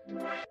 What?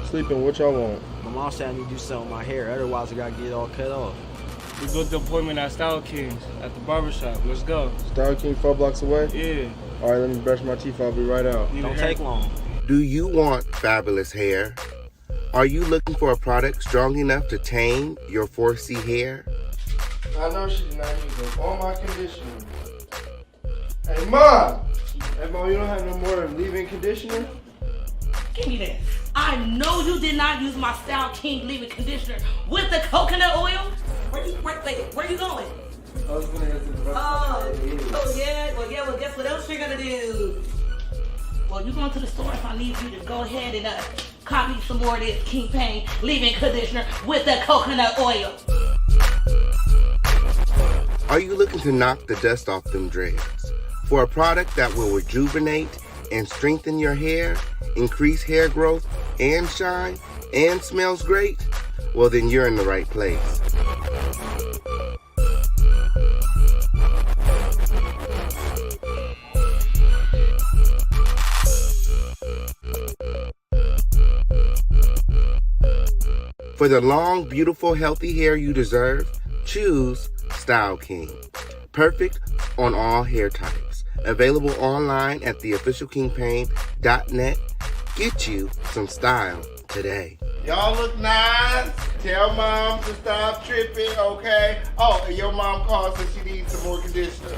Sleeping, what y'all want? My mom said I need to do something with my hair, otherwise I gotta get it all cut off. We go to the appointment at Style Kings at the barbershop. Let's go. Style King 4 blocks away? Yeah. All right, let me brush my teeth. I'll be right out. Don't take long. Do you want fabulous hair? Are you looking for a product strong enough to tame your 4C hair? I know she did not use all my conditioner. Hey, Mom! Hey, Mom, you don't have no more leave-in conditioner? Give me that. I know you did not use my Style King leave-in conditioner with the coconut oil. Where you going? I was gonna get to the Well, guess what else you're gonna do? Well, you're going to the store if I need you to go ahead and copy some more of this King Pain leave-in conditioner with the coconut oil. Are you looking to knock the dust off them dreads? For a product that will rejuvenate and strengthen your hair, increase hair growth and shine, and smells great? Well, then you're in the right place. For the long, beautiful, healthy hair you deserve, choose Style King. Perfect on all hair types. Available online at theofficialkingpain.net. Get you some style today. Y'all look nice. Tell Mom to stop tripping, okay? Oh, and your mom calls and she needs some more conditioner.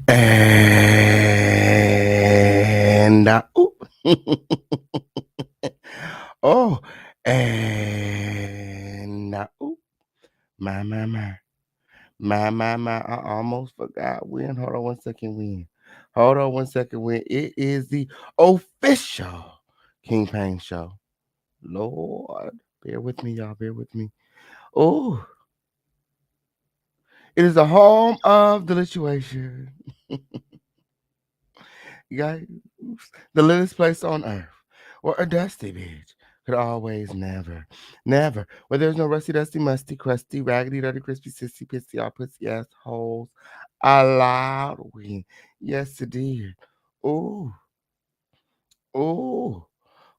And oh, and my, I almost forgot when. Hold on 1 second, when. Hold on 1 second, when. It is the official King Pain show. Lord, bear with me, y'all, bear with me. Oh, it is the home of delituation. Guys, the littlest place on earth, or a dusty bitch could always never, where there's no rusty, dusty, musty, crusty, raggedy, dirty, crispy, sissy, pissy, all pussy ass holes allowed win. Yes, it did. Oh,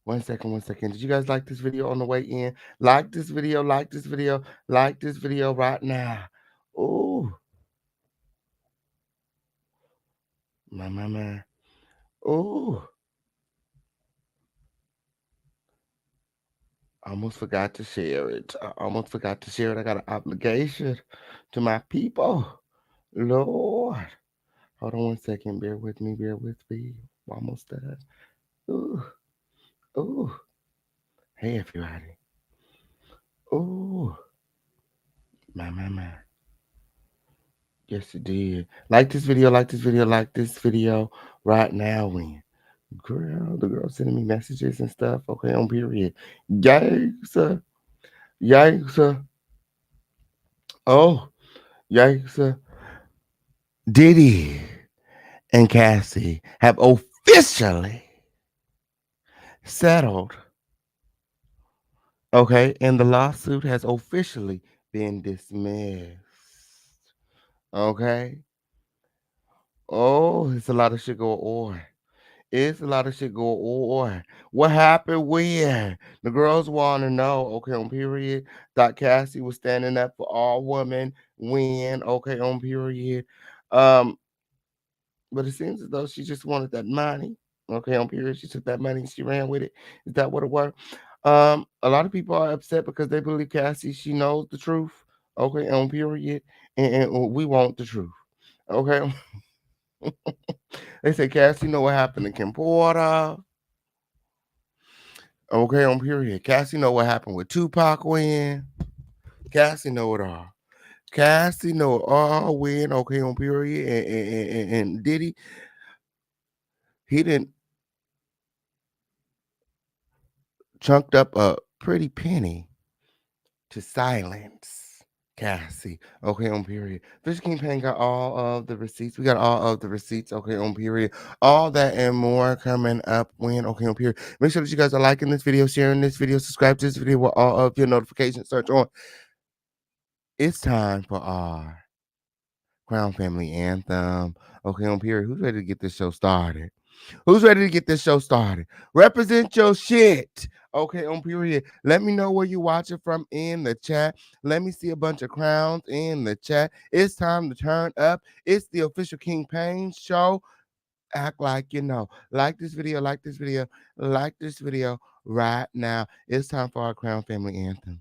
1 second. Did you guys like this video on the way in? Like this video right now. Oh, my. Oh. I almost forgot to share it. I got an obligation to my people. Lord. Hold on 1 second. Bear with me. Almost there. Ooh. Hey, everybody. Ooh. My. Yes, it did. Like this video right now, when. Girl, the girl sending me messages and stuff. Okay, on period. Yikes. Oh, yikes. Diddy and Cassie have officially settled. Okay, and the lawsuit has officially been dismissed. Okay? Oh, it's a lot of shit going on. It's a lot of shit going on. What happened when? The girls want to know, okay, on period. Thought Cassie was standing up for all women when, okay, on period. Um, but it seems as though she just wanted that money. Okay, on period. She took that money and she ran with it. Is that what it was? A lot of people are upset because they believe Cassie, she knows the truth. Okay, on period. And we want the truth. Okay. They say Cassie know what happened to Kim Porter. Okay, on period. Cassie know what happened with Tupac when. Cassie know it all. Cassie know it all when. Okay, on period. And Diddy, he didn't chunked up a pretty penny to silence Cassie. Okay, on period. Fish King Payne got all of the receipts. We got all of the receipts. Okay, on period. All that and more coming up when. Okay, on period. Make sure that you guys are liking this video, sharing this video, subscribe to this video with all of your notifications. Search on. It's time for our Crown Family Anthem. Okay, on period. Who's ready to get this show started? Who's ready to get this show started? Represent your shit. Okay, on period. Let me know where you're watching from in the chat. Let me see a bunch of crowns in the chat. It's time to turn up. It's the official King Payne show. Act like you know. Like this video, like this video, like this video right now. It's time for our Crown Family Anthem.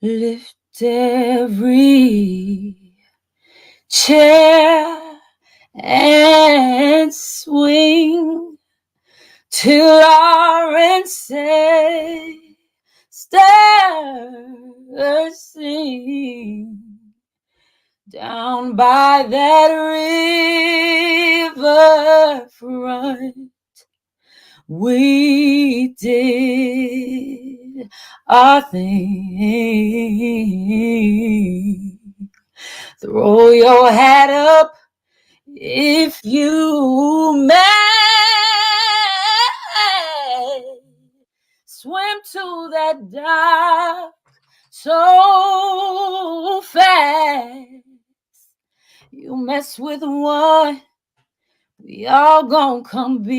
Lift every chair and swing till our ancestors sing. Down by that river front, we did our thing. Throw your hat up if you may. Swim to that dock so fast. You mess with one, we all gon' come be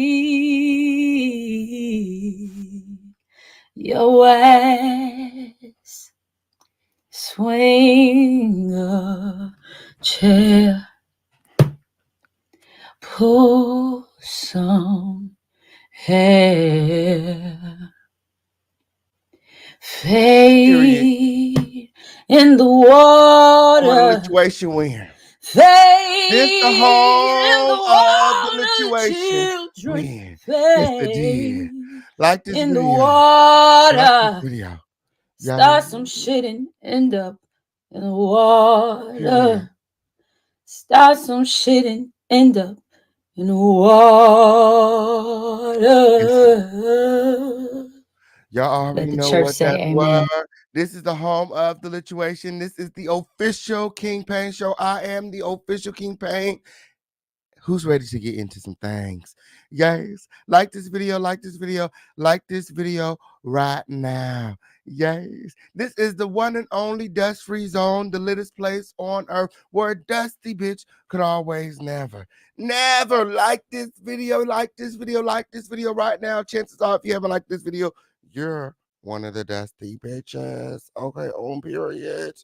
your ass. Swing a chair, pull some hair, fade in the water. Situation win. Fade This the in home the of water, the situation. children. Win. Yes, the did. Fade Like this in video. the water. Like this video. Start some shit and end up in the water. Yeah. Start some shit and end up in the water. Y'all already know what that was. This is the home of the lituation. This is the official King Payne show. I am the official King Payne. Who's ready to get into some things? Yes. Like this video, like this video, like this video right now. Yes. This is the one and only dust-free zone, the littest place on earth where a dusty bitch could always never like this video, like this video, like this video right now. Chances are, if you haven't liked this video, you're one of the dusty bitches. Okay, on period.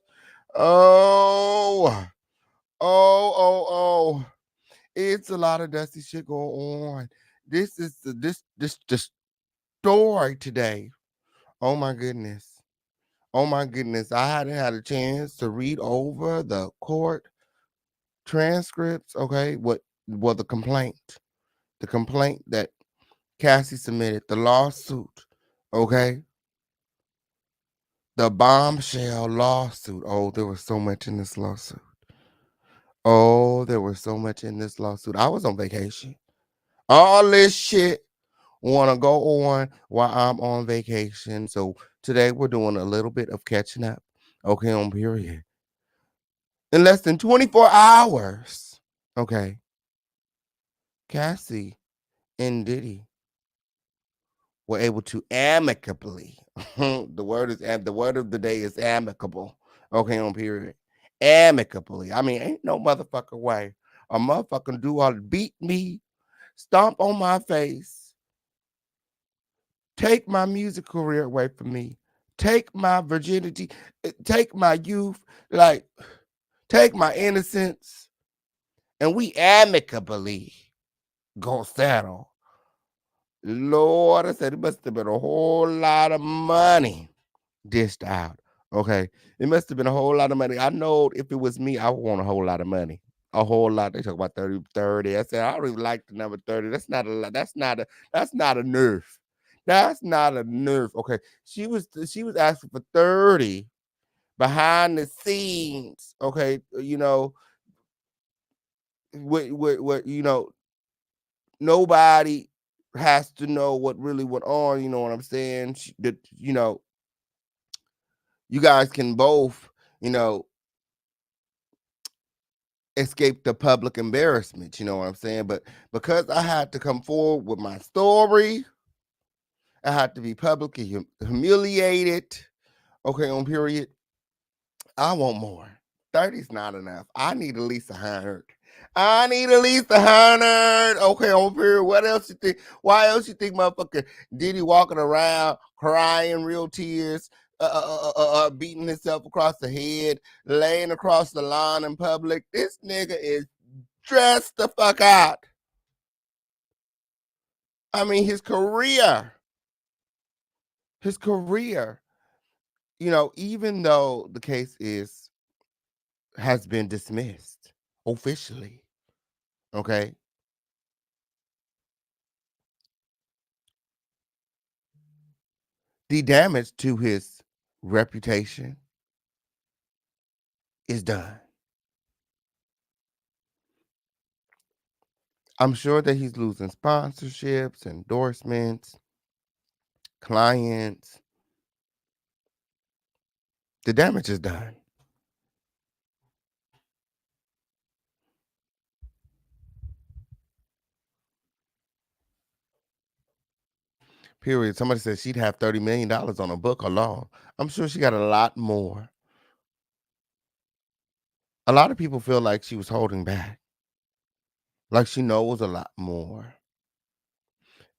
Oh. It's a lot of dusty shit going on. This is the story today. Oh my goodness. Oh my goodness. I hadn't had a chance to read over the court transcripts. Okay. The complaint that Cassie submitted, the lawsuit. Okay. The bombshell lawsuit. Oh, there was so much in this lawsuit. Oh, there was so much in this lawsuit. I was on vacation. All this shit want to go on while I'm on vacation. So today we're doing a little bit of catching up. Okay, on period. In less than 24 hours. Okay. Cassie and Diddy were able to amicably, the word of the day is amicable. Okay, on period. Amicably. I mean, ain't no motherfucking way a motherfucking do all beat me, stomp on my face, take my music career away from me, take my virginity, take my youth, like take my innocence, and we amicably go settle. Lord, I said it must have been a whole lot of money dished out. Okay. It must have been a whole lot of money. I know if it was me, I would want a whole lot of money. A whole lot. They talk about 30, 30. I said, I don't even like the number 30. That's not a lot. That's not a nerf. That's not a nerf. Okay. She was asking for 30 behind the scenes. Okay. What nobody has to know what really went on. You know what I'm saying? You guys can both, escape the public embarrassment. You know what I'm saying? But because I had to come forward with my story, I had to be publicly humiliated. Okay, on period. I want more. 30's not enough. I need at least 100. I need at least 100. Okay, on period. What else you think? Why else you think motherfucker Diddy walking around crying real tears, beating himself across the head, laying across the lawn in public? This nigga is dressed the fuck out. I mean, his career, even though the case has been dismissed officially. Okay. The damage to his reputation is done. I'm sure that he's losing sponsorships, endorsements, clients. The damage is done. Period. Somebody said she'd have $30 million on a book alone. I'm sure she got a lot more. A lot of people feel like she was holding back, like she knows a lot more.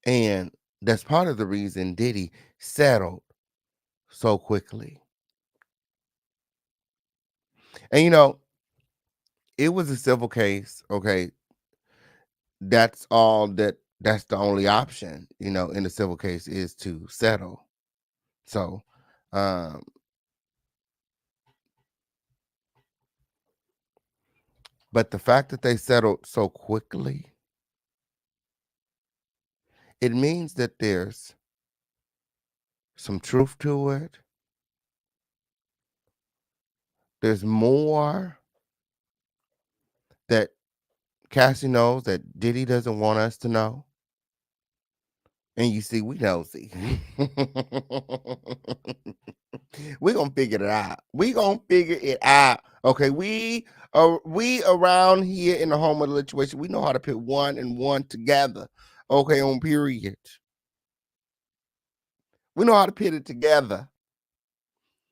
And that's part of the reason Diddy settled so quickly. And it was a civil case, okay? That's the only option, in the civil case is to settle. So, but the fact that they settled so quickly, it means that there's some truth to it. There's more that Cassie knows that Diddy doesn't want us to know. And you see, we know, see. We're gonna figure it out. Okay, we around here in the home of the situation, we know how to put one and one together. Okay, on period. We know how to put it together.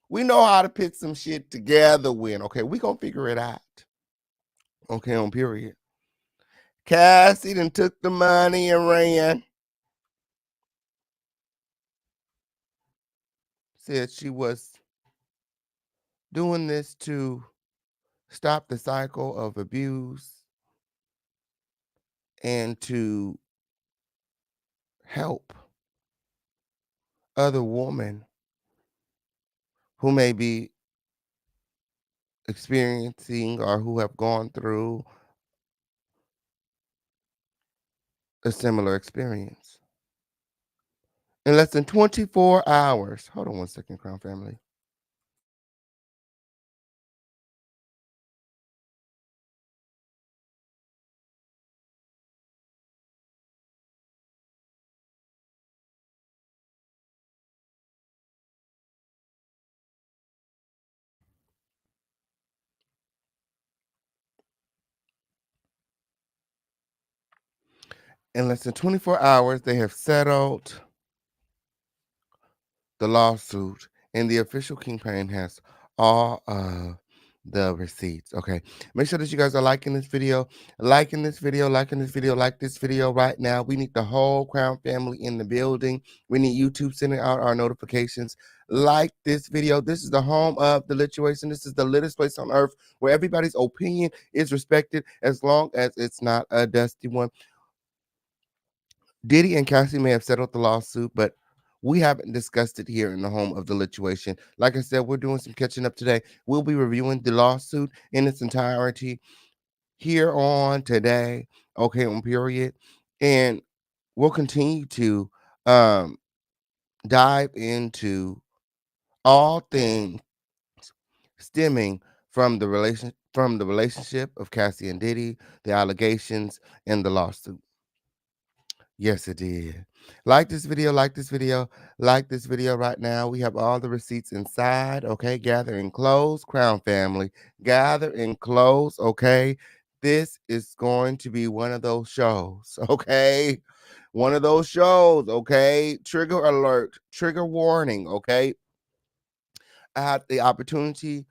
We know how to put some shit together when, okay, we gonna figure it out. Okay, on period. Cassie then took the money and ran. Said she was doing this to stop the cycle of abuse and to help other women who may be experiencing or who have gone through a similar experience. In less than 24 hours. Hold on one second, Crown Family. In less than 24 hours, they have settled the lawsuit, and the official Kingpin has all of the receipts. Okay, make sure that you guys are liking this video, liking this video, liking this video, like this video right now. We need the whole Crown family in the building. We need YouTube sending out our notifications. Like this video. This is the home of the lituation. This is the littest place on earth where everybody's opinion is respected as long as it's not a dusty one. Diddy and Cassie may have settled the lawsuit, but we haven't discussed it here in the home of the lituation. Like I said, we're doing some catching up today. We'll be reviewing the lawsuit in its entirety here on today, okay, on period. And we'll continue to dive into all things stemming from the relationship of Cassie and Diddy, the allegations, and the lawsuit. Yes, it did. Like this video, like this video, like this video right now. We have all the receipts inside. Okay, gather and close, Crown family. Gather and close. Okay, this is going to be one of those shows. Okay, one of those shows. Okay, trigger alert, trigger warning. Okay, I had the opportunity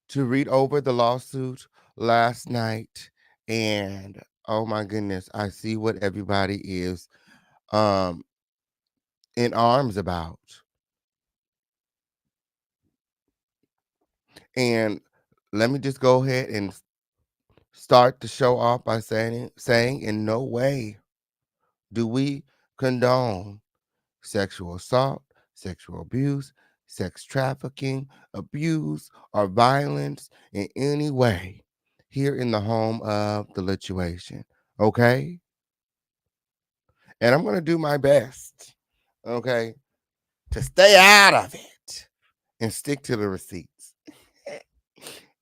to read over the lawsuit last night, and oh my goodness, I see what everybody is in arms about. And let me just go ahead and start the show off by saying in no way do we condone sexual assault, sexual abuse, sex trafficking, abuse, or violence in any way here in the home of the lituation. Okay? And I'm going to do my best, okay, to stay out of it and stick to the receipts.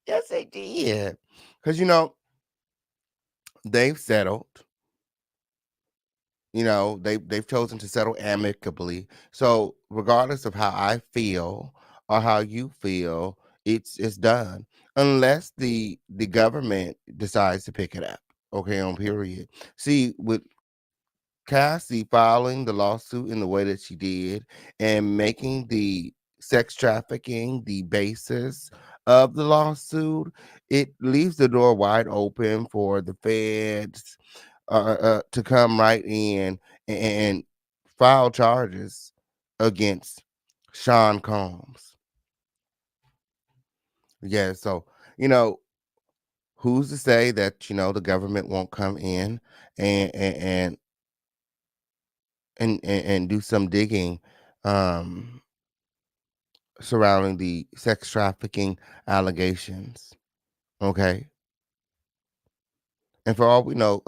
Yes, they did. Because, they've settled. They've chosen to settle amicably. So regardless of how I feel or how you feel, it's done. Unless the government decides to pick it up. Okay, on period. See, with Cassie filing the lawsuit in the way that she did and making the sex trafficking the basis of the lawsuit, it leaves the door wide open for the feds to come right in and file charges against Sean Combs. Yeah, so who's to say that the government won't come in and and do some digging surrounding the sex trafficking allegations. Okay, and for all we know,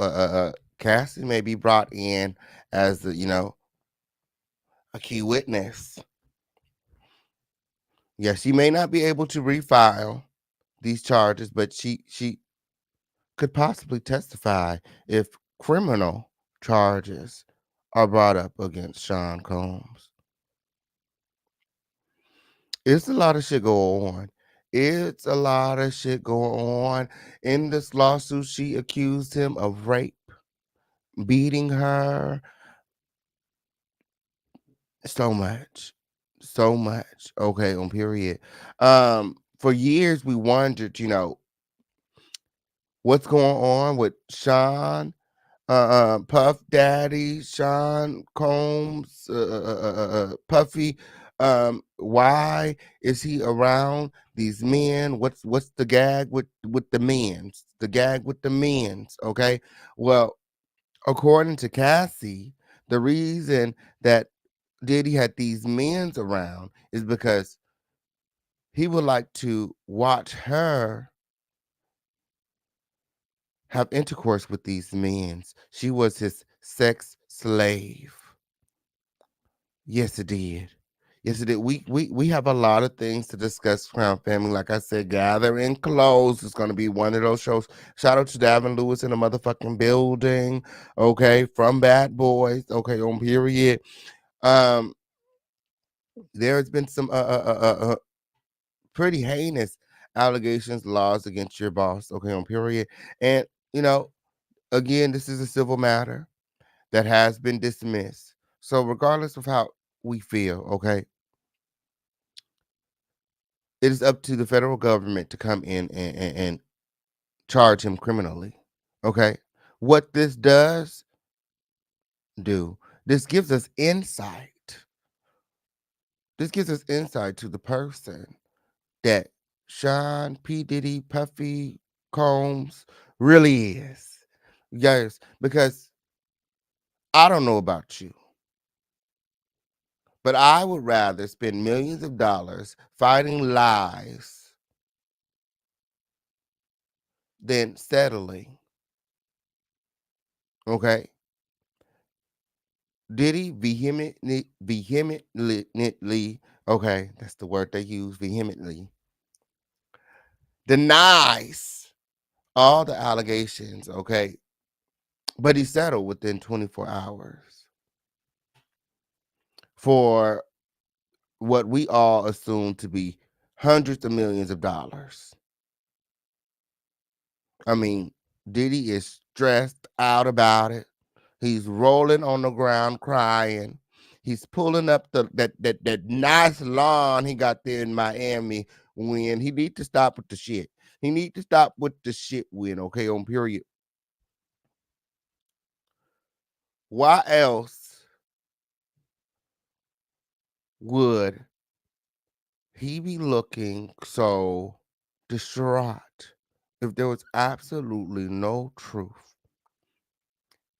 Cassie may be brought in as a key witness. Yeah, she may not be able to refile these charges, but she could possibly testify if criminal charges are brought up against Sean Combs. It's a lot of shit going on. It's a lot of shit going on. In this lawsuit, she accused him of rape, beating her. So much. So much. Okay, on period. For years we wondered, what's going on with Sean, Puff Daddy, Sean Combs, Puffy. Why is he around these men? What's the gag with the men's? The gag with the men's. Okay. Well, according to Cassie, the reason that Diddy had these men's around is because he would like to watch her have intercourse with these men. She was his sex slave. Yes, it did. Yes, it did. We have a lot of things to discuss, Crown family. Like I said, gather and close. It's going to be one of those shows. Shout out to Davin Lewis in the motherfucking building. Okay, from Bad Boys. Okay, on period. There has been some pretty heinous allegations, laws against your boss. Okay, on period. And again, this is a civil matter that has been dismissed. So regardless of how we feel, okay, it is up to the federal government to come in and charge him criminally. Okay. What this does do, this gives us insight. This gives us insight to the person that Sean P. Diddy Puffy Combs really is. Yes, because I don't know about you, but I would rather spend millions of dollars fighting lies than settling. Okay. Diddy vehemently, okay, that's the word they use, vehemently, denies all the allegations, okay, but he settled within 24 hours for what we all assume to be hundreds of millions of dollars. I mean, Diddy is stressed out about it. He's rolling on the ground crying. He's pulling up that nice lawn he got there in Miami when he need to stop with the shit. He need to stop with the shit when, okay, on period. Why else would he be looking so distraught if there was absolutely no truth?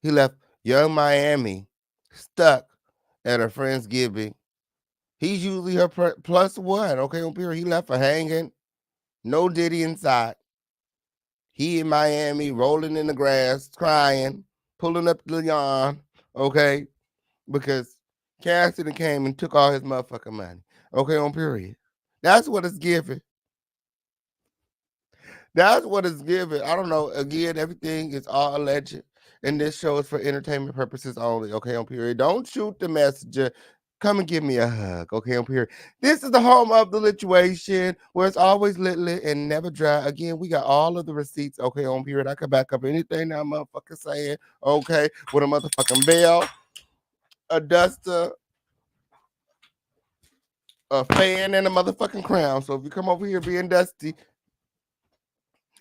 He left young Miami stuck at a Friendsgiving. He's usually her plus one, okay, on period. He left her hanging, no Diddy inside. He in Miami, rolling in the grass, crying, pulling up the yawn, okay, because Cassidy came and took all his motherfucking money, okay, on period. That's what it's giving. That's what it's giving. I don't know. Again, everything is all alleged. And this show is for entertainment purposes only. Okay, on period. Don't shoot the messenger. Come and give me a hug. Okay, on period. This is the home of the lituation where it's always lit and never dry. Again, we got all of the receipts. Okay, on period. I can back up anything that motherfucker saying. Okay, with a motherfucking bell, a duster, a fan, and a motherfucking crown. So if you come over here being dusty,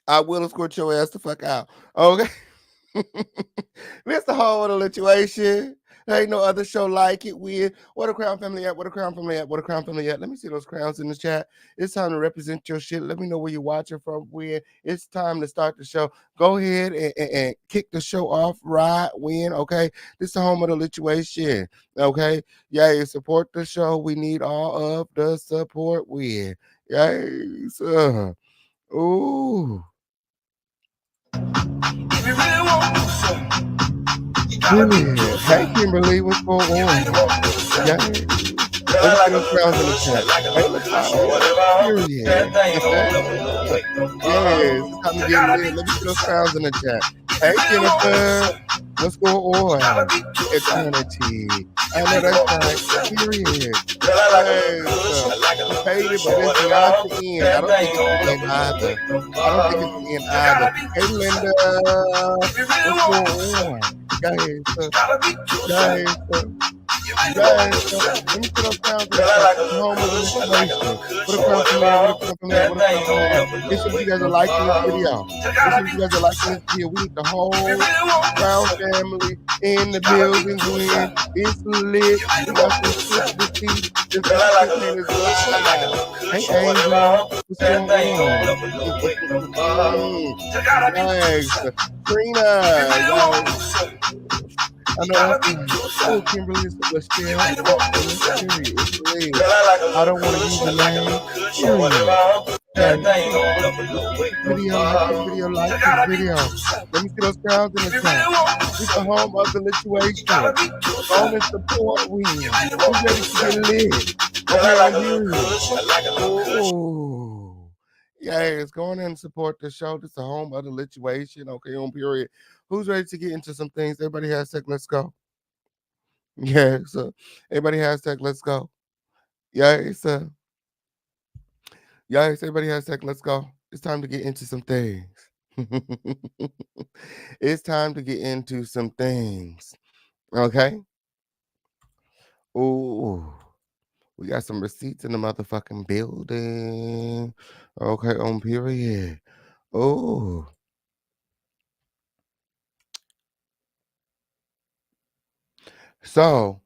I will escort your ass the fuck out. Okay. This the whole other situation. There ain't no other show like it with What a Crown Family at, What a Crown Family at, What a Crown Family at. Let me see those crowns in the chat. It's time to represent your shit. Let me know where you're watching from. When it's time to start the show, go ahead and kick the show off right when, okay? This is the home of the lituation, okay? Yeah, support the show. We need all of the support with. Yes. Ooh. If you really want to, son, you gotta be Period. true, Hey, son. Kimberly, what's going You really on? want to, son. Yeah. Girl, Let me I see like a those little crowns in the cushion, chat. like a Hey, little cushion, Latanya. whatever. That Period. thing don't look no way. Yes, it's time to You get gotta be lit. Let me see true, those son. crowns in the chat. If you Hey, really want to, Jennifer. son, What's going you gotta on? be true, son. Eternity. You I know really that's want to, right. son. Period. Girl, I like a little Yes. cushion, like a We little paid it, but cushion, listen, whatever. now it's the end. I That don't think thing it's don't the look end no way. either. I don't think it's the end You either. gotta be Hey, true, son. Linda. If you really What's want to, going son, on? Yes. you gotta be true, son. Yes. You really want Yes. to, son. Let me see those crowns in the Girl, I chat. like a It's the little home of the cushion, like a lituation. little What a cushion, crown family at, what a whatever. crown family at, That what a thing crown family don't at. look Make no sure that you way. guys are liking this video. You Make gotta sure that be you guys are true, liking son. this video. We need the If you whole really want to, Crown son, family in you the gotta be building true, when son. it's lit. You really We got want some to, swift son. receipts. The Girl, I official like a campaign little is cushion, like a live. little Hey, cushion, Angel. whatever. What's That going thing don't on? look no way. You gotta be true, Yes. son. If you Trina. really want Yes. to, son, I you know gotta that's be right. true, Oh, son. Kimberly, it's You Lachelle. really Yes, want to, sis. son. Period. It's lit. Girl, I like a I little don't want to use the cushion, like a name. little cushion, Period. whatever. Yeah. That thing don't look Like no way. this video, like this video, like You this gotta be video. true, son. Let me see those crowns in If the you chat. really want to, It's the son, home of the you gotta lituation. be true, Go on son. and support You win. really Who's want ready to, to get son. lit? Girl, Okay, I like on a little period. cushion, like a little cushion. Oh, yes. Go on and support the show. This is the home of the lituation. Okay, on period. Who's ready to get into some things? Everybody hashtag let's go. Yeah, so everybody hashtag let's go. Yes, yes, everybody hashtag let's go. It's time to get into some things. It's time to get into some things. Okay. Ooh. We got some receipts in the motherfucking building. Okay, on period. Oh. So,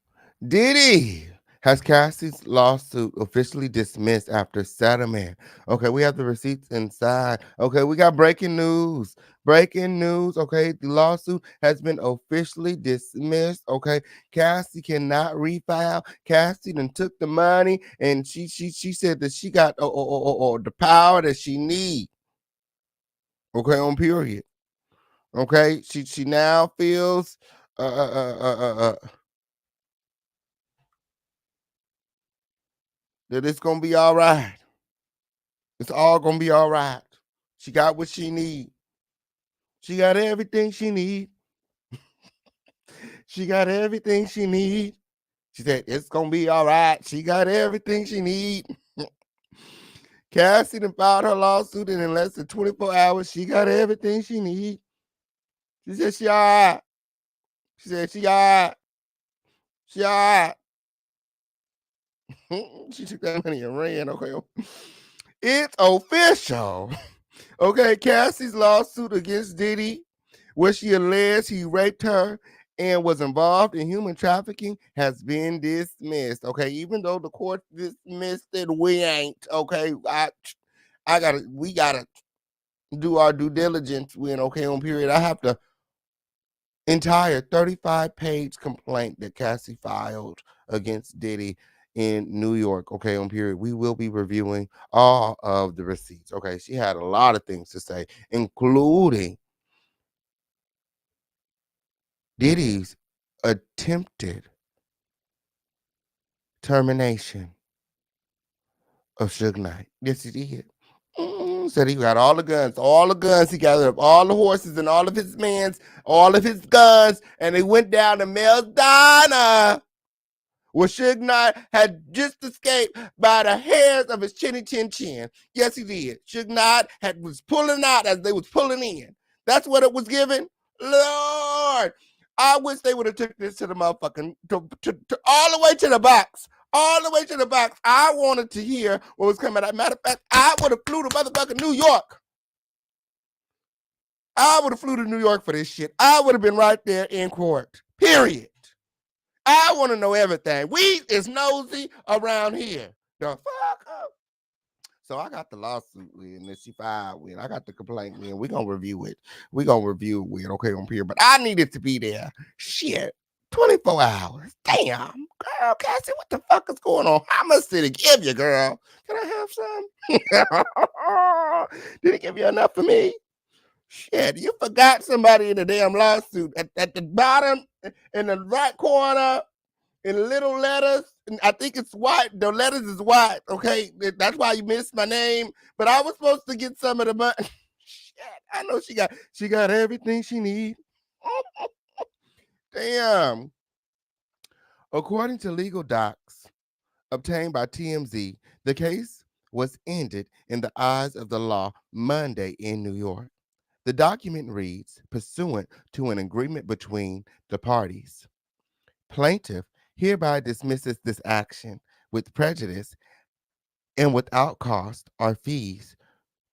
Diddy has Cassie's lawsuit officially dismissed after settlement. Okay, we have the receipts inside. Okay, we got breaking news. Breaking news. Okay, the lawsuit has been officially dismissed. Okay, Cassie cannot refile. Cassie then took the money and she said that she got the power that she need. Okay, on period. Okay, she now feels that it's gonna be all right. It's all gonna be all right. She got what she need. She got everything she need. She got everything she need. She said it's gonna be all right. She got everything she need. Cassie done filed her lawsuit, and in less than 24 hours, she got everything she need. She said she all right. She said she all right. She all right. She took that money and ran. Okay. It's official. Okay, Cassie's lawsuit against Diddy, where she alleged he raped her and was involved in human trafficking, has been dismissed. Okay, even though the court dismissed it, we ain't. Okay, we gotta do our due diligence. When okay, on period, I have to entire 35-page complaint that Cassie filed against Diddy in New York. Okay, on period. We will be reviewing all of the receipts. Okay, she had a lot of things to say, including Diddy's attempted termination of Suge Knight. Yes, he did. Said he got all the guns. He gathered up all the horses and all of his mans, all of his guns, and they went down to Mel's Diner, where Suge Knight had just escaped by the hairs of his chinny chin chin. Yes, he did. Suge Knight was pulling out as they was pulling in. That's what it was given. Lord, I wish they would have took this to the motherfucking, to all the way to the box. All the way to the box. I wanted to hear what was coming out. Matter of fact, I would have flew to motherfucking New York. I would have flew to New York for this shit. I would have been right there in court. Period. I want to know everything. We is nosy around here. The fuck up. So I got the lawsuit win that she filed with. I got the complaint win. We're gonna review it. Okay, on here. But I needed to be there. Shit. 24 hours. Damn. Girl, Cassie, what the fuck is going on? How much did it give you, girl? Can I have some? Did it give you enough for me? Shit, you forgot somebody in the damn lawsuit. At the bottom, in the right corner, in little letters, and I think it's white. The letters is white, okay? That's why you missed my name. But I was supposed to get some of the money. Shit, I know she got everything she needs. Damn. According to legal docs obtained by TMZ, the case was ended in the eyes of the law Monday in New York. The document reads, pursuant to an agreement between the parties, plaintiff hereby dismisses this action with prejudice and without cost or fees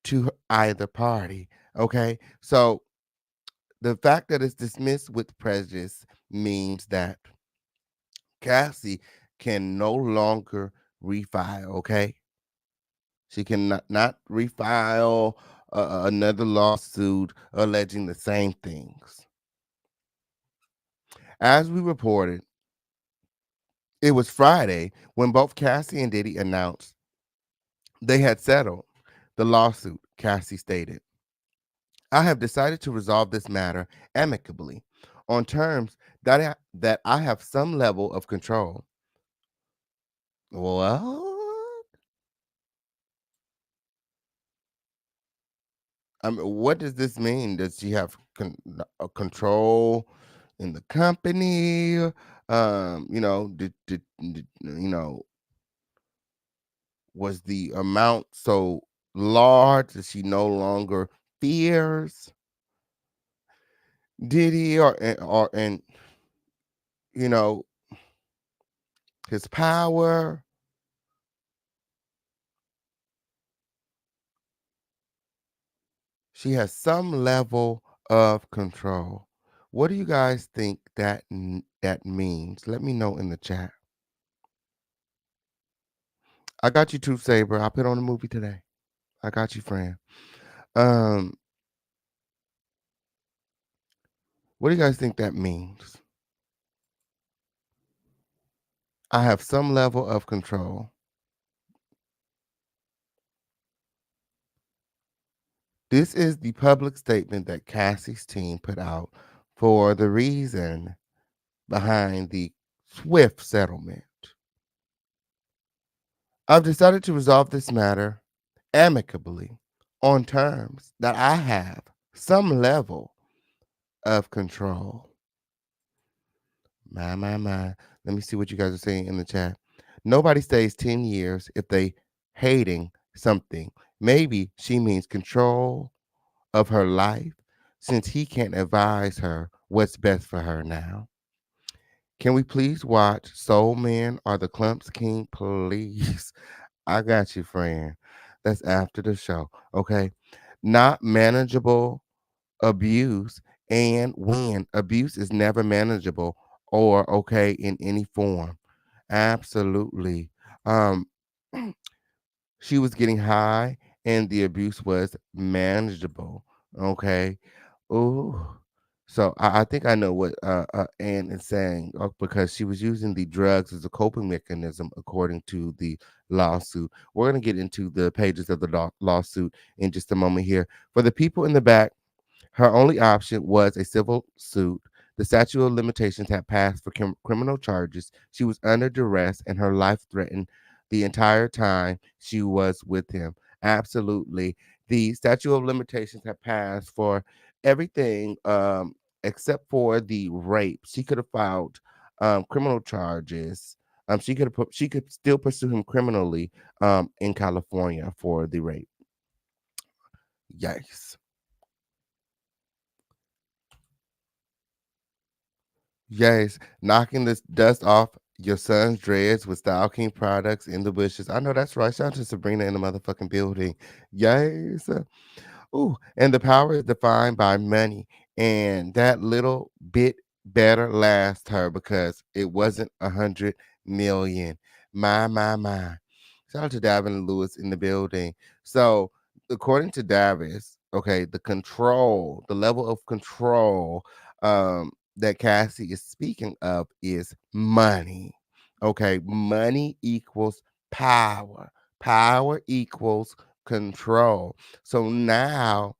to either party. Okay, so the fact that it's dismissed with prejudice means that Cassie can no longer refile. Okay, she can not refile another lawsuit alleging the same things. As we reported, it was Friday when both Cassie and Diddy announced they had settled the lawsuit. Cassie stated, I have decided to resolve this matter amicably on terms that I have some level of control. What? I mean, what does this mean? Does she have control in the company? Was the amount so large that she no longer fears Diddy or his power? She has some level of control. What do you guys think that means? Let me know in the chat. I got you, Truth Saber. I put on a movie today. I got you, friend. Um, what do you guys think that means? I have some level of control. This is the public statement that Cassie's team put out for the reason behind the swift settlement. I've decided to resolve this matter amicably on terms that I have some level of control. My. Let me see what you guys are saying in the chat. Nobody stays 10 years if they hating something. Maybe she means control of her life since he can't advise her what's best for her now. Can we please watch Soul Man or the Clumps King, please? I got you, friend. That's after the show. Okay. Not manageable abuse, and when abuse is never manageable or okay in any form. Absolutely. Um she was getting high and the abuse was manageable. Okay. Ooh. So I think I know what Anne is saying because she was using the drugs as a coping mechanism, according to the lawsuit. We're going to get into the pages of the lawsuit in just a moment here. For the people in the back, her only option was a civil suit. The statute of limitations had passed for criminal charges. She was under duress and her life threatened the entire time she was with him. Absolutely. The statute of limitations had passed for everything except for the rape. She could have filed criminal charges. She could still pursue him criminally in California for the rape. Yikes. Yes, knocking this dust off your son's dreads with Style King products in the bushes. I know that's right. Shout out to Sabrina in the motherfucking building. Yes. Ooh, and the power is defined by money. And that little bit better last her because it wasn't 100 million. My. Shout out to Davin Lewis in the building. So, according to Davis, okay, the level of control that Cassie is speaking of is money. Okay, money equals power. Power equals control. So now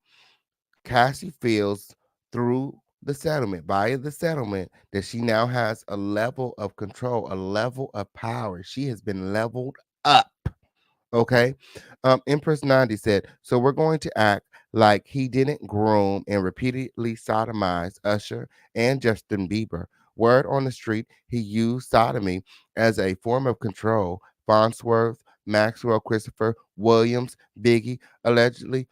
Cassie feels through the settlement, via the settlement, that she now has a level of control, a level of power. She has been leveled up. Okay. Empress 90 said, so we're going to act like he didn't groom and repeatedly sodomize Usher and Justin Bieber. Word on the street, he used sodomy as a form of control. Farnsworth, Maxwell, Christopher, Williams, Biggie, allegedly.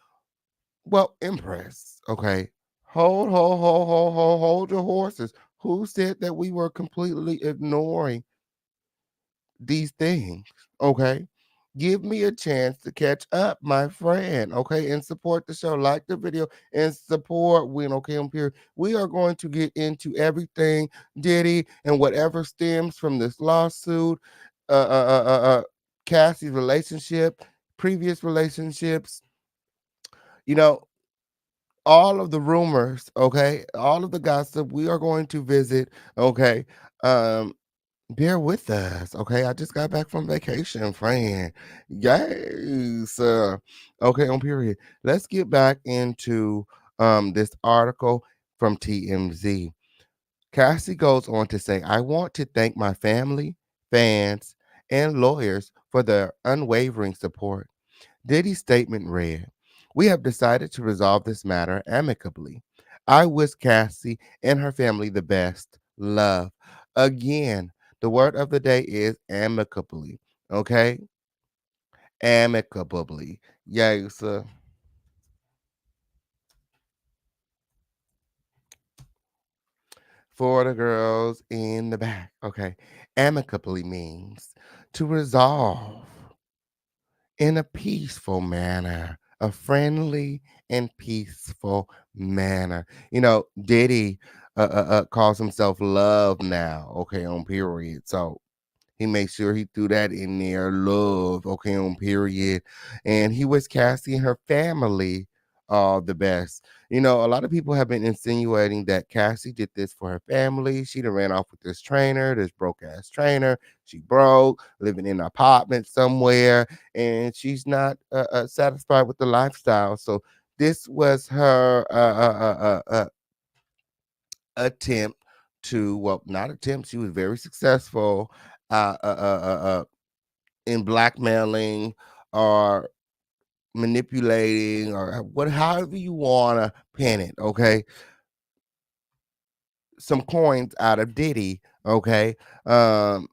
Well, Empress, okay. Hold your horses. Who said that we were completely ignoring these things? Okay. Give me a chance to catch up, my friend. Okay. And support the show. Like the video and support Win. Okay. I'm here. We are going to get into everything Diddy and whatever stems from this lawsuit, Cassie's relationship, previous relationships, you know, all of the rumors, okay, all of the gossip. We are going to visit, okay. Bear with us, okay. I just got back from vacation, friend. Yes. Okay, on period. Let's get back into this article from TMZ. Cassie goes on to say, I want to thank my family, fans, and lawyers for their unwavering support. Diddy's statement read, we have decided to resolve this matter amicably. I wish Cassie and her family the best. Love. Again, the word of the day is amicably. Okay? Amicably. Yes. For the girls in the back. Okay. Amicably means to resolve in a peaceful manner. a friendly and peaceful manner. Diddy calls himself Love now, okay, on period. So he made sure he threw that in there, love, okay, on period. And he wished Cassie and her family all the best. A lot of people have been insinuating that Cassie did this for her family. She done ran off with this trainer, this broke ass trainer. She broke, living in an apartment somewhere, and she's not satisfied with the lifestyle. So this was her attempt to, well, not attempt, she was very successful in blackmailing or manipulating or however you want to pin it, okay, some coins out of Diddy, okay, and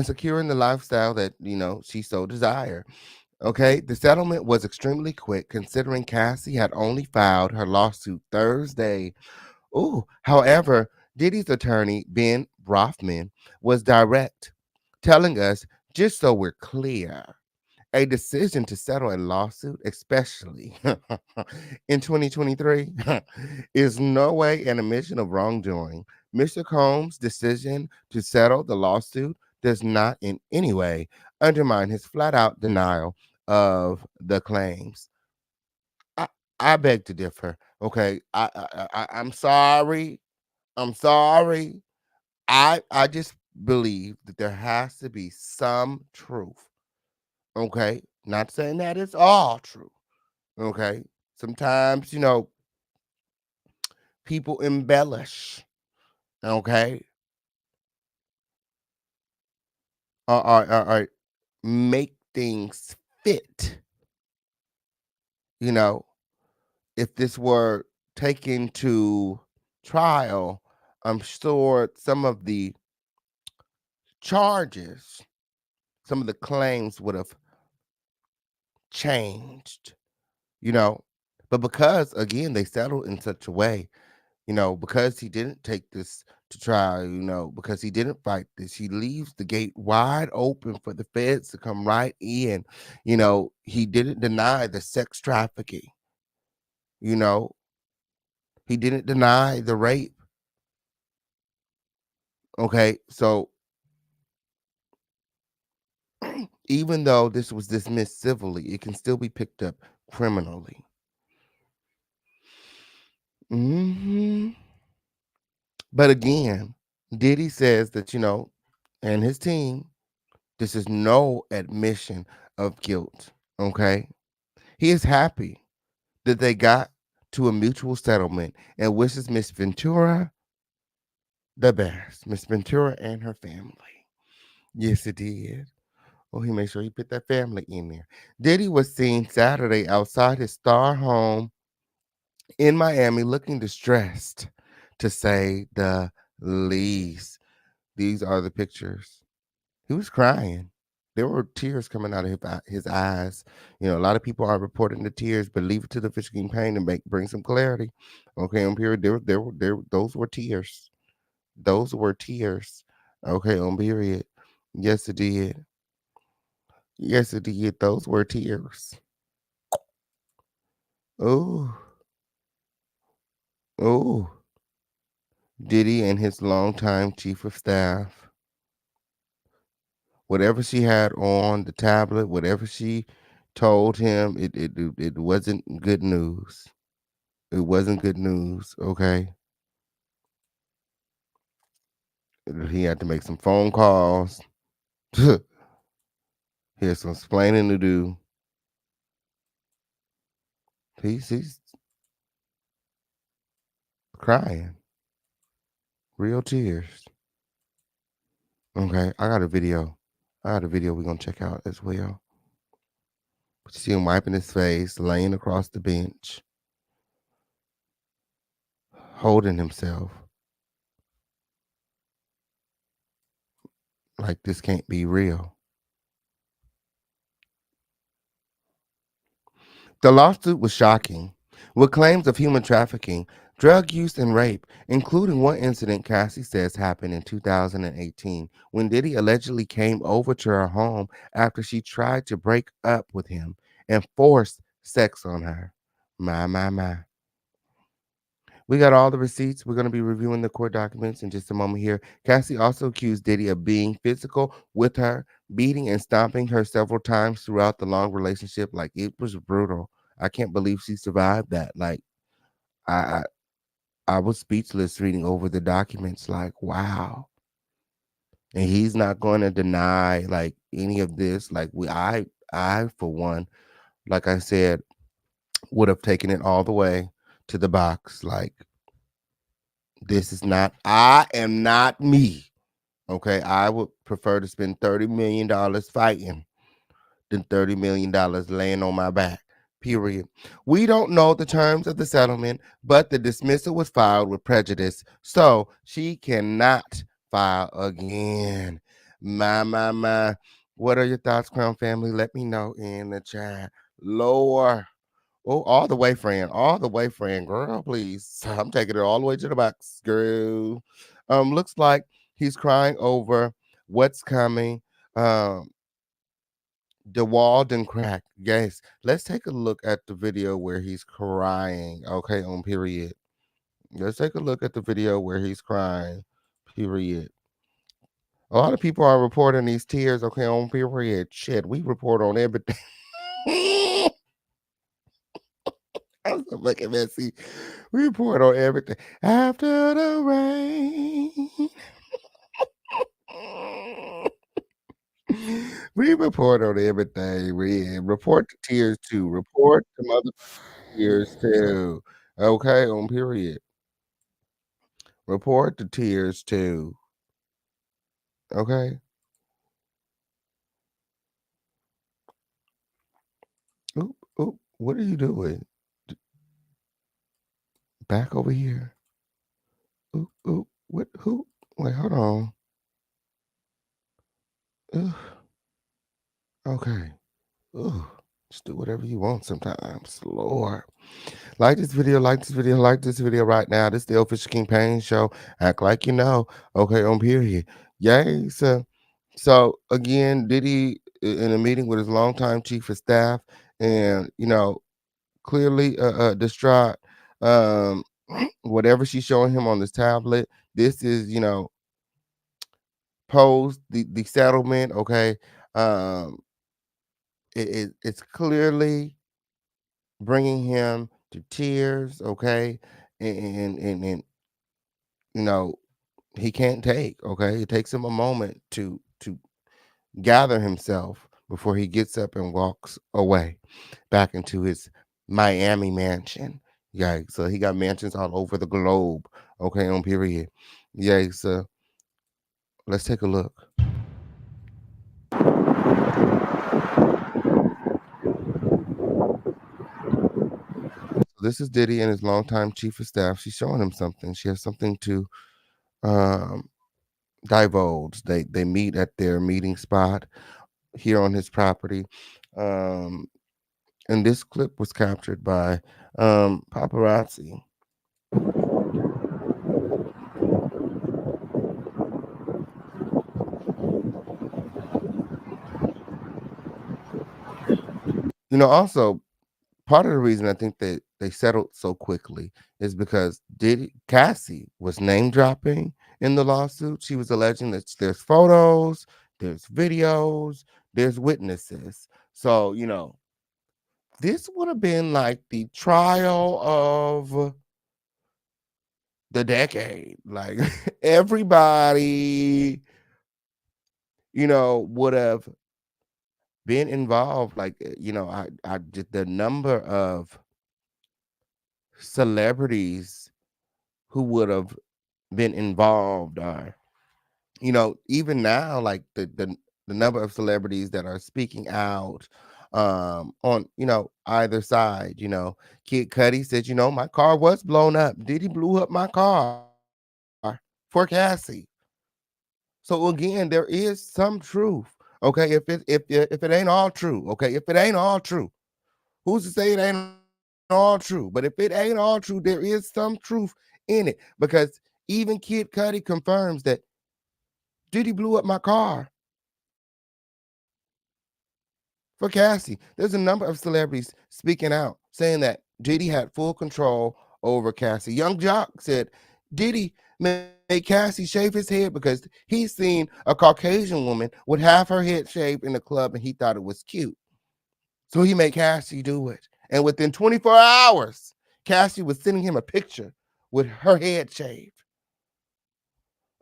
securing the lifestyle that she so desire. Okay, the settlement was extremely quick considering Cassie had only filed her lawsuit Thursday. Ooh, however, Diddy's attorney, Ben Rothman, was direct, telling us, just so we're clear, a decision to settle a lawsuit, especially in 2023, is no way an admission of wrongdoing. Mr. Combs' decision to settle the lawsuit does not in any way undermine his flat out denial of the claims. I, I beg to differ. Okay, I'm sorry. I'm sorry. I just believe that there has to be some truth. Okay, not saying that it's all true. Okay, sometimes people embellish. Okay, or make things fit. You know, if this were taken to trial, I'm sure some of the charges, some of the claims would have changed, you know. But because again they settled in such a way, because he didn't take this to trial, because he didn't fight this, he leaves the gate wide open for the feds to come right in. He didn't deny the sex trafficking, you know, he didn't deny the rape. Okay, so even though this was dismissed civilly, it can still be picked up criminally. hmm But again, Diddy says that, and his team, this is no admission of guilt. Okay. He is happy that they got to a mutual settlement and wishes Miss Ventura the best. Miss Ventura and her family. Yes, it did. Oh, he made sure he put that family in there. Diddy was seen Saturday outside his star home in Miami looking distressed, to say the least. These are the pictures. He was crying. There were tears coming out of his eyes. A lot of people are reporting the tears, but leave it to the official campaign to bring some clarity. Okay, on period. Those were tears. Those were tears. Okay, on period. Yes, it did. Yes, it did. Those were tears. Oh, oh. Diddy and his longtime chief of staff. Whatever she had on the tablet, whatever she told him, it wasn't good news. It wasn't good news. Okay, he had to make some phone calls. He had some explaining to do. He's crying, real tears. Okay, I got a video. We're gonna check out as well. You see him wiping his face, laying across the bench, holding himself. Like this can't be real. The lawsuit was shocking, with claims of human trafficking, drug use, and rape, including one incident Cassie says happened in 2018 when Diddy allegedly came over to her home after she tried to break up with him and forced sex on her. My. We got all the receipts. We're going to be reviewing the court documents in just a moment here. Cassie also accused Diddy of being physical with her, beating and stomping her several times throughout the long relationship. Like, it was brutal. I can't believe she survived that. Like, I I, I was speechless reading over the documents. Like, wow. And he's not going to deny like any of this. Like, I for one, like I said, would have taken it all the way to the box. Like, this is not, I am not me. Okay. I would prefer to spend $30 million fighting than $30 million laying on my back. Period. We don't know the terms of the settlement, but the dismissal was filed with prejudice, so she cannot file again. My. What are your thoughts, Crown Family? Let me know in the chat. Lower. Oh, all the way, friend. All the way, friend. Girl, please. I'm taking it all the way to the box, girl. Looks like he's crying over what's coming. The wall didn't crack. Yes. Let's take a look at the video where he's crying. Okay, on period. Let's take a look at the video where he's crying. Period. A lot of people are reporting these tears. Okay, on period. Shit, we report on everything. I'm so fucking messy. We report on everything. After the rain. We report on everything. We report the tears too. Report the mother tears too. Okay, on period. Report the tears too. Okay. Oop, oop. What are you doing? Back over here. Oop, oop. What? Who? Wait, hold on. Ugh. Okay. Ugh. Just do whatever you want sometimes. Lord. Like this video, like this video, like this video right now. This is the Official King Payne Show. Act like you know. Okay, on period. Yay. So again, Diddy in a meeting with his longtime chief of staff, and clearly distraught. Whatever she's showing him on this tablet, this is posed the settlement. Okay. Um, it's clearly bringing him to tears. Okay, and he can't take. Okay, it takes him a moment to gather himself before he gets up and walks away back into his Miami mansion. Yeah, so he got mansions all over the globe. Okay, on period. Yeah, so let's take a look. This is Diddy and his longtime chief of staff. She's showing him something. She has something to um, divulge. They meet at their meeting spot here on his property. Um, and this clip was captured by paparazzi. Also, part of the reason I think that they settled so quickly is because Cassie was name dropping in the lawsuit. She was alleging that there's photos, there's videos, there's witnesses. So, this would have been like the trial of the decade. Like everybody, would have been involved. Like, I did the number of celebrities who would have been involved are, even now, like the number of celebrities that are speaking out on either side. Kid Cudi said, my car was blown up. Diddy blew up my car for Cassie. So again, there is some truth. Okay, if it ain't all true, okay, if it ain't all true, who's to say it ain't all true? But if it ain't all true, there is some truth in it, because even Kid Cudi confirms that Diddy blew up my car for Cassie. There's a number of celebrities speaking out saying that Diddy had full control over Cassie. Young Jock said Diddy made Cassie shave his head because he's seen a Caucasian woman with half her head shaved in the club and he thought it was cute. So he made Cassie do it. And within 24 hours, Cassie was sending him a picture with her head shaved.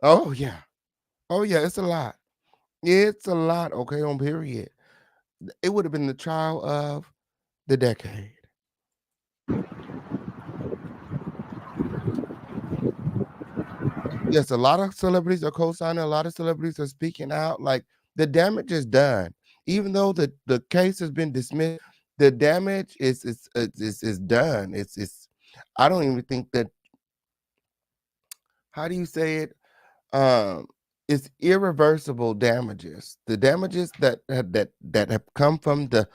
Oh, yeah. Oh, yeah. It's a lot. It's a lot. Okay, on period. It would have been the trial of the decade. Yes, a lot of celebrities are co-signing. A lot of celebrities are speaking out. Like the damage is done, even though the case has been dismissed. The damage is done. It's. I don't even think that. How do you say it? Um, it's irreversible damages. The damages that have come from the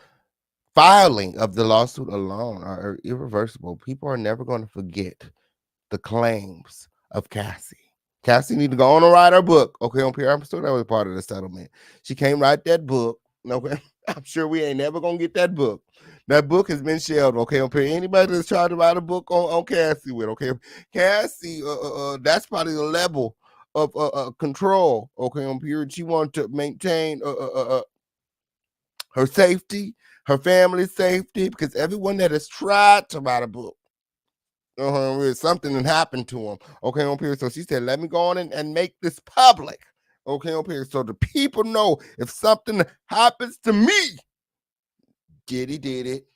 filing of the lawsuit alone are irreversible. People are never going to forget the claims of Cassie. Cassie need to go on and write her book. Okay, on PR, I'm sure that was part of the settlement. She can't write that book. Okay, I'm sure we ain't never gonna get that book. That book has been shelved. Okay, on PR. Anybody that's tried to write a book on Cassie with, okay, Cassie, that's probably the level of control. Okay, on period. She wanted to maintain her safety, her family's safety, because everyone that has tried to write a book, something that happened to him. Okay, on period. So she said, let me go on and make this public. Okay, on period. So the people know if something happens to me, Diddy did it.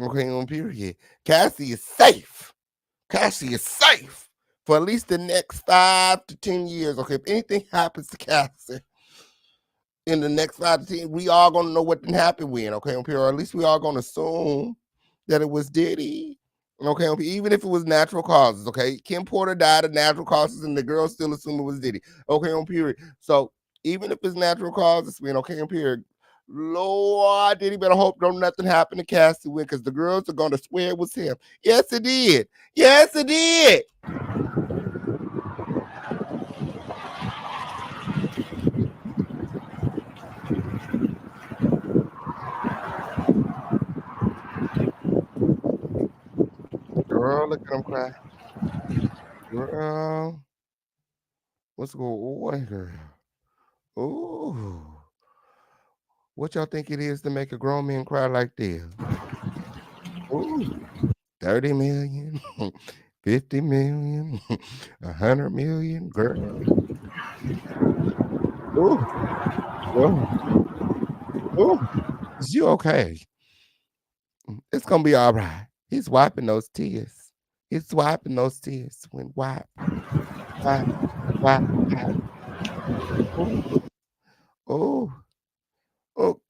Okay, on period. Cassie is safe. Cassie is safe for at least the next 5 to 10 years. Okay, if anything happens to Cassie in the next 5 to 10, we all gonna know what didn't happen when. Okay, on period. Or at least we all gonna assume that it was Diddy. Okay, even if it was natural causes, okay. Kim Porter died of natural causes, and the girls still assume it was Diddy. Okay, on period. So even if it's natural causes, okay, on period. Lord, Diddy better hope don't nothing happen to Cassie Wynn, because the girls are gonna swear it was him. Yes, it did. Yes, it did. Girl, look at him cry. Girl, what's going on, girl? Ooh. What y'all think it is to make a grown man cry like this? Ooh, 30 million, 50 million, 100 million, girl. Ooh, ooh, ooh. Is you okay? It's gonna be all right. He's wiping those tears. He's wiping those tears. When wipe, wipe, wipe, wipe. Ooh, ooh, oh.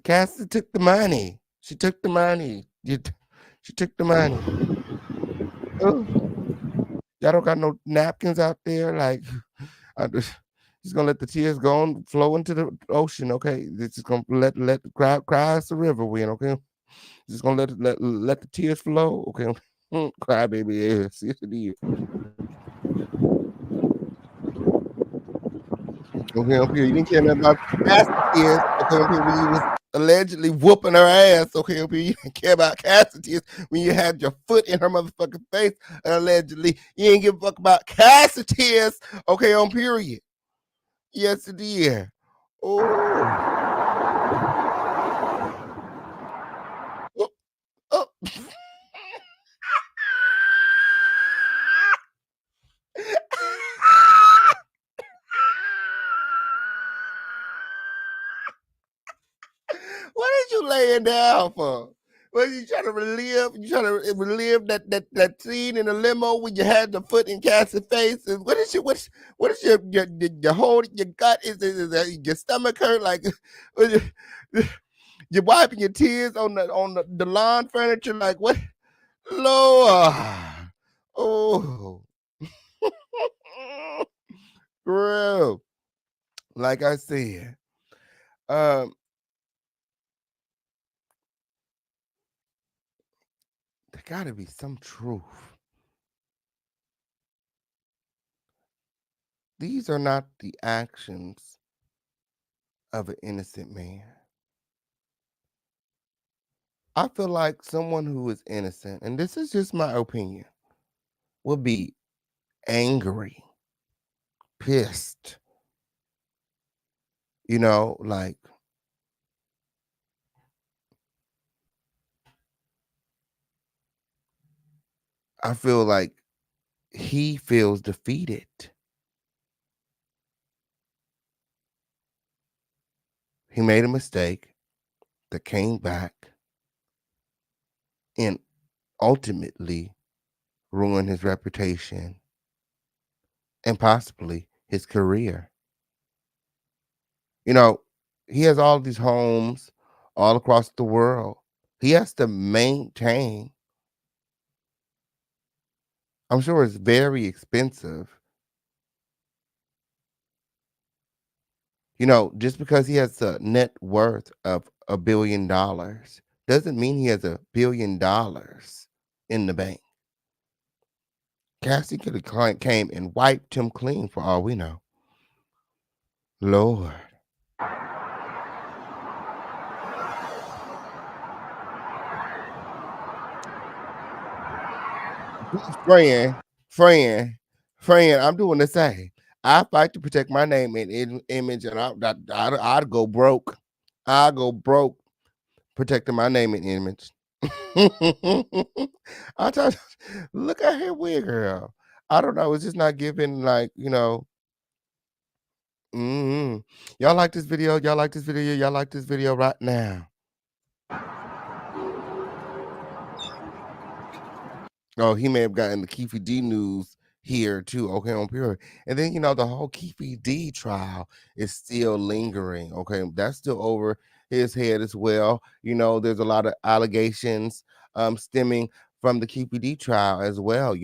Cassie took the money. She took the money. She took the money. Ooh. Y'all don't got no napkins out there. Like, he's gonna let the tears go and flow into the ocean. Okay, this is gonna let the crowd cry us a river. Win. Okay, just gonna let the tears flow. Okay, cry baby. Yes, yes it is. Okay, up here, you didn't care nothing about Cassie tears. Okay, up here, when you was allegedly whooping her ass. Okay, up here, you didn't care about Cassie tears when you had your foot in her motherfucking face. And allegedly, you ain't give a fuck about Cassie tears. Okay, on period. Yes, it did. Oh. Oh, oh. What is you laying down for? What you trying to relive? You trying to relive that scene in the limo when you had the foot in Cassie's face? And what is your whole your gut? Is your stomach hurt? Like you're wiping your tears on the lawn furniture? Like what? Lord, oh, girl. Like I said, um, there got to be some truth. These are not the actions of an innocent man. I feel like someone who is innocent, and this is just my opinion, would be angry, pissed, like I feel like he feels defeated. He made a mistake that came back and ultimately ruined his reputation and possibly his career. You know, he has all these homes all across the world. He has to maintain. I'm sure it's very expensive. Just because he has a net worth of $1 billion doesn't mean he has $1 billion in the bank. Cassie could have came and wiped him clean for all we know. Lord. Friend, friend, friend, I'm doing the same. I fight to protect my name and image, and I'd go broke. I'd go broke protecting my name and image. I thought, look at her wig, girl. I don't know. It's just not giving, mm Y'all like this video? Y'all like this video? Y'all like this video right now? Oh, he may have gotten the Keefe D news here too, okay, on Pure. And then, the whole Keefe D trial is still lingering, okay? That's still over his head as well. There's a lot of allegations stemming from the Keefe D trial as well,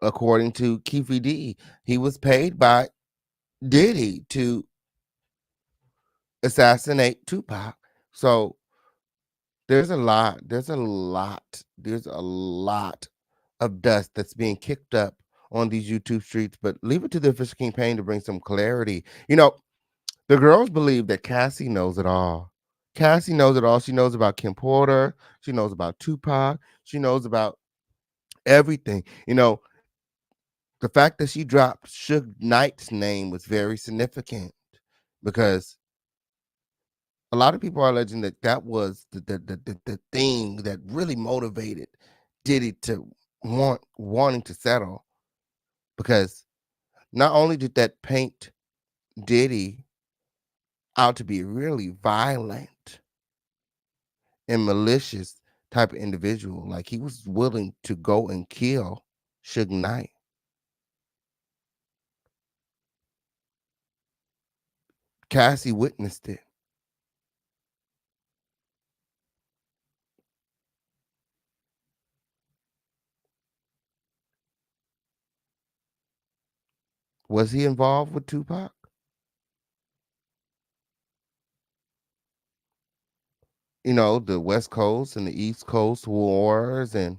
according to Keefe D. He was paid by Diddy to assassinate Tupac. So there's a lot of dust that's being kicked up on these YouTube streets, but leave it to the official campaign to bring some clarity. The girls believe that Cassie knows it all. Cassie knows it all. She knows about Kim Porter. She knows about Tupac. She knows about everything. The fact that she dropped Suge Knight's name was very significant because a lot of people are alleging that that was the thing that really motivated Diddy to wanting to settle, because not only did that paint Diddy out to be a really violent and malicious type of individual, like he was willing to go and kill Suge Knight. Cassie witnessed it. Was he involved with Tupac? The West Coast and the East Coast wars, and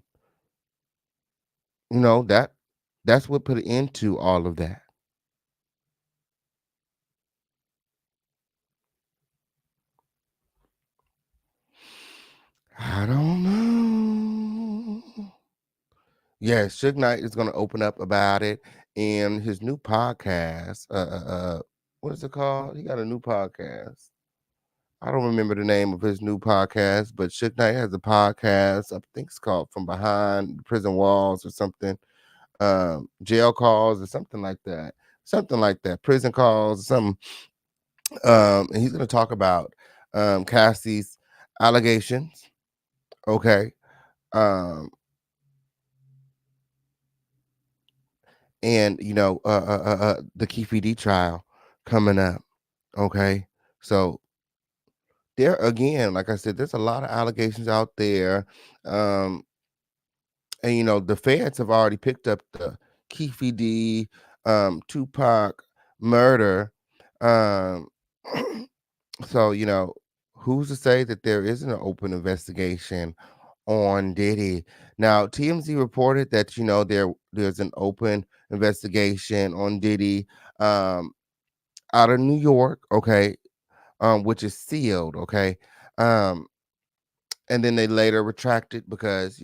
that's what put into all of that. I don't know. Yes, Suge Knight is going to open up about it in his new podcast. What is it called? He got a new podcast. I don't remember the name of his new podcast, but Suge Knight has a podcast. I think it's called From Behind Prison Walls or something. Jail calls or something like that. Something like that. Prison calls or something. And he's going to talk about Cassie's allegations. Okay. And the Keefe D trial coming up. Okay. So there again, like I said, there's a lot of allegations out there. And the feds have already picked up the Keefe D Tupac murder. Um so who's to say that there isn't an open investigation on Diddy? Now, TMZ reported that there's an open investigation on Diddy out of New York, okay, which is sealed, okay. and then they later retracted because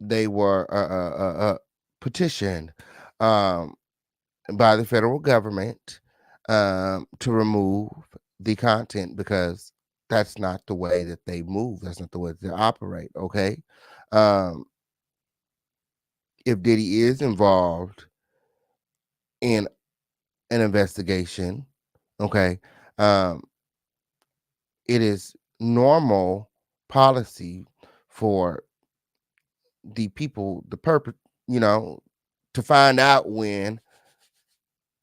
they were petitioned um, by the federal government to remove the content because that's not the way that they move. That's not the way that they operate. Okay. Um, if Diddy is involved in an investigation, okay, um, it is normal policy for the people, the purpose, you know, to find out when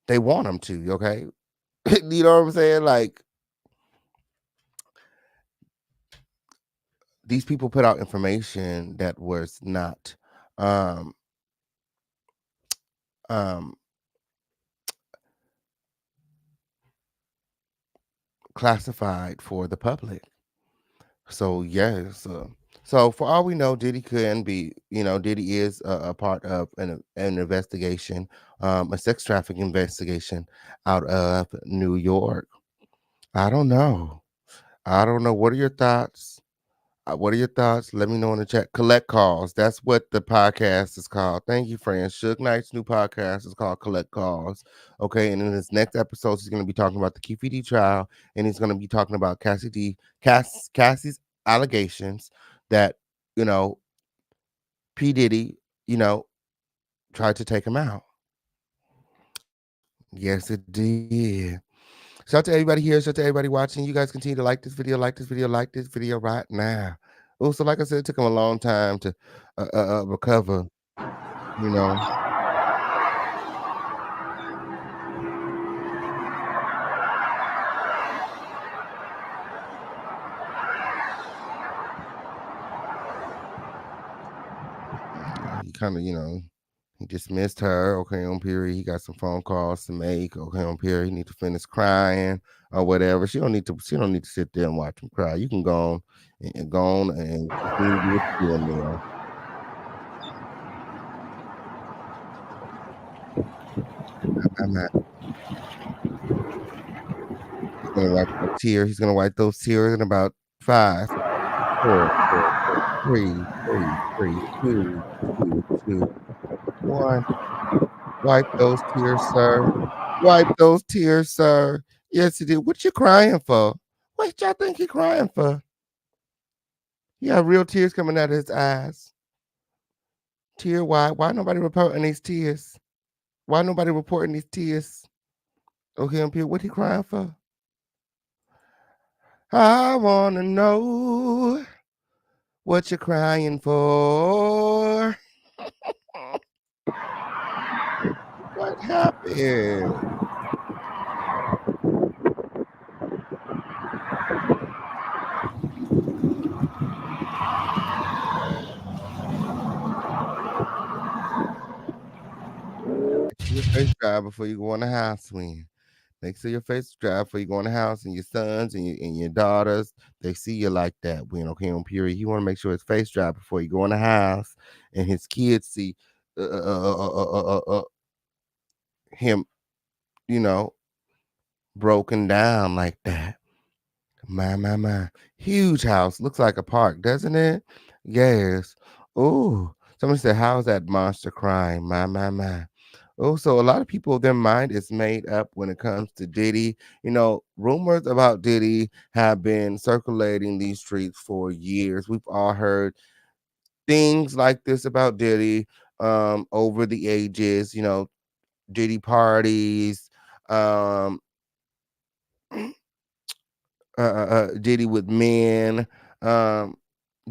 they want them to. Okay. You know what I'm saying? Like, these people put out information that was not um um classified for the public. So yes, so for all we know, Diddy can be, Diddy is a part of an investigation, a sex trafficking investigation out of New York. I don't know. I don't know. What are your thoughts? What are your thoughts? Let me know in the chat. Collect Calls. That's what the podcast is called. Thank you, friends. Suge Knight's new podcast is called Collect Calls. Okay, and in his next episode, he's going to be talking about the Keefe D trial, and he's going to be talking about Cassie's allegations that you know P Diddy, tried to take him out. Yes, it did. Shout out to everybody here. Shout out to everybody watching. You guys continue to like this video, like this video right now. Oh, so like I said, it took him a long time to recover, you know. He kind of, he dismissed her. Okay, on period. He got some phone calls to make. Okay, on period. He need to finish crying or whatever. She don't need to sit there and watch him cry. You can go on and continue to do what you're doing there. I'm at. He's gonna wipe those tears. He's gonna wipe those tears in about 5, 4, 3, 2, 1. Wipe those tears, sir. Wipe those tears, sir. Yes, he did. What you crying for? What y'all think he crying for? He got real tears coming out of his eyes. Tear why? Why nobody reporting these tears? Why nobody reporting these tears? Okay, I'm here. What he crying for? I wanna know what you're crying for. What happened? Your face dry before you go in the house, Swing. Make sure your face is dry before you go in the house, and your sons and your daughters, they see you like that. When okay, on period, you want to make sure his face dry before you go in the house, and his kids see him, broken down like that. My. Huge house. Looks like a park, doesn't it? Yes. Oh, somebody said, how's that monster crying? My. Oh, so a lot of people, their mind is made up when it comes to Diddy. Rumors about Diddy have been circulating these streets for years. We've all heard things like this about Diddy over the ages, Diddy parties, um, Diddy with men,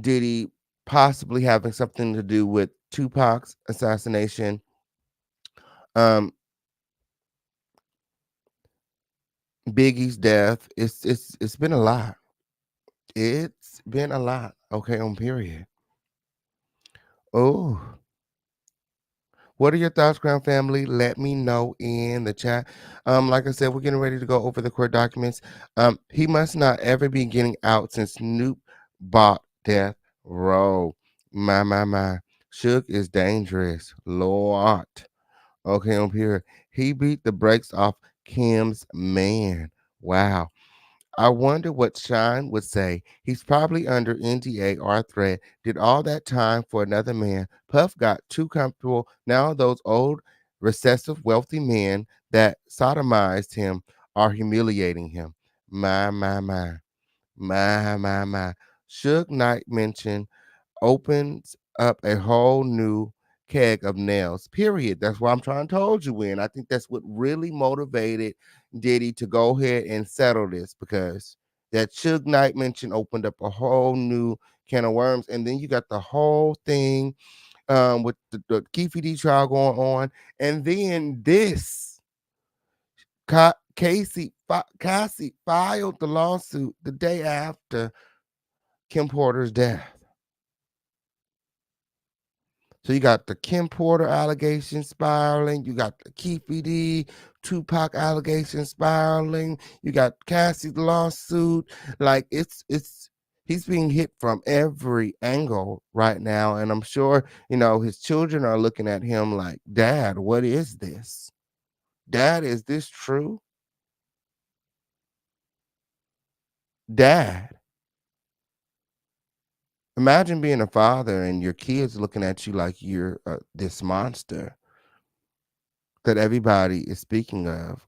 Diddy possibly having something to do with Tupac's assassination. Biggie's death. It's been a lot. It's been a lot. Okay, on period. Oh, what are your thoughts, Crown Family? Let me know in the chat. Like I said, we're getting ready to go over the court documents. He must not ever be getting out since Snoop bought Death Row. My. Shook is dangerous. Lord. Okay, on period. He beat the brakes off Kim's man. Wow. I wonder what Shine would say. He's probably under NDA or threat. Did all that time for another man. Puff got too comfortable. Now those old, recessive, wealthy men that sodomized him are humiliating him. My, my, my. My, my, my. Suge Knight mentioned opens up a whole new keg of nails. Period. That's what I'm trying to told you in. I think that's what really motivated Diddy to go ahead and settle this because that Suge Knight mention opened up a whole new can of worms, and then you got the whole thing with the Keefe D trial going on, and then this Cassie filed the lawsuit the day after Kim Porter's death. So you got the Kim Porter allegation spiraling, you got the Keefe D, Tupac allegation spiraling, you got Cassie's lawsuit. Like it's he's being hit from every angle right now. And I'm sure, his children are looking at him like, Dad, what is this? Dad, is this true? Dad. Imagine being a father and your kids looking at you like you're this monster that everybody is speaking of,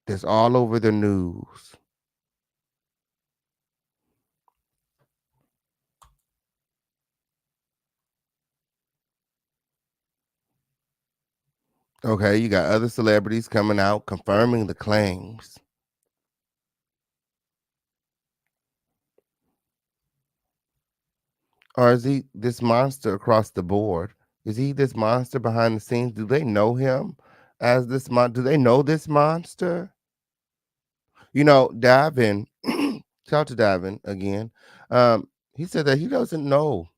that's all over the news. Okay, you got other celebrities coming out confirming the claims. Or is he this monster across the board? Is he this monster behind the scenes? Do they know him as this do they know this monster? Davin, shout out to Davin again. He said that he doesn't know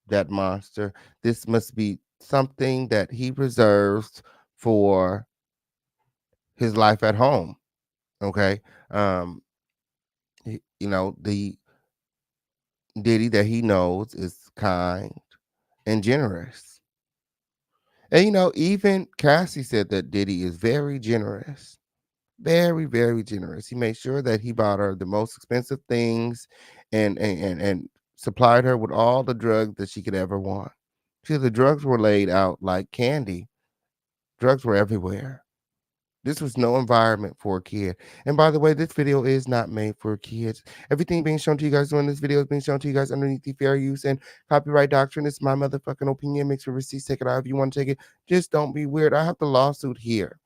that monster. This must be something that he reserves for his life at home. Okay. The Diddy that he knows is kind and generous. And even Cassie said that Diddy is very generous. Very, very generous. He made sure that he bought her the most expensive things and supplied her with all the drugs that she could ever want. See, the drugs were laid out like candy. Drugs were everywhere. This was no environment for a kid. And by the way, this video is not made for kids. Everything being shown to you guys during this video is being shown to you guys underneath the fair use and copyright doctrine. It's my motherfucking opinion. Mixed with receipts. Take it out if you want to take it. Just don't be weird. I have the lawsuit here.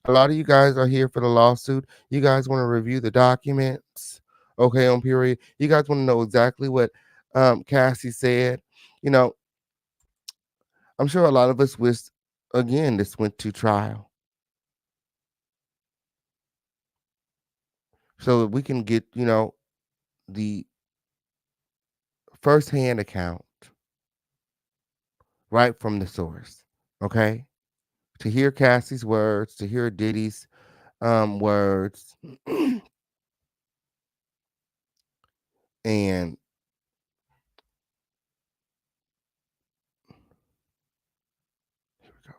A lot of you guys are here for the lawsuit. You guys want to review the documents. Okay, on period. You guys want to know exactly what Cassie said. I'm sure a lot of us wish, again, this went to trial, so that we can get, the firsthand account right from the source. Okay. To hear Cassie's words, to hear Diddy's words, and here we go.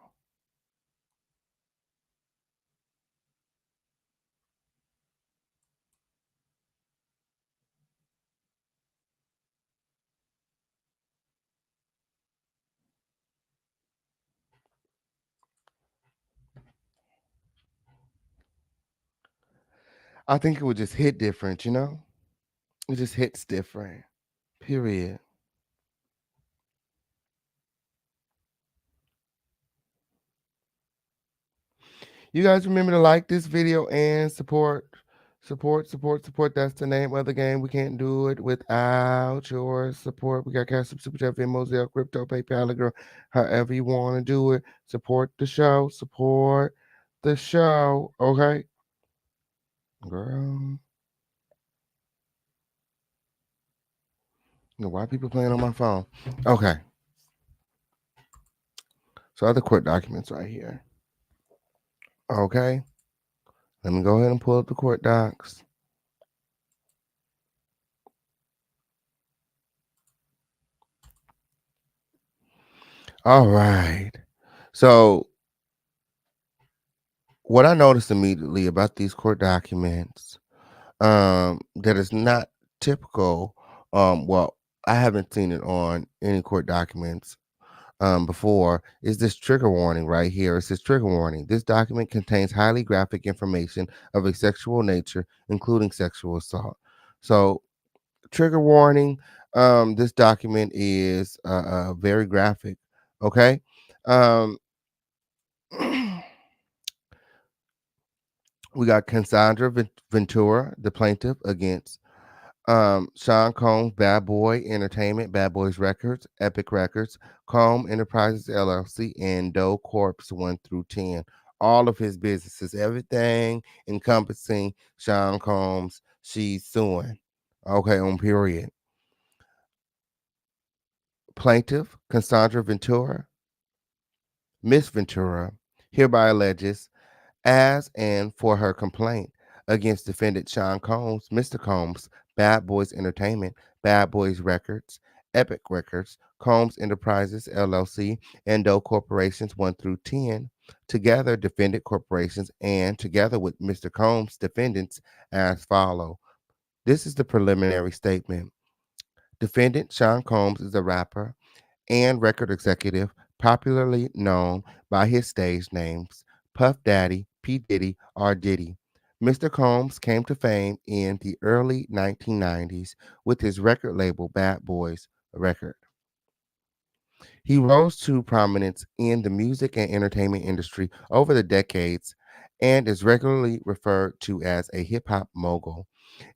I think it would just hit different, It just hits different. Period. You guys remember to like this video and support. Support, support, support. That's the name of the game. We can't do it without your support. We got Cash App, Super Chat, Venmo, Zelle, Crypto, PayPal, girl, however you want to do it. Support the show. Support the show. Okay, girl. Why people playing on my phone? Okay. So other court documents right here. Okay. Let me go ahead and pull up the court docs. All right. So What I noticed immediately about these court documents, that is not typical. Well, I haven't seen it on any court documents before, is this trigger warning right here. It says trigger warning. This document contains highly graphic information of a sexual nature, including sexual assault. So, trigger warning. This document is very graphic. Okay. Um, we got Cassandra Ventura, the plaintiff, against Sean Combs, Bad Boy Entertainment, Bad Boys Records, Epic Records, Comb Enterprises LLC, and Doe Corps 1 through 10. All of his businesses, everything encompassing Sean Combs, she's suing. Okay, on period. Plaintiff, Cassandra Ventura, Miss Ventura, hereby alleges as and for her complaint against defendant Sean Combs, Mr. Combs, Bad Boys Entertainment, Bad Boys Records, Epic Records, Combs Enterprises LLC, and Doe Corporations 1 through 10, together defendant corporations, and together with Mr. Combs defendants as follow. This is the preliminary statement. Defendant Sean Combs is a rapper and record executive, popularly known by his stage names Puff Daddy, P. Diddy, or Diddy. Mr. Combs came to fame in the early 1990s with his record label Bad Boys Record. He rose to prominence in the music and entertainment industry over the decades and is regularly referred to as a hip hop mogul.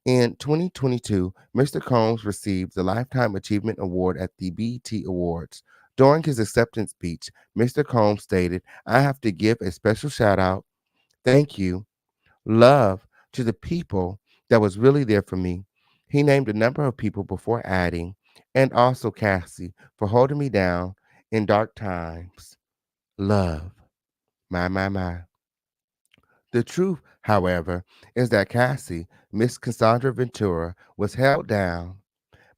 In 2022, Mr. Combs received the Lifetime Achievement Award at the BET Awards. During his acceptance speech, Mr. Combs stated, "I have to give a special shout out, thank you, love to the people that was really there for me." He named a number of people before adding, "and also Cassie for holding me down in dark times. Love. My. The truth, however, is that Cassie, Miss Cassandra Ventura, was held down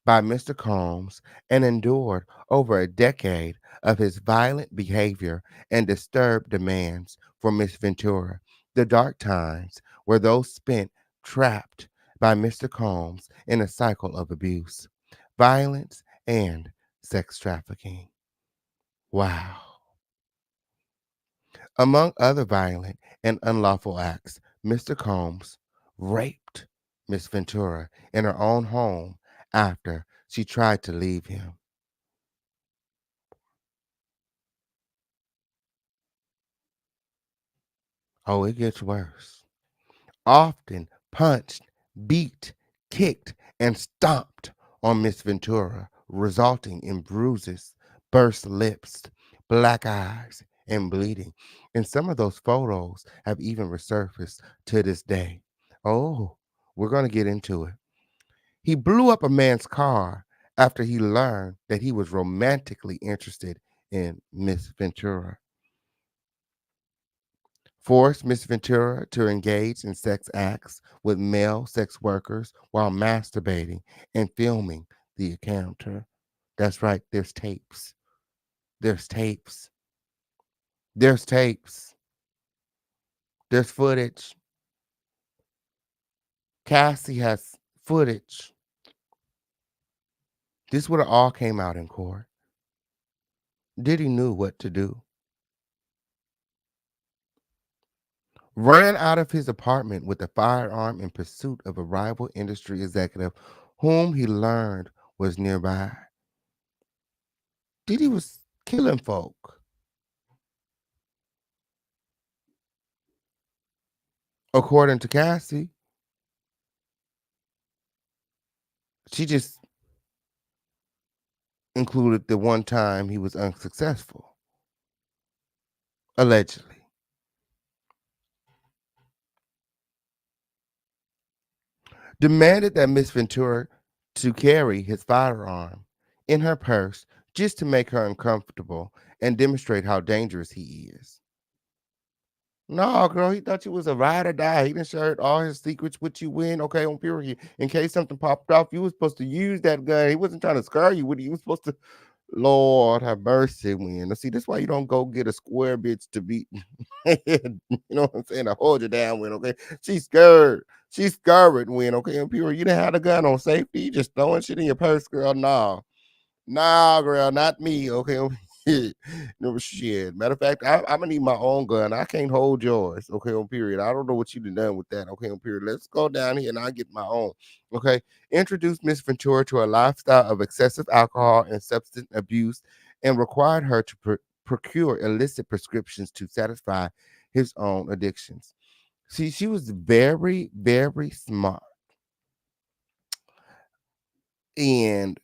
by Mr. Combs and endured over a decade of his violent behavior and disturbed demands for Miss Ventura. The dark times were those spent trapped by Mr. Combs in a cycle of abuse, violence, and sex trafficking. Wow. Among other violent and unlawful acts, Mr. Combs raped Miss Ventura in her own home after she tried to leave him. Oh, it gets worse. Often punched, beat, kicked, and stomped on Miss Ventura, resulting in bruises, burst lips, black eyes, and bleeding. And some of those photos have even resurfaced to this day. Oh, we're going to get into it. He blew up a man's car after he learned that he was romantically interested in Miss Ventura. Forced Miss Ventura to engage in sex acts with male sex workers while masturbating and filming the encounter. That's right, there's tapes. There's tapes. There's tapes. There's footage. Cassie has footage. This would have all came out in court. Diddy knew what to do. Ran out of his apartment with a firearm in pursuit of a rival industry executive whom he learned was nearby. Diddy was killing folk. According to Cassie, she just included the one time he was unsuccessful, allegedly. Demanded that Miss Ventura to carry his firearm in her purse just to make her uncomfortable and demonstrate how dangerous he is. No, girl, he thought you was a ride or die. He done shared all his secrets with you when, okay, on period. In case something popped off, you was supposed to use that gun. He wasn't trying to scare you with it. You was supposed to Lord have mercy, Win. Now, see, that's why you don't go get a square bitch to beat. You know what I'm saying? To hold you down, Win. Okay, she's scared. She's scared, Win. Okay, and people, you didn't have the gun on safety. You just throwing shit in your purse, girl. Nah, girl, not me. Okay. No shit. Matter of fact, I'm gonna need my own gun. I can't hold yours. Okay, on period. I don't know what you done with that. Okay, on period. Let's go down here and I'll get my own. Okay. Introduced Miss Ventura to a lifestyle of excessive alcohol and substance abuse and required her to procure illicit prescriptions to satisfy his own addictions. See, she was very, very smart. And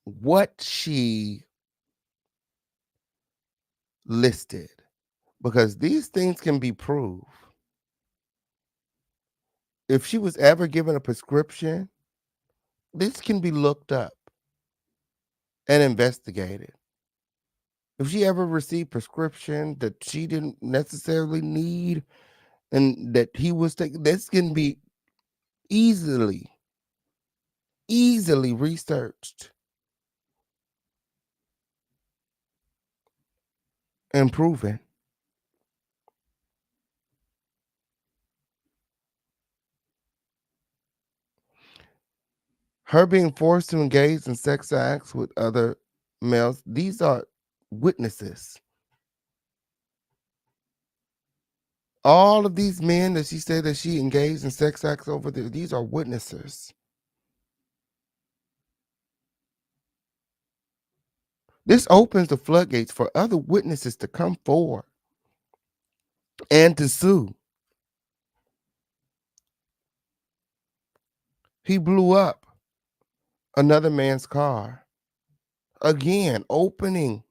what she listed, because these things can be proved. If she was ever given a prescription, this can be looked up and investigated. If she ever received prescription that she didn't necessarily need and that he was taking, this can be easily, easily researched and proven. Her being forced to engage in sex acts with other males, these are witnesses. All of these men that she said that she engaged in sex acts over there, these are witnesses. This opens the floodgates for other witnesses to come forward and to sue. He blew up another man's car. Again, opening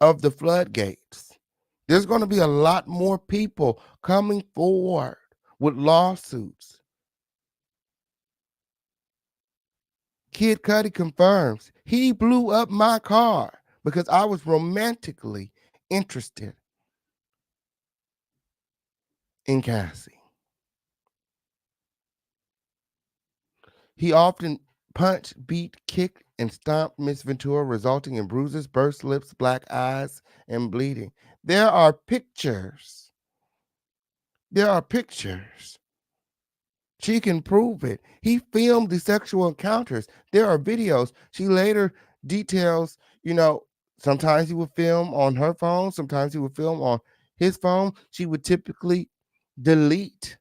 of the floodgates. There's going to be a lot more people coming forward with lawsuits. Kid Cudi confirms he blew up my car because I was romantically interested in Cassie. He often punched, beat, kicked, and stomped Miss Ventura, resulting in bruises, burst lips, black eyes, and bleeding. There are pictures. There are pictures. She can prove it. He filmed the sexual encounters. There are videos. She later details, sometimes he would film on her phone, sometimes he would film on his phone. She would typically delete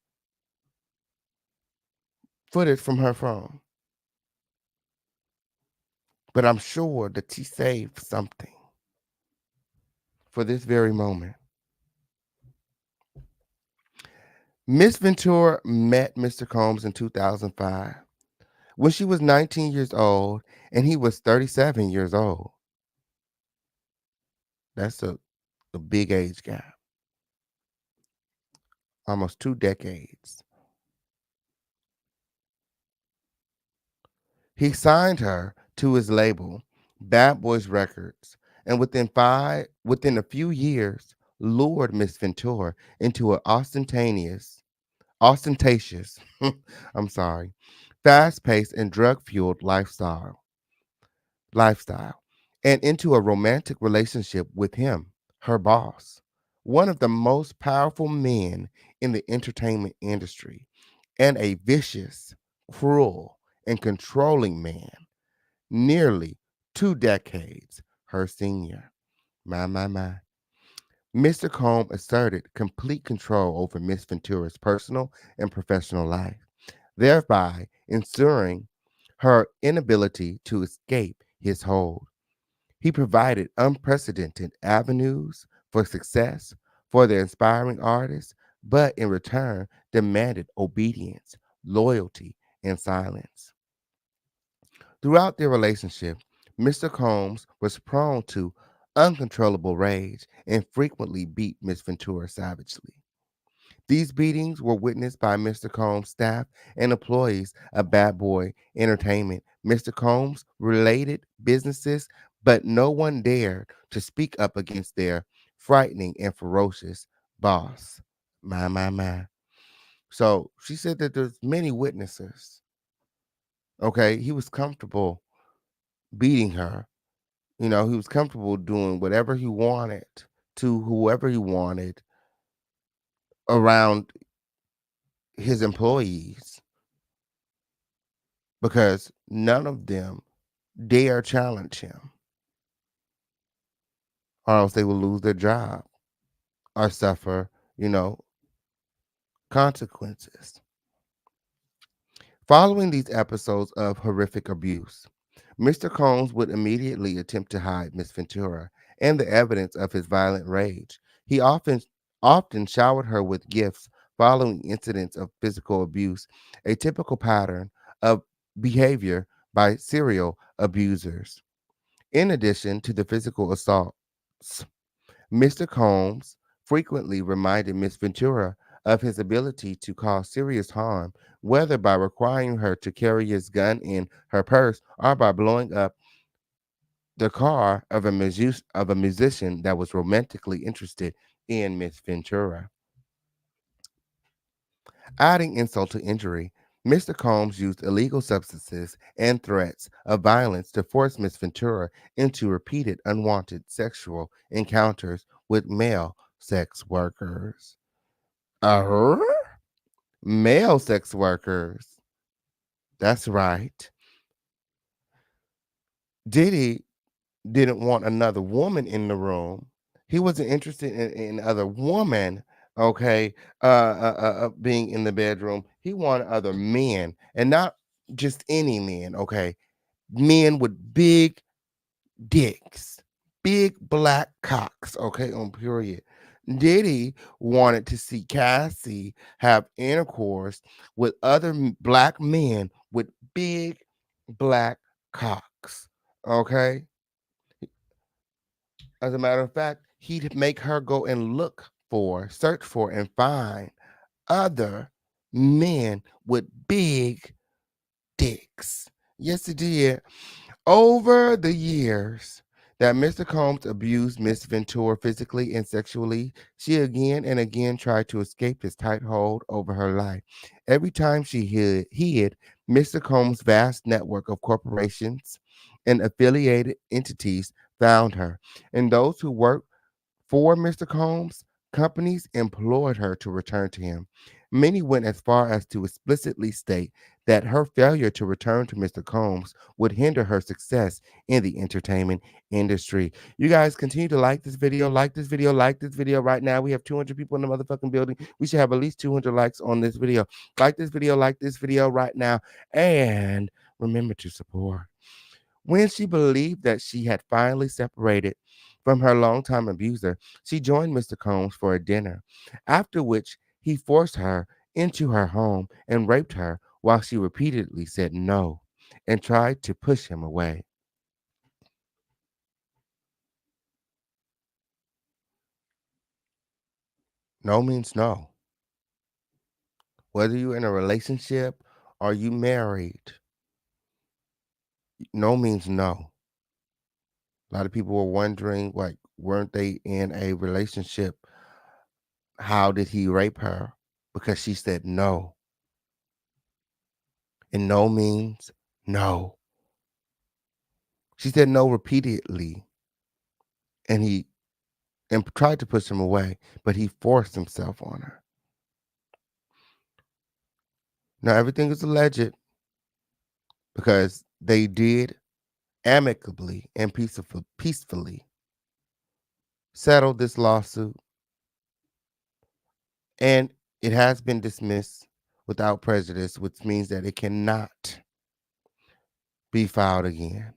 footage from her phone. But I'm sure that she saved something for this very moment. Miss Ventura met Mr. Combs in 2005 when she was 19 years old and he was 37 years old. That's a big age gap. Almost 2 decades. He signed her to his label, Bad Boys Records, and within a few years, lured Miss Ventura into an ostentatious, I'm sorry, fast-paced and drug-fueled lifestyle, and into a romantic relationship with him, her boss, one of the most powerful men in the entertainment industry, and a vicious, cruel, and controlling man, nearly 2 decades her senior. My. Mr. Combe asserted complete control over Miss Ventura's personal and professional life, thereby ensuring her inability to escape his hold. He provided unprecedented avenues for success for the inspiring artist, but in return demanded obedience, loyalty, and silence. Throughout their relationship, Mr. Combs was prone to uncontrollable rage and frequently beat Miss Ventura savagely. These beatings were witnessed by Mr. Combs' staff and employees of Bad Boy Entertainment, Mr. Combs' related businesses, but no one dared to speak up against their frightening and ferocious boss. My. So she said that there's many witnesses. Okay, he was comfortable beating her You know, he was comfortable doing whatever he wanted to whoever he wanted around his employees because none of them dare challenge him, or else they will lose their job or suffer, consequences. Following these episodes of horrific abuse, Mr. Combs would immediately attempt to hide Miss Ventura and the evidence of his violent rage. He often showered her with gifts following incidents of physical abuse, a typical pattern of behavior by serial abusers. In addition to the physical assaults, Mr. Combs frequently reminded Miss Ventura of his ability to cause serious harm, whether by requiring her to carry his gun in her purse or by blowing up the car of a musician that was romantically interested in Miss Ventura. Adding insult to injury, Mr. Combs used illegal substances and threats of violence to force Miss Ventura into repeated unwanted sexual encounters with male sex workers. Uh, Male sex workers. That's right. Diddy didn't want another woman in the room. He wasn't interested in other woman, okay, being in the bedroom. He wanted other men, and not just any men, okay, men with big dicks, big black cocks, okay, on period. Diddy wanted to see Cassie have intercourse with other black men with big black cocks, okay? As a matter of fact, he'd make her go and search for, and find other men with big dicks. Yes, he did. Over the years that Mr. Combs abused Miss Ventura physically and sexually, she again and again tried to escape his tight hold over her life. Every time she hid, Mr. Combs' vast network of corporations and affiliated entities found her, and those who worked for Mr. Combs, companies implored her to return to him. Many went as far as to explicitly state that her failure to return to Mr. Combs would hinder her success in the entertainment industry. You guys continue to like this video, like this video, like this video right now. We have 200 people in the motherfucking building. We should have at least 200 likes on this video. Like this video right now. And remember to support. When she believed that she had finally separated from her longtime abuser, she joined Mr. Combs for a dinner, after which he forced her into her home and raped her while she repeatedly said no and tried to push him away. No means no. Whether you're in a relationship or you married, no means no. A lot of people were wondering, like, weren't they in a relationship? How did he rape her? Because she said no. And no means no. She said no repeatedly. And he tried to push him away, but he forced himself on her. Now everything is alleged because they did amicably and peacefully settle this lawsuit, and it has been dismissed without prejudice, which means that it cannot be filed again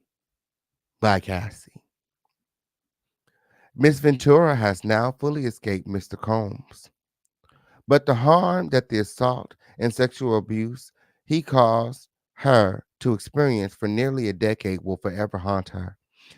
by Cassie. Miss Ventura has now fully escaped Mr. Combs, but the harm that the assault and sexual abuse he caused her to experience for nearly a decade will forever haunt her.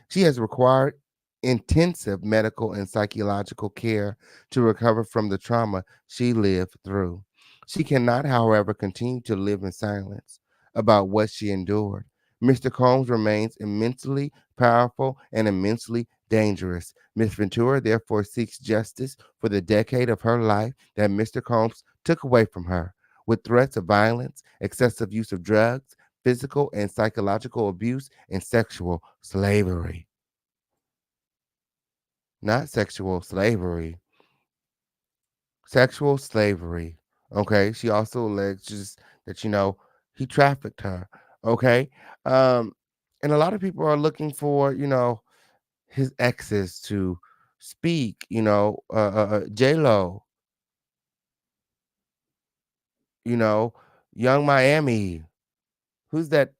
She has required intensive medical and psychological care to recover from the trauma she lived through. She cannot, however, continue to live in silence about what she endured. Mr. Combs remains immensely powerful and immensely dangerous. Miss Ventura therefore seeks justice for the decade of her life that Mr. Combs took away from her, with threats of violence, excessive use of drugs, physical and psychological abuse, and sexual slavery. not sexual slavery. Sexual slavery. Okay. She also alleges that, he trafficked her. Okay. Um, and a lot of people are looking for, his exes to speak, J Lo, you know, Young Miami. Who's that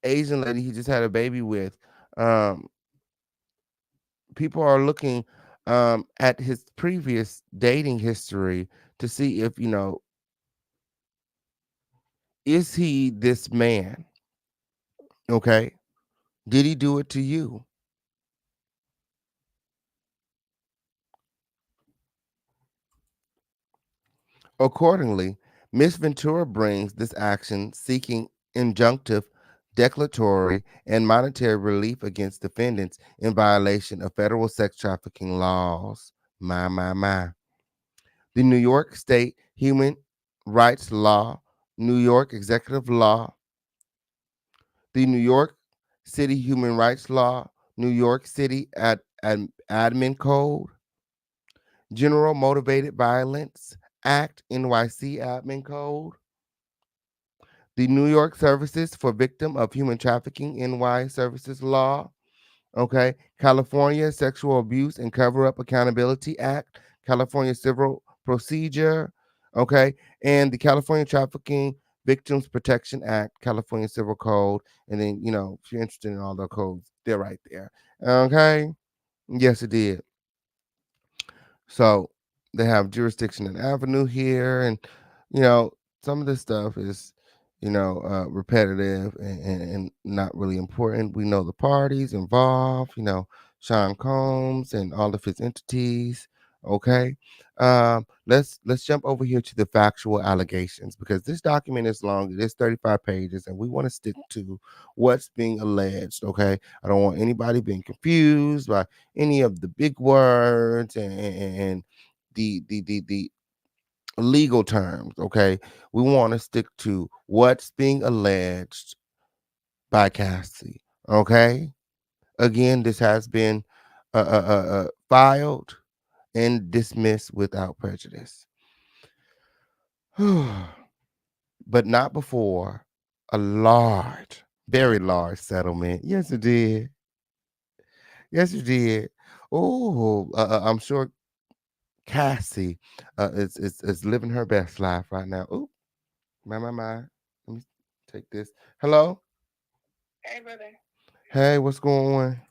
Asian lady he just had a baby with? Um, People are looking at his previous dating history to see if, is he this man? Okay. Did he do it to you? Accordingly, Miss Ventura brings this action seeking injunctive, declaratory, and monetary relief against defendants in violation of federal sex trafficking laws. My. The New York State Human Rights Law, New York Executive Law, the New York City Human Rights Law, New York City Admin Code, General Motivated Violence Act, NYC Admin Code, the New York Services for Victim of Human Trafficking, NY Services Law, okay, California Sexual Abuse and Cover Up Accountability Act, California Civil Procedure, okay, and the California Trafficking Victims Protection Act, California Civil Code, and then, if you're interested in all the codes, they're right there, okay? Yes, it did. So they have jurisdiction and avenue here, and you know some of this stuff is repetitive and not really important. We know the parties involved. Sean Combs and all of his entities. Okay, let's jump over here to the factual allegations because this document is long. It is 35 pages, and we want to stick to what's being alleged. Okay, I don't want anybody being confused by any of the big words and the legal terms. Okay, we want to stick to what's being alleged by Cassie. Okay, again, this has been filed and dismissed without prejudice, but not before a large, very large settlement. Yes, it did. Yes, it did. Oh, I'm sure Cassie is living her best life right now. Ooh, my. Let me take this. Hello. Hey, brother. Hey, what's going on?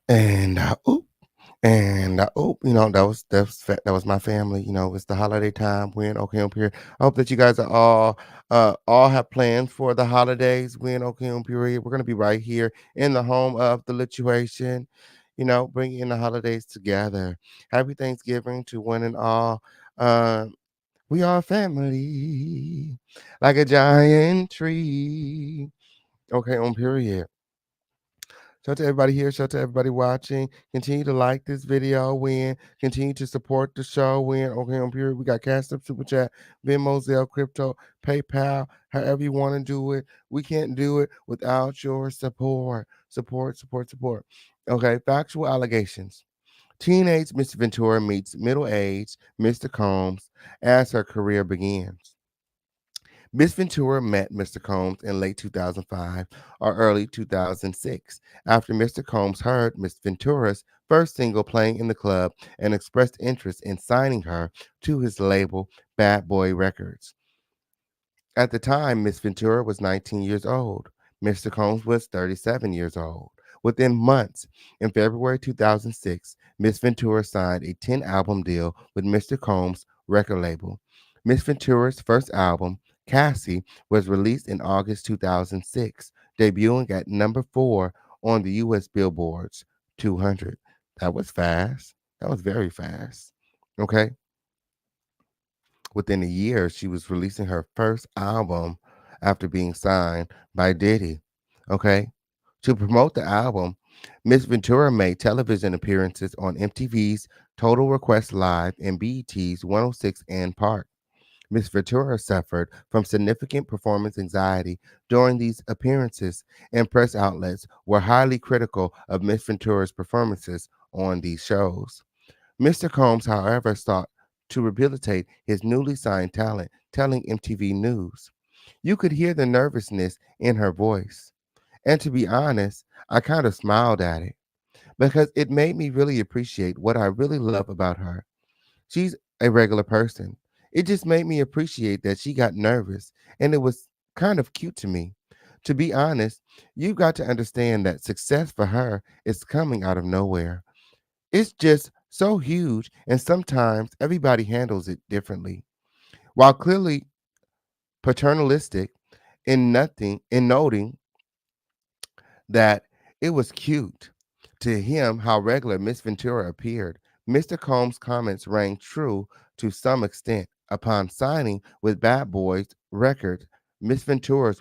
And oop, and oop, that was my family. It's the holiday time. We're in Oklahoma here. I hope that you guys are all have plans for the holidays. We're in Oklahoma period. We're gonna be right here in the home of the lituation. Bringing the holidays together. Happy Thanksgiving to one and all. We are family, like a giant tree. Okay, on period. Shout out to everybody here. Shout out to everybody watching. Continue to like this video. Continue to support the show. Okay, on period. We got Cash App, Super Chat, Venmo, Zelle, Crypto, PayPal. However you want to do it. We can't do it without your support. Support. Okay, factual allegations. Teenage Mr. Ventura meets middle-aged Mr. Combs as her career begins. Miss Ventura met Mr. Combs in late 2005 or early 2006 after Mr. Combs heard Miss Ventura's first single playing in the club and expressed interest in signing her to his label, Bad Boy Records. At the time, Miss Ventura was 19 years old. Mr. Combs was 37 years old. Within months, in February 2006, Miss Ventura signed a 10-album deal with Mr. Combs' record label. Miss Ventura's first album, Cassie, was released in August 2006, debuting at number 4 on the U.S. Billboard's 200. That was fast. That was very fast. Okay. Within a year, she was releasing her first album after being signed by Diddy. Okay. To promote the album, Miss Ventura made television appearances on MTV's Total Request Live and BET's 106 and Park. Miss Ventura suffered from significant performance anxiety during these appearances, and press outlets were highly critical of Miss Ventura's performances on these shows. Mr. Combs, however, sought to rehabilitate his newly signed talent, telling MTV News, "You could hear the nervousness in her voice. And to be honest, I kind of smiled at it because it made me really appreciate what I really love about her. She's a regular person. It just made me appreciate that she got nervous, and it was kind of cute to me. To be honest, you've got to understand that success for her is coming out of nowhere. It's just so huge, and sometimes everybody handles it differently. While clearly paternalistic in noting that it was cute to him how regular Miss Ventura appeared. Mr. Combs' comments rang true to some extent. Upon signing with Bad Boys Records, Miss Ventura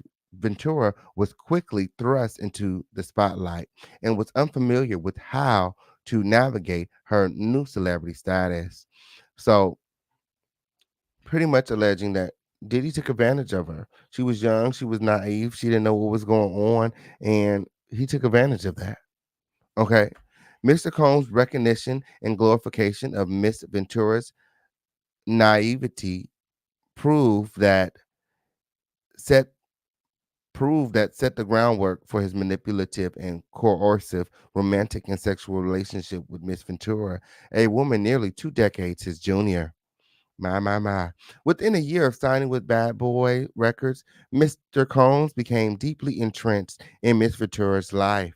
was quickly thrust into the spotlight and was unfamiliar with how to navigate her new celebrity status. So, pretty much alleging that Diddy took advantage of her. She was young, she was naive, she didn't know what was going on, and he took advantage of that. Okay. Mr. Combs' recognition and glorification of Miss Ventura's naivety proved that set set the groundwork for his manipulative and coercive romantic and sexual relationship with Miss Ventura, a woman nearly 2 decades his junior. My. Within a year of signing with Bad Boy Records, Mr. Combs became deeply entrenched in Miss Ventura's life,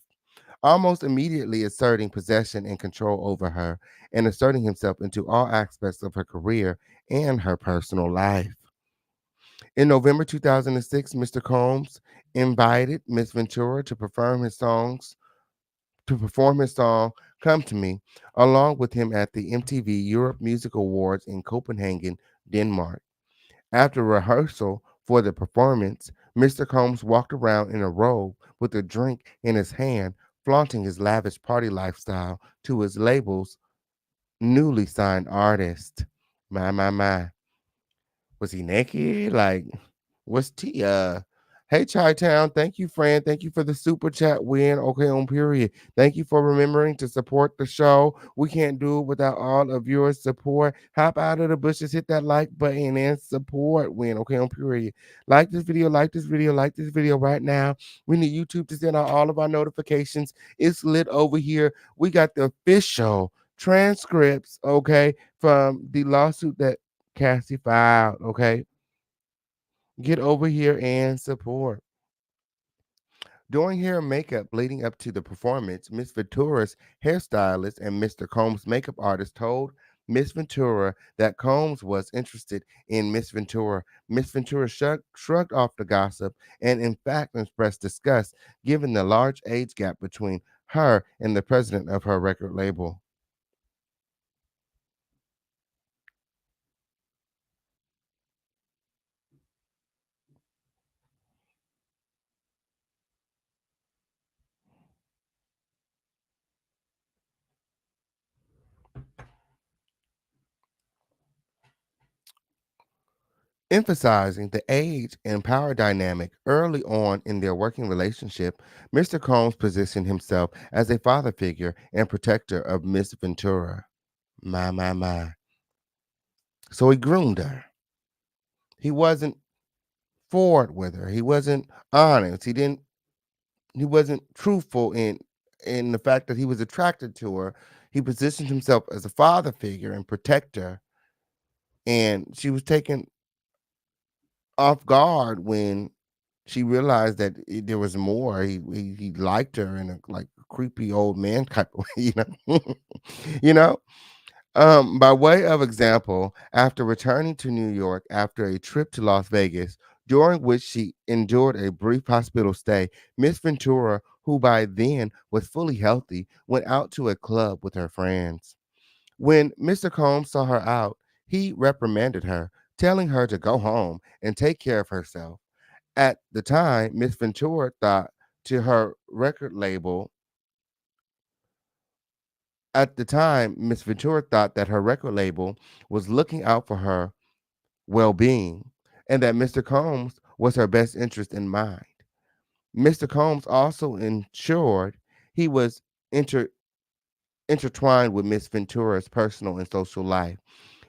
almost immediately asserting possession and control over her and asserting himself into all aspects of her career and her personal life. In November 2006, Mr. Combs invited Miss Ventura to perform his song Come to Me along with him at the MTV Europe Music Awards in Copenhagen, Denmark. After rehearsal for the performance, Mr. Combs walked around in a robe with a drink in his hand, flaunting his lavish party lifestyle to his label's newly signed artist. My. Was he naked? Like, what's T? Hey, Chi Town. Thank you, friend. Thank you for the super chat win. Okay, on period. Thank you for remembering to support the show. We can't do it without all of your support. Hop out of the bushes, hit that like button, and support win. Okay, on period. Like this video, like this video, like this video right now. We need YouTube to send out all of our notifications. It's lit over here. We got the official transcripts, okay, from the lawsuit that CASSIE filed, okay? Get over here and support. During hair and makeup leading up to the performance, Miss Ventura's hairstylist and Mr. Combs' makeup artist told Miss Ventura that Combs was interested in Miss Ventura. Miss Ventura shrugged off the gossip and, in fact, expressed disgust given the large age gap between her and the president of her record label. Emphasizing the age and power dynamic early on in their working relationship, Mr. Combs positioned himself as a father figure and protector of Miss Ventura. My. So he groomed her. He wasn't forward with her. He wasn't honest. He wasn't truthful in the fact that he was attracted to her. He positioned himself as a father figure and protector, and she was taken off guard when she realized that there was more. He liked her in a like creepy old man type of way, you know. you know. By way of example, after returning to New York after a trip to Las Vegas, during which she endured a brief hospital stay, Miss Ventura, who by then was fully healthy, went out to a club with her friends. When Mr. Combs saw her out, he reprimanded her, telling her to go home and take care of herself. At the time, Miss Ventura thought to her record label. At the time, Miss Ventura thought that her record label was looking out for her well-being and that Mr. Combs was her best interest in mind. Mr. Combs also ensured he was inter- intertwined with Miss Ventura's personal and social life.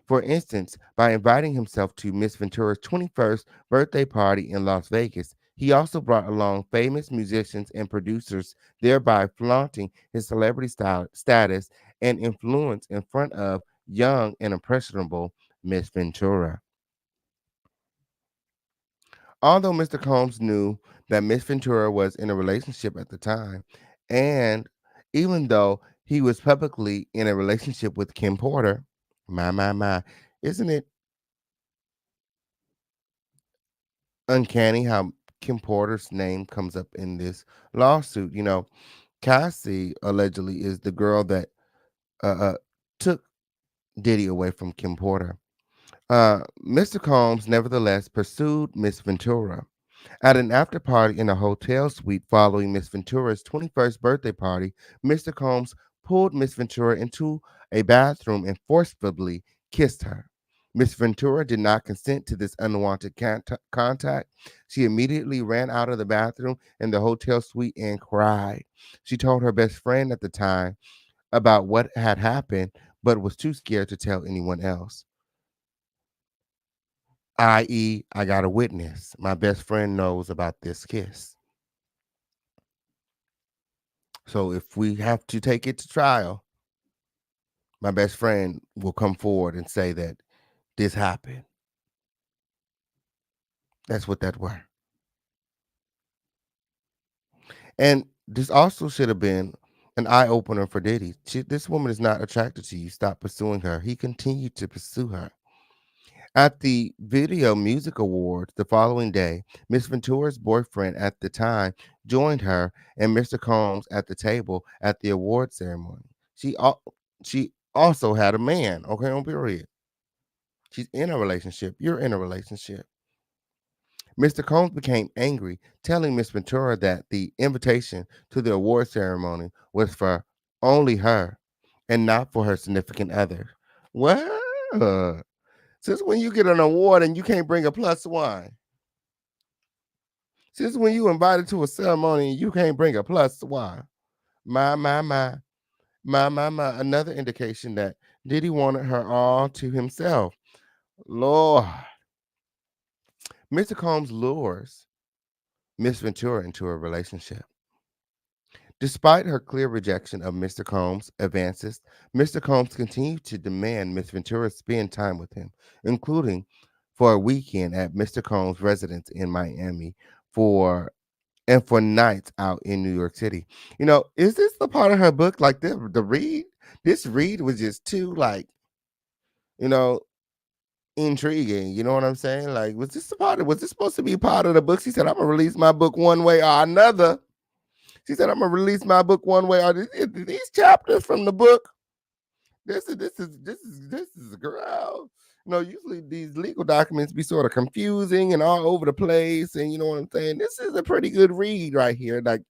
For instance, by inviting himself to Miss Ventura's 21st birthday party in Las Vegas, he also brought along famous musicians and producers, thereby flaunting his celebrity style, status and influence in front of young and impressionable Miss Ventura. Although Mr. Combs knew that Miss Ventura was in a relationship at the time, and even though he was publicly in a relationship with Kim Porter, my, isn't it uncanny how Kim Porter's name comes up in this lawsuit? Cassie allegedly is the girl that uh, took Diddy away from Kim Porter. Mr. Combs nevertheless pursued Miss Ventura. At an after party in a hotel suite following Miss Ventura's 21st birthday party, Mr. Combs pulled Miss Ventura into a bathroom and forcefully kissed her. Miss Ventura did not consent to this unwanted contact. She immediately ran out of the bathroom in the hotel suite and cried. She told her best friend at the time about what had happened, but was too scared to tell anyone else. I.e., I got a witness. My best friend knows about this kiss. So if we have to take it to trial, my best friend will come forward and say that this happened. That's what that were. And this also should have been an eye opener for Diddy. This woman is not attracted to you. Stop pursuing her. He continued to pursue her. At the Video Music Awards the following day, Miss Ventura's boyfriend at the time joined her and Mr. Combs at the table at the award ceremony. She also had a man, okay, on period. She's in a relationship. You're in a relationship. Mr. Combs became angry, telling Miss Ventura that the invitation to the award ceremony was for only her and not for her significant other. Well, since when you get an award and you can't bring a plus one? Since when you invited to a ceremony and you can't bring a plus one? My, my, my, my. Another indication that Diddy wanted her all to himself. Lord. Mr. Combs lures Miss Ventura into a relationship. Despite her clear rejection of Mr. Combs' advances, Mr. Combs continued to demand Miss Ventura spend time with him, including for a weekend at Mr. Combs' residence in Miami for nights out in New York City. Is this the part of her book like the read? This read was just too you know, intriguing. You know what I'm saying? Like, was this supposed to be part of the book? She said, I'm gonna release my book one way or another. She said, I'm gonna release my book one way or these chapters from the book. This is girl. Usually these legal documents be sort of confusing and all over the place. And you know what I'm saying? This is a pretty good read right here. Like,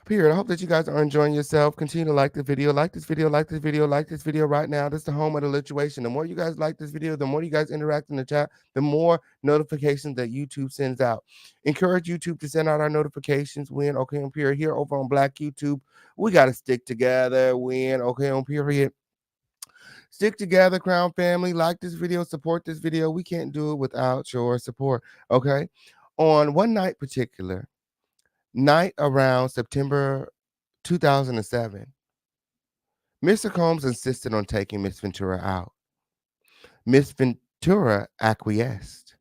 period. I hope that you guys are enjoying yourself. Continue to like the video, like this video, like this video, like this video right now. This is the home of the lituation. The more you guys like this video, the more you guys interact in the chat, the more notifications that YouTube sends out. Encourage YouTube to send out our notifications when okay on period. Here over on Black YouTube, we got to stick together when okay on period. Stick together, Crown family. Like this video, support this video. We can't do it without your support. Okay. On one night around September 2007, Mr. Combs insisted on taking Miss Ventura out. Miss Ventura acquiesced,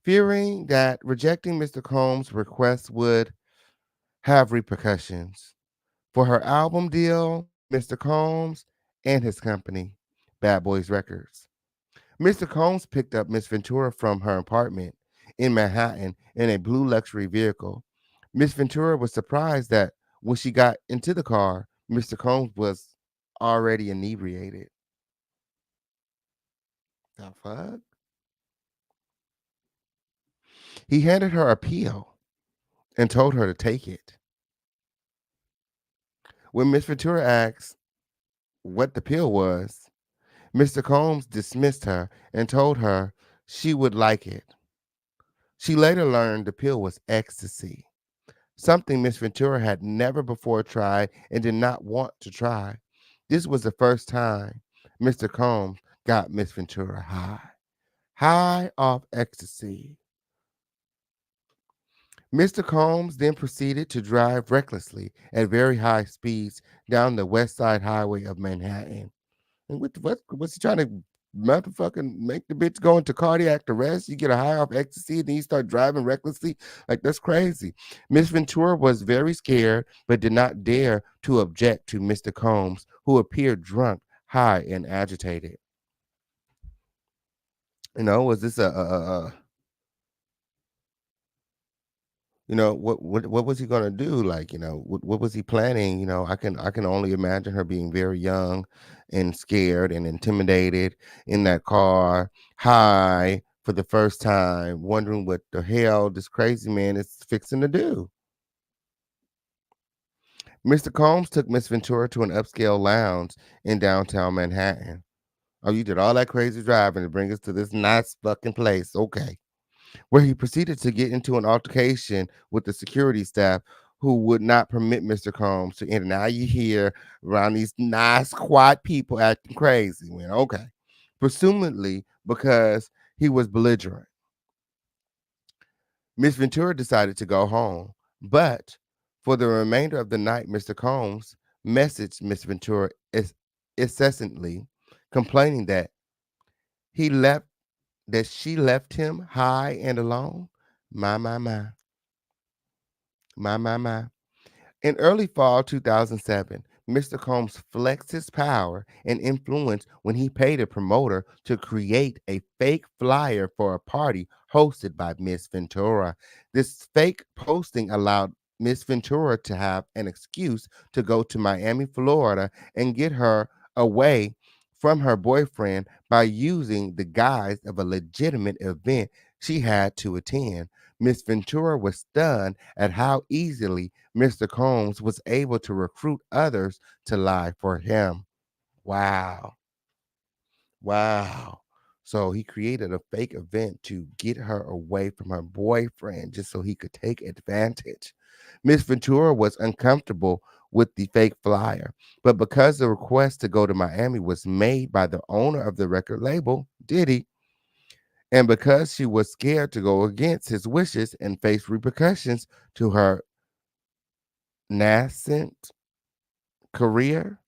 fearing that rejecting Mr. Combs' request would have repercussions for her album deal, Mr. Combs, and his company, Bad Boys Records. Mr. Combs picked up Miss Ventura from her apartment in Manhattan in a blue luxury vehicle. Miss Ventura was surprised that when she got into the car, Mr. Combs was already inebriated. The fuck? He handed her a pill and told her to take it. When Miss Ventura asked what the pill was, Mr. Combs dismissed her and told her she would like it. She later learned the pill was ecstasy, something Miss Ventura had never before tried and did not want to try. This was the first time Mr. Combs got Miss Ventura high off ecstasy. Mr. Combs then proceeded to drive recklessly at very high speeds down the West Side Highway of Manhattan. And what's he trying to motherfucking make the bitch go into cardiac arrest? You get a high off ecstasy and then you start driving recklessly? Like, that's crazy. Miss Ventura was very scared, but did not dare to object to Mr. Combs, who appeared drunk, high, and agitated. Was this what was he gonna do? Like, what was he planning? I can only imagine her being very young and scared and intimidated in that car, high for the first time, wondering what the hell this crazy man is fixing to do. Mr. Combs took Miss Ventura to an upscale lounge in downtown Manhattan. Oh, you did all that crazy driving to bring us to this nice fucking place. Okay. Where he proceeded to get into an altercation with the security staff who would not permit Mr. Combs to enter. Now you hear around these nice, quiet people acting crazy. Okay. Presumably because he was belligerent. Miss Ventura decided to go home, but for the remainder of the night, Mr. Combs messaged Miss Ventura incessantly, complaining he left that she left him high and alone. My, my, my. My, my, my. In early fall 2007, Mr. Combs flexed his power and influence when he paid a promoter to create a fake flyer for a party hosted by Miss Ventura. This fake posting allowed Miss Ventura to have an excuse to go to Miami, Florida, and get her away from her boyfriend by using the guise of a legitimate event she had to attend. Miss Ventura was stunned at how easily Mr. Combs was able to recruit others to lie for him. Wow. Wow. So he created a fake event to get her away from her boyfriend just so he could take advantage. Miss Ventura was uncomfortable with the fake flyer, but because the request to go to Miami was made by the owner of the record label, DIDDY, and because she was scared to go against his wishes and face repercussions to her nascent career.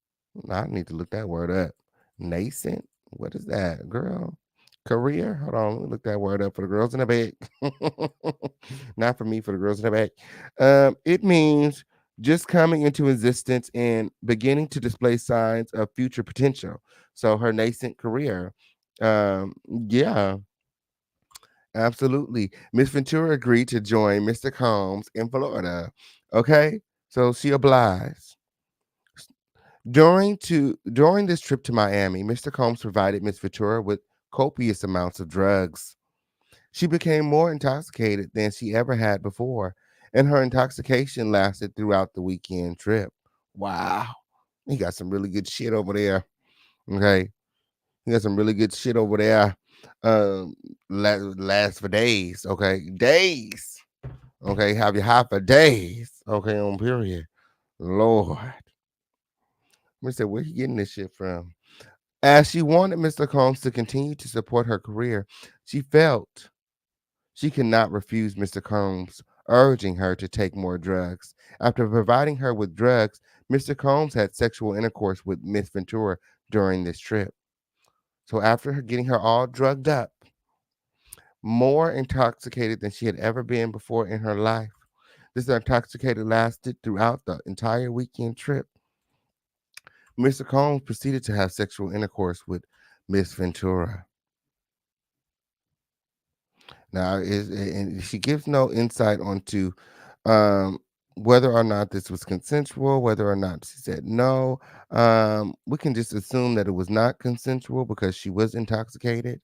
I need to look that word up. Nascent? What is that, girl? Career? Hold on, let me look that word up for the girls in the back. Not for me, for the girls in the back. It means just coming into existence and beginning to display signs of future potential. So her nascent career. Yeah, absolutely. Miss Ventura agreed to join Mr. Combs in Florida. Okay, so she obliged. During this trip to Miami, Mr. Combs provided Miss Ventura with copious amounts of drugs. She became more intoxicated than she ever had before, and her intoxication lasted throughout the weekend trip. Wow. He got some really good shit over there. Okay. He got some really good shit over there. Last for days. Okay. Days. Okay. Have you high for days. Okay. On period. Lord. I said, where he getting this shit from? As she wanted Mr. Combs to continue to support her career, she felt she could not refuse Mr. Combs urging her to take more drugs. After providing her with drugs, Mr. Combs had sexual intercourse with Miss Ventura during this trip. So after getting her all drugged up, more intoxicated than she had ever been before in her life, this intoxicated lasted throughout the entire weekend trip. Mr. Combs proceeded to have sexual intercourse with Miss Ventura. Now, and she gives no insight onto whether or not this was consensual, whether or not she said no, we can just assume that it was not consensual because she was intoxicated.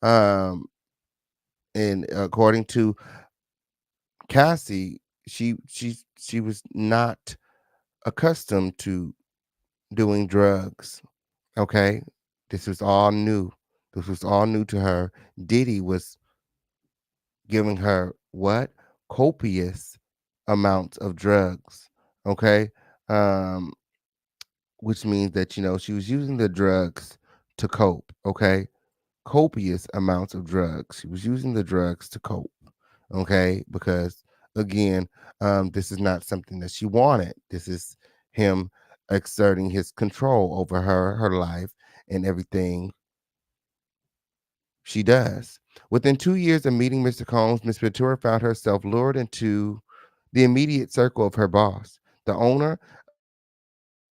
Um, and according to Cassie, she was not accustomed to doing drugs. Okay, this was all new. This was all new to her. Diddy was giving her what? Copious amounts of drugs. Okay. Um, which means that, she was using the drugs to cope. Okay. Copious amounts of drugs. She was using the drugs to cope. Okay. Because again, this is not something that she wanted. This is him exerting his control over her life, and everything she does. Within 2 years of meeting Mr. Combs, Miss Ventura found herself lured into the immediate circle of her boss, the owner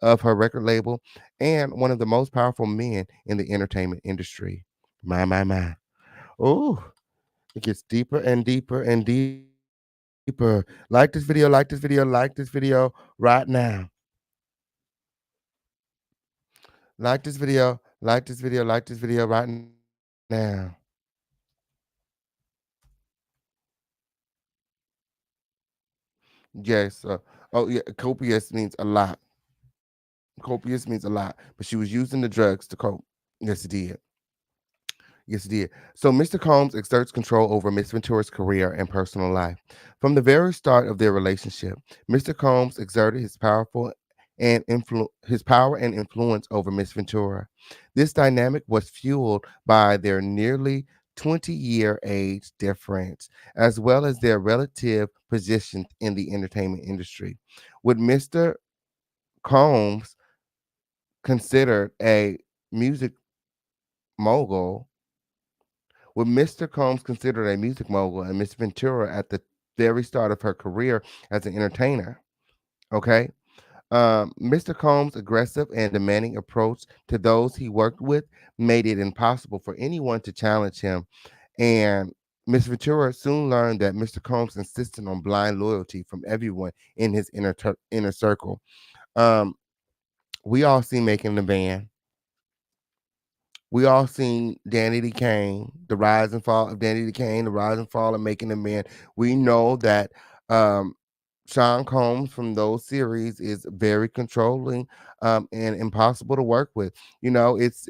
of her record label, and one of the most powerful men in the entertainment industry. My. Oh, it gets deeper and deeper and deeper. Like this video, like this video, like this video right now. Like this video, like this video, like this video right now. Yes. Oh, yeah. Copious means a lot. Copious means a lot, but she was using the drugs to cope. Yes, it did. Yes, it did. So Mr. Combs exerts control over Miss Ventura's career and personal life. From the very start of their relationship, Mr. Combs exerted his power and influence over Miss Ventura. This dynamic was fueled by their nearly 20-year age difference, as well as their relative positions in the entertainment industry. With Mr. Combs considered a music mogul, with Mr. Combs considered a music mogul and Miss Ventura at the very start of her career as an entertainer. Okay. Mr. Combs' aggressive and demanding approach to those he worked with made it impossible for anyone to challenge him. And Miss Ventura soon learned that Mr. Combs insisted on blind loyalty from everyone in his inner circle. Um, we all see Making the Band. We all seen Danny DeCane, the rise and fall of Danny DeCane, the rise and fall of Making the Man. We know that um, Sean Combs from those series is very controlling and impossible to work with. It's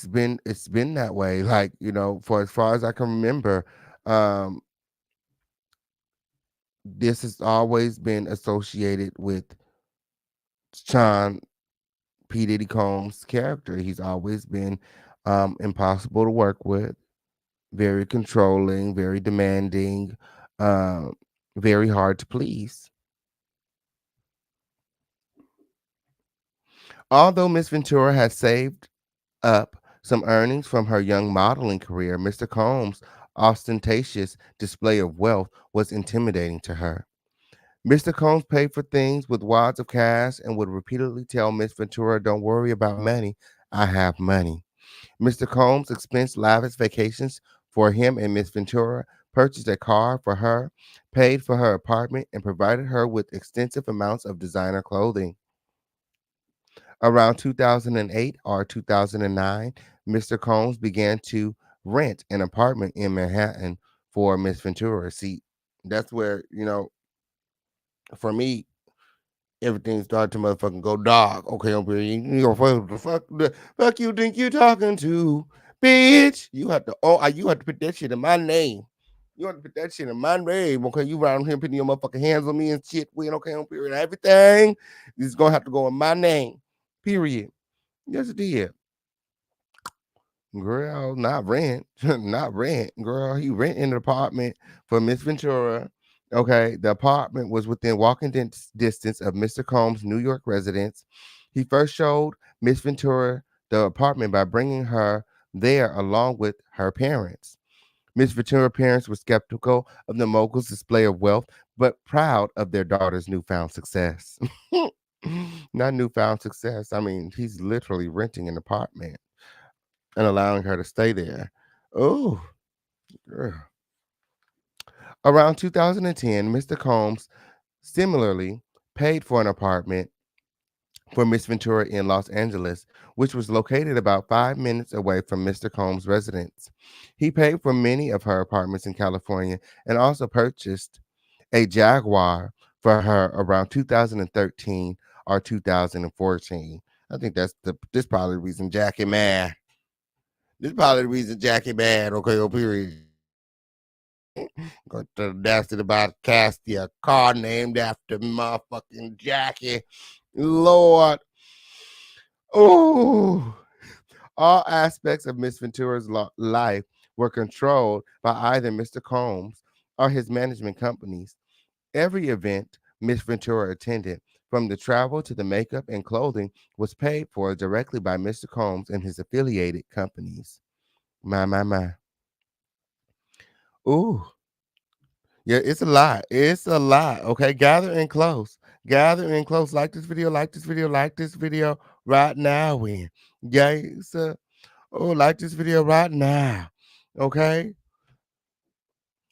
been that way. Like, for as far as I can remember, um, this has always been associated with Sean P. Diddy Combs' character. He's always been impossible to work with, very controlling, very demanding, um, very hard to please. Although Miss Ventura has saved up some earnings from her young modeling career, Mr. Combs' ostentatious display of wealth was intimidating to her. Mr. Combs paid for things with wads of cash and would repeatedly tell Miss Ventura, "Don't worry about money. I have money." Mr. Combs expensed lavish vacations for him and Miss Ventura, purchased a car for her, paid for her apartment, and provided her with extensive amounts of designer clothing. Around 2008 or 2009, Mr. Combs began to rent an apartment in Manhattan for Miss Ventura. See, that's where, for me, everything started to motherfucking go dog. Okay, you know, fuck you think you talking to, bitch? You have to put that shit in my name. You have to put that shit in my name. Okay, you around here putting your motherfucking hands on me and shit. We okay on period. Everything is gonna have to go in my name. Period. Yes, it did. Girl, not rent. Not rent. Girl, he rent in the apartment for Miss Ventura. Okay, the apartment was within walking distance of Mr. Combs' New York residence. He first showed Miss Ventura the apartment by bringing her there along with her parents. Miss Ventura's parents were skeptical of the mogul's display of wealth, but proud of their daughter's newfound success. Not newfound success. I mean, he's literally renting an apartment and allowing her to stay there. Oh, girl. Around 2010, Mr. Combs similarly paid for an apartment for Miss Ventura in Los Angeles, which was located about 5 minutes away from Mr. Combs' residence. He paid for many of her apartments in California and also purchased a Jaguar for her around 2013 or 2014. I think this probably the reason Jackie mad. This probably the reason Jackie mad. Okay, oh, period. Got the nasty about Cassie, a car named after motherfucking Jackie. Lord. Oh. All aspects of Miss Ventura's life were controlled by either Mr. Combs or his management companies. Every event Miss Ventura attended, from the travel to the makeup and clothing, was paid for directly by Mr. Combs and his affiliated companies. My. Ooh. Yeah, it's a lot. It's a lot. Okay, gather in close. Gather in close. Like this video, like this video, like this video right now. When. Yeah, oh, like this video right now. Okay?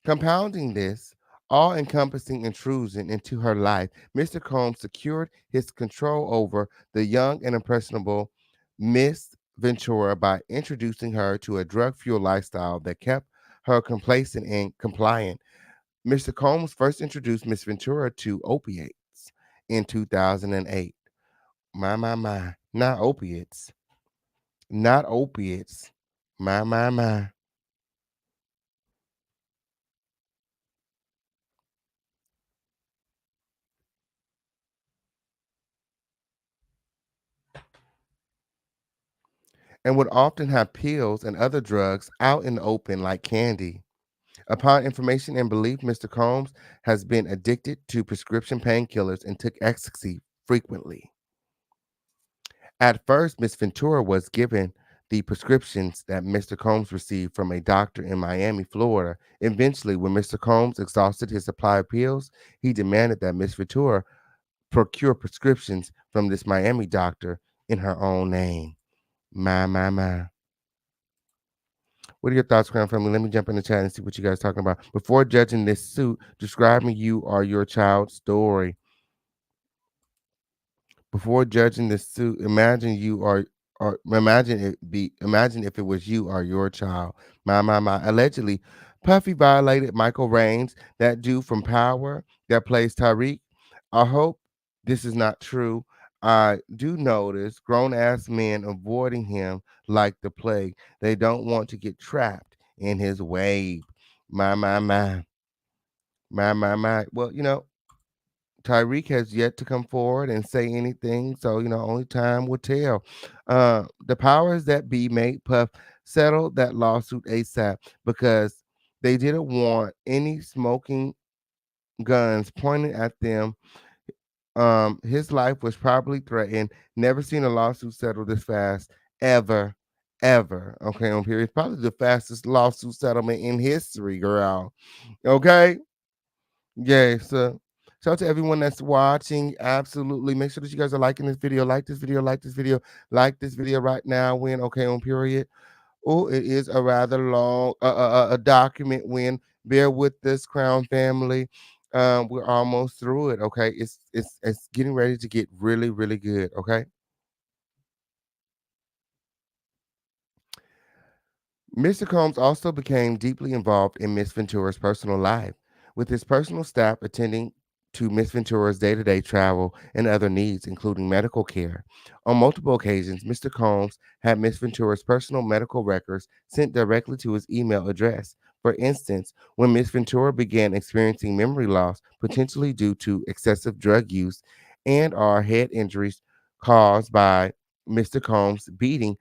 Compounding this all encompassing intrusion into her life, Mr. Combs secured his control over the young and impressionable Miss Ventura by introducing her to a drug fueled lifestyle that kept her complacent and compliant. Mr. Combs first introduced Miss Ventura to opiates in 2008. My. Not opiates. Not opiates. My. And would often have pills and other drugs out in the open like candy. Upon information and belief, Mr. Combs has been addicted to prescription painkillers and took ecstasy frequently. At first, Miss Ventura was given the prescriptions that Mr. Combs received from a doctor in Miami, Florida. Eventually, when Mr. Combs exhausted his supply of pills, he demanded that Miss Ventura procure prescriptions from this Miami doctor in her own name. My. What are your thoughts, Crown Family? Let me jump in the chat and see what you guys are talking about. Before judging this suit, describe me you or your child's story. Before judging this suit, imagine you are or imagine if it was you or your child. My. Allegedly, Puffy violated Michael Raines, that dude from Power that plays Tariq. I hope this is not true. I do notice grown ass men avoiding him like the plague. They don't want to get trapped in his wave. My. My. Well, Tyreek has yet to come forward and say anything, so only time will tell. The powers that be made Puff settle that lawsuit ASAP because they didn't want any smoking guns pointed at them. His life was probably threatened. Never seen a lawsuit settle this fast ever, ever. Okay, on period. It's probably the fastest lawsuit settlement in history, girl. Okay. Yeah, so shout out to everyone that's watching. Absolutely. Make sure that you guys are liking this video. Like this video, like this video, like this video right now. When okay on period. Oh, it is a rather long a document when bear with this Crown Family. We're almost through it. Okay. It's getting ready to get really, really good. Okay. Mr. Combs also became deeply involved in Miss Ventura's personal life, with his personal staff attending to Miss Ventura's day to day travel and other needs, including medical care. On multiple occasions, Mr. Combs had Miss Ventura's personal medical records sent directly to his email address. For instance, when Miss Ventura began experiencing memory loss, potentially due to excessive drug use and/or head injuries caused by Mr. Combs' beating,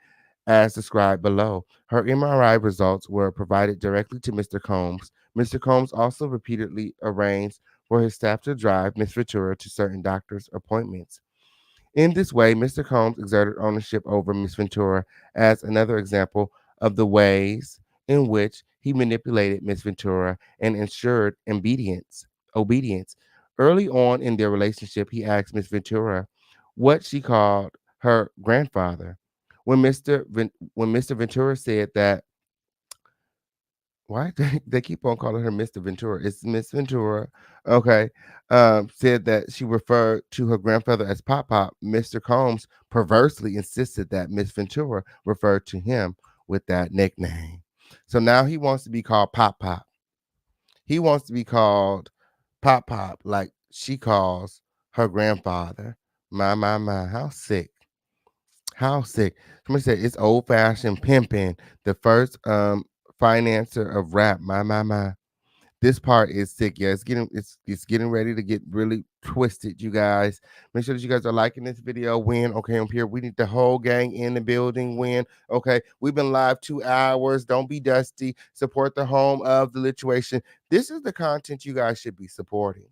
as described below. Her MRI results were provided directly to Mr. Combs. Mr. Combs also repeatedly arranged for his staff to drive Miss Ventura to certain doctor's appointments. In this way, Mr. Combs exerted ownership over Miss Ventura as another example of the ways in which he manipulated Miss Ventura and ensured obedience. Early on in their relationship, he asked Miss Ventura what she called her grandfather. When Mr. Ventura said that, Why they keep on calling her Mr. Ventura? It's Miss Ventura. Okay. Said that she referred to her grandfather as Pop Pop. Mr. Combs perversely insisted that Miss Ventura referred to him with that nickname. So now he wants to be called Pop Pop. He wants to be called Pop Pop, like she calls her grandfather. My, how sick. How sick. Somebody said it's old fashioned pimping. The first financer of rap. My. This part is sick. Yeah, it's getting ready to get really twisted, you guys. Make sure that you guys are liking this video. Win. Okay, I'm here. We need the whole gang in the building. Win. Okay, we've been live 2 hours. Don't be dusty. Support the home of the lituation. This is the content you guys should be supporting.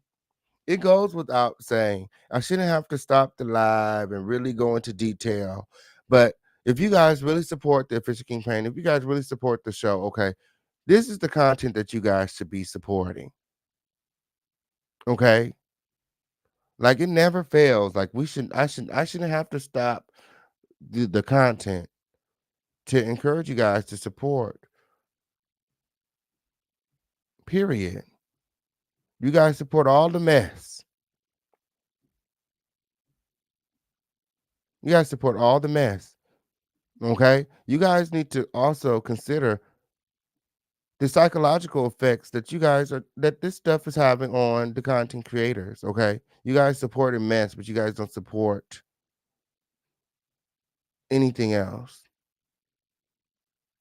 It goes without saying. I shouldn't have to stop the live and really go into detail. But if you guys really support the official campaign, if you guys really support the show, okay, this is the content that you guys should be supporting. Okay? Like it never fails. Like I shouldn't have to stop the content to encourage you guys to support. Period. You guys support all the mess. You guys support all the mess. Okay? You guys need to also consider the psychological effects that that this stuff is having on the content creators. Okay? You guys support a mess, but you guys don't support anything else.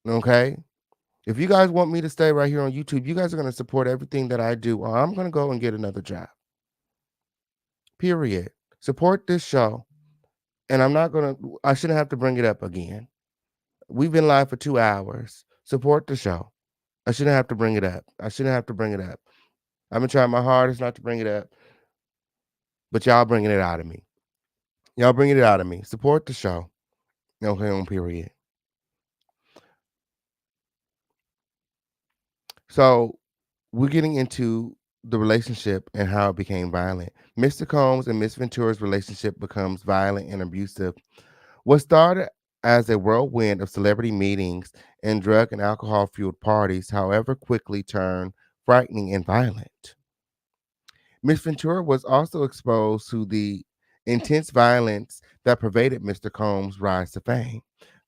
Okay? If you guys want me to stay right here on YouTube, you guys are going to support everything that I do, or I'm going to go and get another job. Period. Support this show. And I shouldn't have to bring it up again. We've been live for 2 hours. Support the show. I shouldn't have to bring it up. I've been trying my hardest not to bring it up, but y'all bringing it out of me. Support the show. Okay, on period. So we're getting into the relationship and how it became violent. Mr. Combs and Miss Ventura's relationship becomes violent and abusive. What started as a whirlwind of celebrity meetings and drug and alcohol fueled parties, however, quickly turned frightening and violent. Miss Ventura was also exposed to the intense violence that pervaded Mr. Combs' rise to fame.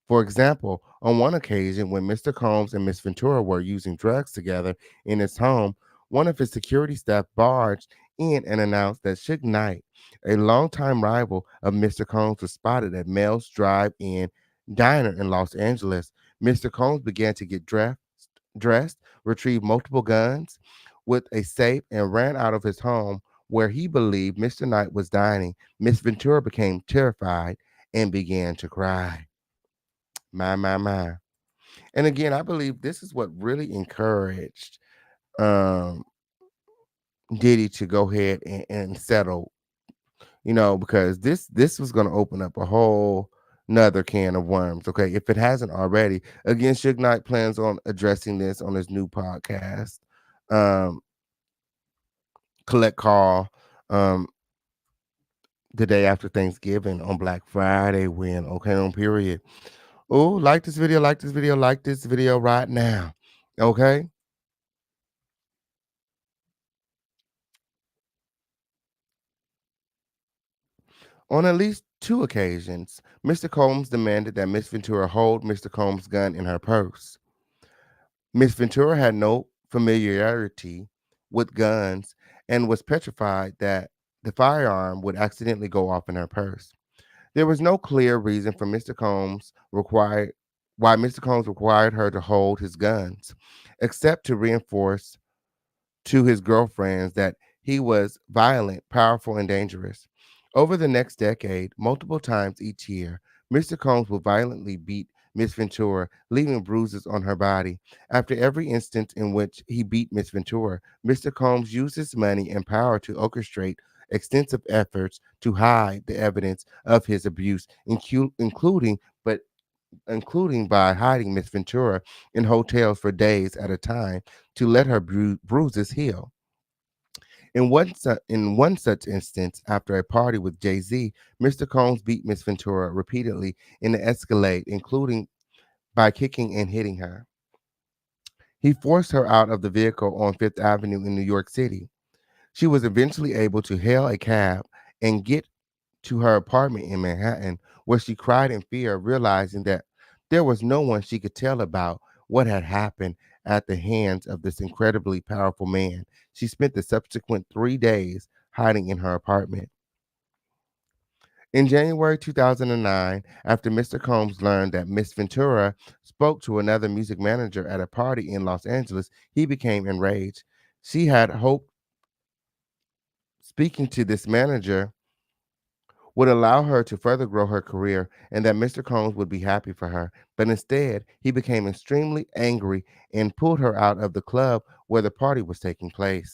For example, on one occasion when Mr. Combs and Miss Ventura were using drugs together in his home, one of his security staff barged in and announced that Suge Knight, a longtime rival of Mr. Combs, was spotted at Mel's Drive-In Diner in Los Angeles. Mr. Combs began to get dressed, retrieved multiple guns with a safe, and ran out of his home where he believed Mr. Knight was dining. Miss Ventura became terrified and began to cry. My. And again, I believe this is what really encouraged Diddy to go ahead and settle, because this was going to open up a whole another can of worms. Okay, if it hasn't already. Again, Suge Knight plans on addressing this on his new podcast, Collect Call, the day after Thanksgiving on Black Friday. On period. Oh, like this video right now. Okay. On at least 2 occasions, Mr. Combs demanded that Miss Ventura hold Mr. Combs' gun in her purse. Miss Ventura had no familiarity with guns and was petrified that the firearm would accidentally go off in her purse. There was no clear reason for why Mr. Combs required her to hold his guns, except to reinforce to his girlfriends that he was violent, powerful, and dangerous. Over the next decade, multiple times each year, Mr. Combs would violently beat Miss Ventura, leaving bruises on her body. After every instance in which he beat Miss Ventura, Mr. Combs used his money and power to orchestrate extensive efforts to hide the evidence of his abuse, including by hiding Miss Ventura in hotels for days at a time to let her bruises heal. In one such instance, after a party with Jay-Z, Mr. Combs beat Miss Ventura repeatedly in the Escalade, including by kicking and hitting her. He forced her out of the vehicle on Fifth Avenue in New York City. She was eventually able to hail a cab and get to her apartment in Manhattan, where she cried in fear, realizing that there was no one she could tell about what had happened at the hands of this incredibly powerful man. She spent the subsequent 3 days hiding in her apartment. In January 2009, after Mr. Combs learned that Miss Ventura spoke to another music manager at a party in Los Angeles, he became enraged. She had hoped speaking to this manager would allow her to further grow her career and that Mr. Combs would be happy for her. But instead, he became extremely angry and pulled her out of the club where the party was taking place.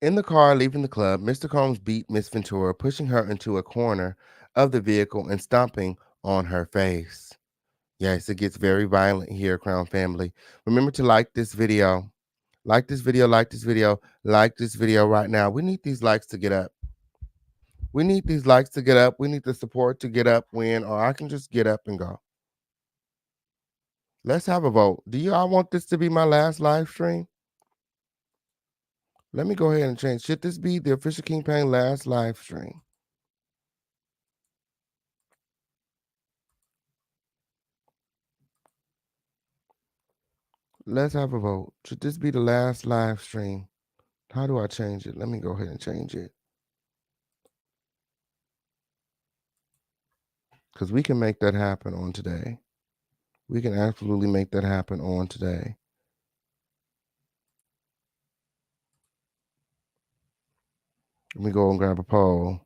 In the car leaving the club, Mr. Combs beat Miss Ventura, pushing her into a corner of the vehicle and stomping on her face. Yes, it gets very violent here, Crown Family. Remember to like this video. Like this video, like this video, like this video right now. We need these likes to get up. We need these likes to get up. We need the support to get up, win, or I can just get up and go. Let's have a vote. Do y'all want this to be my last live stream? Let me go ahead and change. Should this be the official King Pain last live stream? Let's have a vote. Should this be the last live stream? How do I change it? Let me go ahead and change it. Because we can make that happen on today. We can absolutely make that happen on today. Let me go and grab a poll.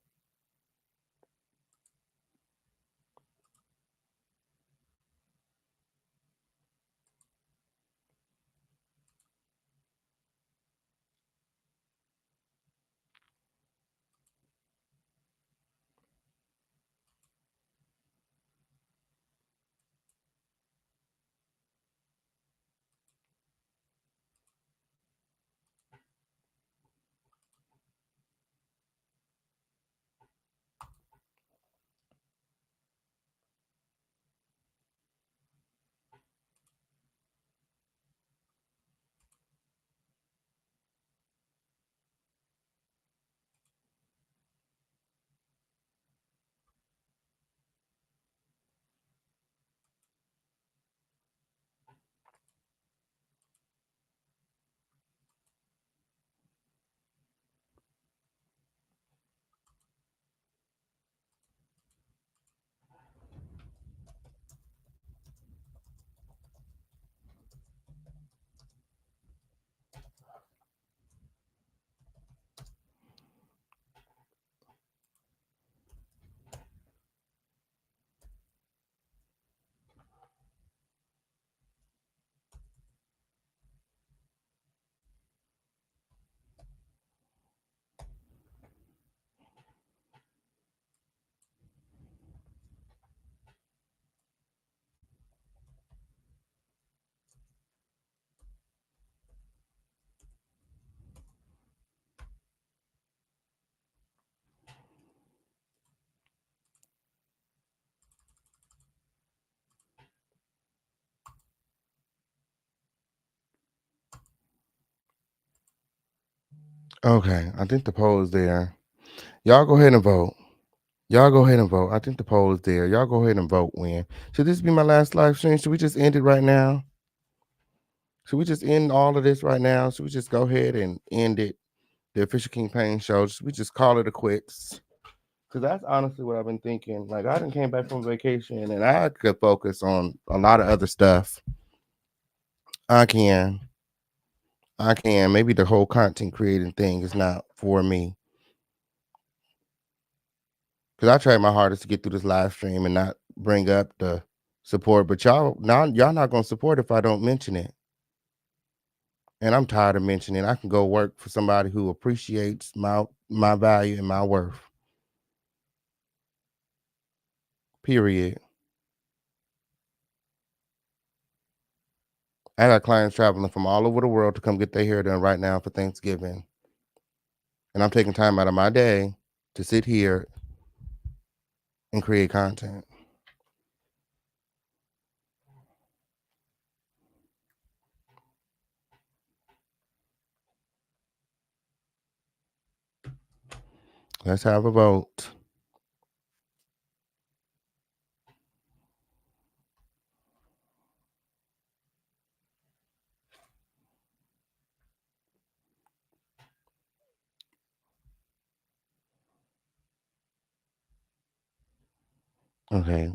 Okay, I think the poll is there. Y'all go ahead and vote. Y'all go ahead and vote. I think the poll is there. Y'all go ahead and vote. Win. Should this be my last live stream? Should we just end it right now? Should we just end all of this right now? Should we just go ahead and end it? The official King Pain show. Should we just call it a quits? Because that's honestly what I've been thinking. Like, I done came back from vacation and I could focus on a lot of other stuff. I can. Maybe the whole content creating thing is not for me. Because I tried my hardest to get through this live stream and not bring up the support, but y'all not gonna support if I don't mention it. And I'm tired of mentioning it. I can go work for somebody who appreciates my value and my worth. Period. I got clients traveling from all over the world to come get their hair done right now for Thanksgiving. And I'm taking time out of my day to sit here and create content. Let's have a vote. Okay.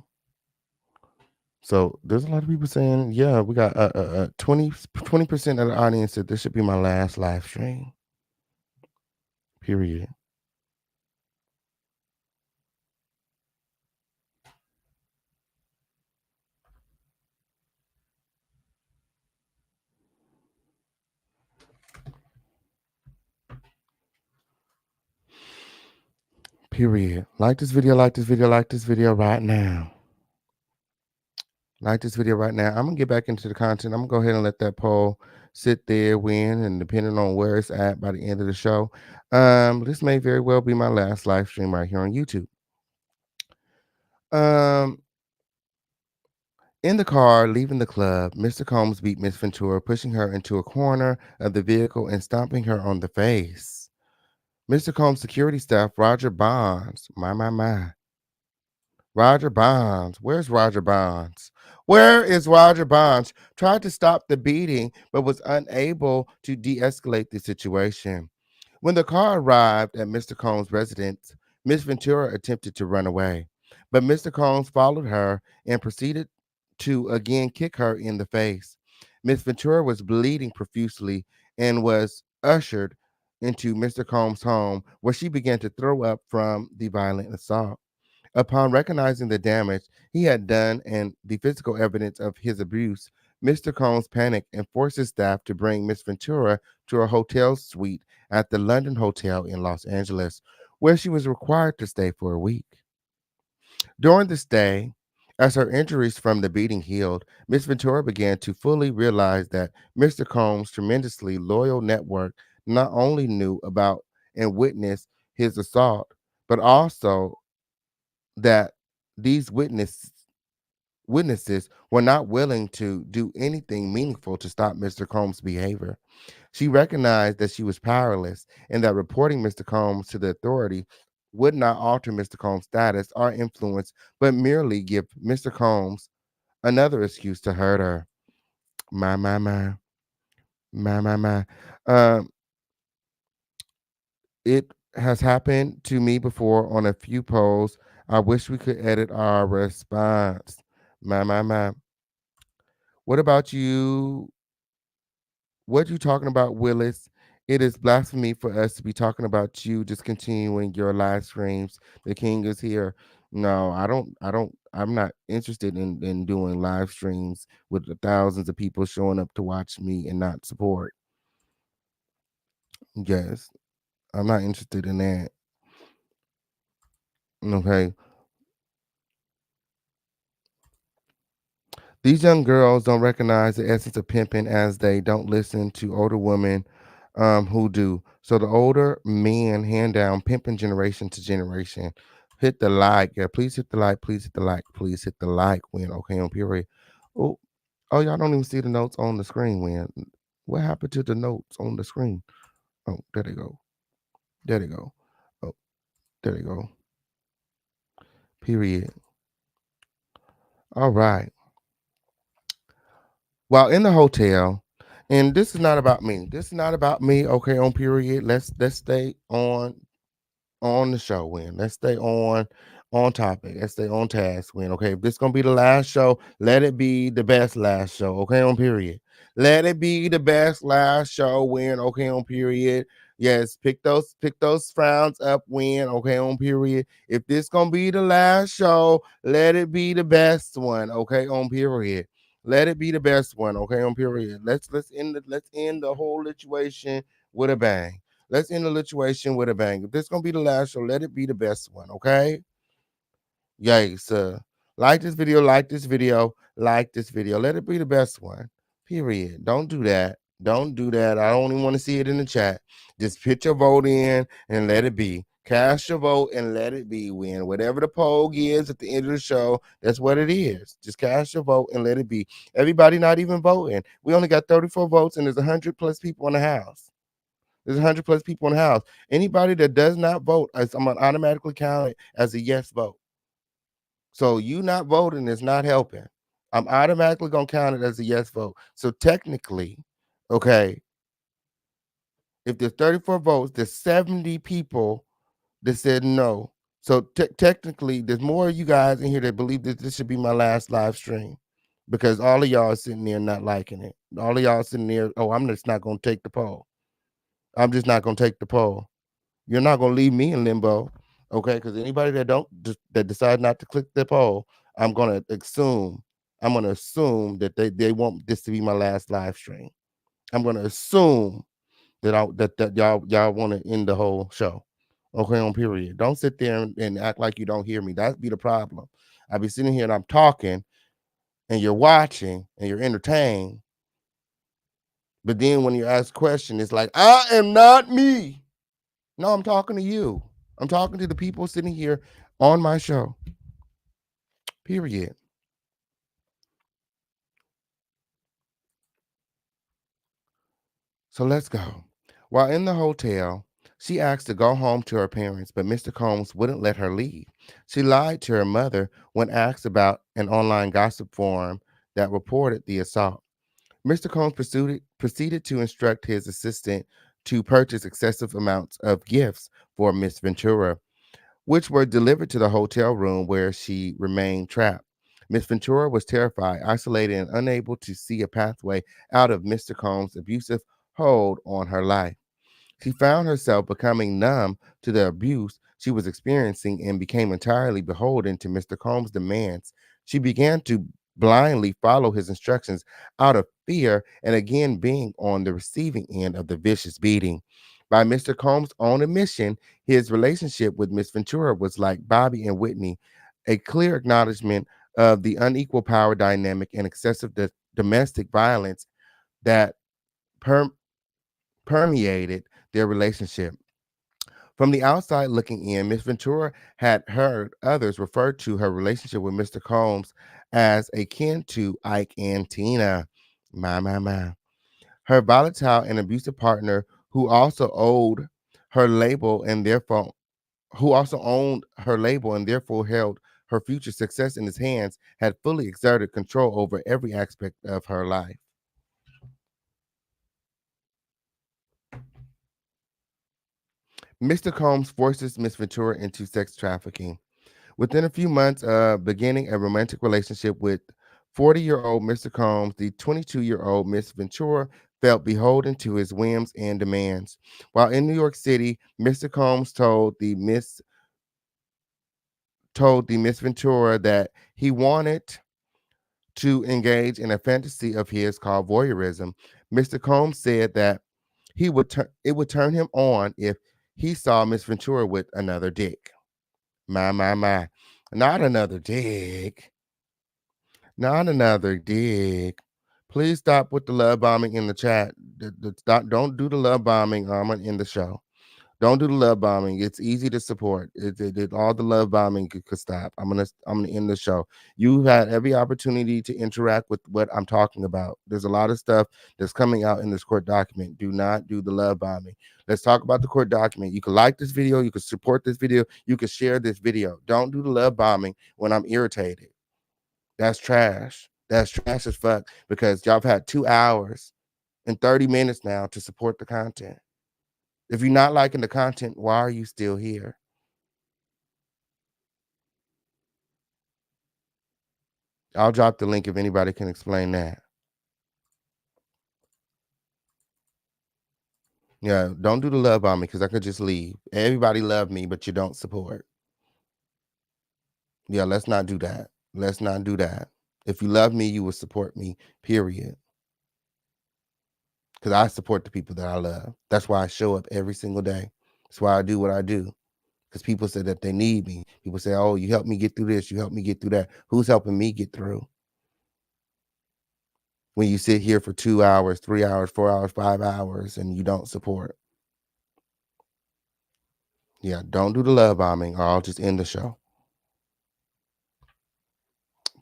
So there's a lot of people saying, yeah, we got 20% of the audience said this should be my last live stream. Period. Period. Like this video, like this video, like this video right now. Like this video right now. I'm gonna get back into the content. I'm gonna go ahead and let that poll sit there, win, and depending on where it's at by the end of the show, this may very well be my last live stream right here on YouTube. In the car, leaving the club, Mr. Combs beat Miss Ventura, pushing her into a corner of the vehicle and stomping her on the face. Mr. Combs' security staff, Roger Bonds, my. Roger Bonds. Where's Roger Bonds? Where is Roger Bonds? Tried to stop the beating, but was unable to de-escalate the situation. When the car arrived at Mr. Combs' residence, Miss Ventura attempted to run away, but Mr. Combs followed her and proceeded to again kick her in the face. Miss Ventura was bleeding profusely and was ushered into Mr. Combs' home, where she began to throw up from the violent assault. Upon recognizing the damage he had done and the physical evidence of his abuse, Mr. Combs panicked and forced his staff to bring Miss Ventura to a hotel suite at the London Hotel in Los Angeles, where she was required to stay for a week. During the stay, as her injuries from the beating healed, Miss Ventura began to fully realize that Mr. Combs' tremendously loyal network not only knew about and witnessed his assault, but also that these witnesses were not willing to do anything meaningful to stop Mr. Combs' behavior. She recognized that she was powerless and that reporting Mr. Combs to the authority would not alter Mr. Combs' status or influence, but merely give Mr. Combs another excuse to hurt her. My. It has happened to me before on a few polls. I wish we could edit our response. My. What about you? What you talking about, Willis? It is blasphemy for us to be talking about you discontinuing your live streams. The king is here. No, I'm not interested in doing live streams with the thousands of people showing up to watch me and not support. Yes, I'm not interested in that. Okay. These young girls don't recognize the essence of pimping as they don't listen to older women who do. So the older men hand down pimping generation to generation. Hit the like. Yeah, please hit the like. Please hit the like. Please hit the like when okay on period. Oh, y'all don't even see the notes on the screen when. What happened to the notes on the screen? Oh, there they go. There they go. Oh, there they go. Period. All right. While in the hotel, and this is not about me. This is not about me. Okay, on period. Let's stay on the show. When let's stay on topic. Let's stay on task. When okay, if this gonna be the last show, let it be the best last show. Okay, on period. Let it be the best last show. When okay, on period. Yes, pick those frowns up, win. Okay, on period. If this gonna be the last show, let it be the best one. Okay, on period. Let it be the best one. Okay, on period. Let's end the whole situation with a bang. Let's end the situation with a bang. If this gonna be the last show, let it be the best one. Okay. Yikes. Like this video, like this video, like this video. Let it be the best one. Period. Don't do that. Don't do that. I don't even want to see it in the chat. Just put your vote in and let it be. Cast your vote and let it be. Win. Whatever the poll gives at the end of the show, that's what it is. Just cast your vote and let it be. Everybody not even voting. We only got 34 votes and there's 100 plus people in the house. There's 100 plus people in the house. Anybody that does not vote, I'm going to automatically count it as a yes vote. So you not voting is not helping. I'm automatically going to count it as a yes vote. So technically, okay, if there's 34 votes, there's 70 people that said no. So technically, there's more of you guys in here that believe that this should be my last live stream because all of y'all are sitting there not liking it. All of y'all sitting there, oh, I'm just not going to take the poll. I'm just not going to take the poll. You're not going to leave me in limbo, okay? Because anybody that decide not to click the poll, I'm going to assume that they want this to be my last live stream. I'm going to assume that y'all want to end the whole show, okay? On period. Don't sit there and act like you don't hear me. That'd be the problem. I be sitting here and I'm talking, and you're watching and you're entertained, but then when you ask a question, it's like I am not me. No, I'm talking to you. I'm talking to the people sitting here on my show. Period. So let's go. While in the hotel, she asked to go home to her parents, but Mr. Combs wouldn't let her leave. She lied to her mother when asked about an online gossip forum that reported the assault. Mr. Combs proceeded to instruct his assistant to purchase excessive amounts of gifts for Miss Ventura, which were delivered to the hotel room where she remained trapped. Miss Ventura was terrified, isolated, and unable to see a pathway out of Mr. Combs' abusive hold on her life. She found herself becoming numb to the abuse she was experiencing and became entirely beholden to Mr. Combs' demands. She began to blindly follow his instructions out of fear and again being on the receiving end of the vicious beating. By Mr. Combs' own admission, his relationship with Miss Ventura was like Bobby and Whitney, a clear acknowledgement of the unequal power dynamic and excessive domestic violence that permeated their relationship. From the outside looking in, Miss Ventura had heard others refer to her relationship with Mr. Combs as akin to Ike and Tina. My. Her volatile and abusive partner, her label and therefore who also owned her label and therefore held her future success in his hands, had fully exerted control over every aspect of her life. Mr. Combs forces Miss Ventura into sex trafficking. Within a few months of beginning a romantic relationship with 40-year-old Mr. Combs, the 22-year-old Miss Ventura felt beholden to his whims and demands. While in New York City, Mr. Combs told the Miss Ventura that he wanted to engage in a fantasy of his called voyeurism. Mr. Combs said that it would turn him on if he saw Miss Ventura with another dick. My. Not another dick. Not another dick. Please stop with the love bombing in the chat. Don't do the love bombing in the show. Don't do the love bombing. It's easy to support. All the love bombing could stop. I'm gonna end the show. You had every opportunity to interact with what I'm talking about. There's a lot of stuff that's coming out in this court document. Do not do the love bombing. Let's talk about the court document. You can like this video. You can support this video. You can share this video. Don't do the love bombing when I'm irritated. That's trash. That's trash as fuck because y'all have had 2 hours and 30 minutes now to support the content. If you're not liking the content, why are you still here? I'll drop the link if anybody can explain that. Yeah, don't do the love bombing because I could just leave. Everybody love me, but you don't support. Yeah, let's not do that. Let's not do that. If you love me, you will support me, period. Because I support the people that I love. That's why I show up every single day. That's why I do what I do. Because people say that they need me. People say, oh, you help me get through this. You help me get through that. Who's helping me get through? When you sit here for 2 hours, 3 hours, 4 hours, 5 hours, and you don't support. Yeah, don't do the love bombing or I'll just end the show.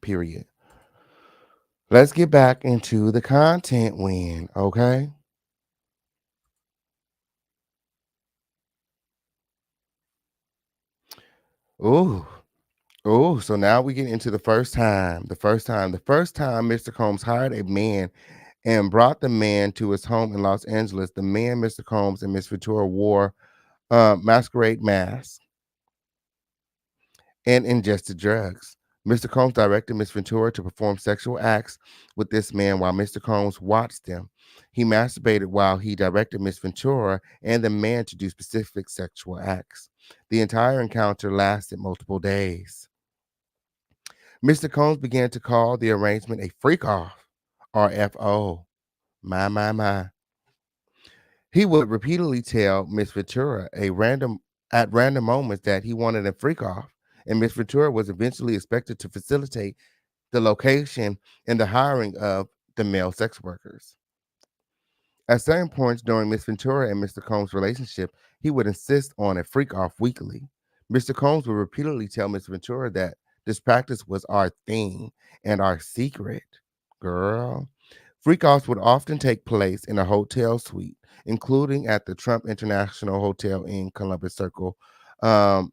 Period. Let's get back into the content win, okay? Ooh. Oh, so now we get into the first time. The first time Mr. Combs hired a man and brought the man to his home in Los Angeles. The man, Mr. Combs, and Miss Ventura wore masquerade masks and ingested drugs. Mr. Combs directed Miss Ventura to perform sexual acts with this man while Mr. Combs watched them. He masturbated while he directed Miss Ventura and the man to do specific sexual acts. The entire encounter lasted multiple days. Mr. Combs began to call the arrangement a freak off, or FO. My. He would repeatedly tell Miss Ventura at random moments that he wanted a freak off, and Miss Ventura was eventually expected to facilitate the location and the hiring of the male sex workers. At certain points during Miss Ventura and Mr. Combs' relationship, he would insist on a freak off weekly. Mr. Combs would repeatedly tell Miss Ventura that this practice was our thing and our secret. Girl. Freak offs would often take place in a hotel suite, including at the Trump International Hotel in Columbus Circle, um,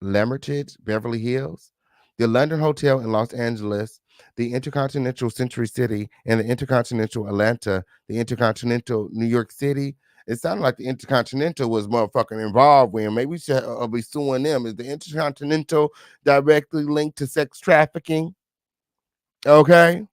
Lemerchage, Beverly Hills, the London Hotel in Los Angeles, the Intercontinental Century City, and the Intercontinental Atlanta, the Intercontinental New York City. It sounded like the Intercontinental was motherfucking involved with. Maybe we should be suing them. Is the Intercontinental directly linked to sex trafficking? Okay.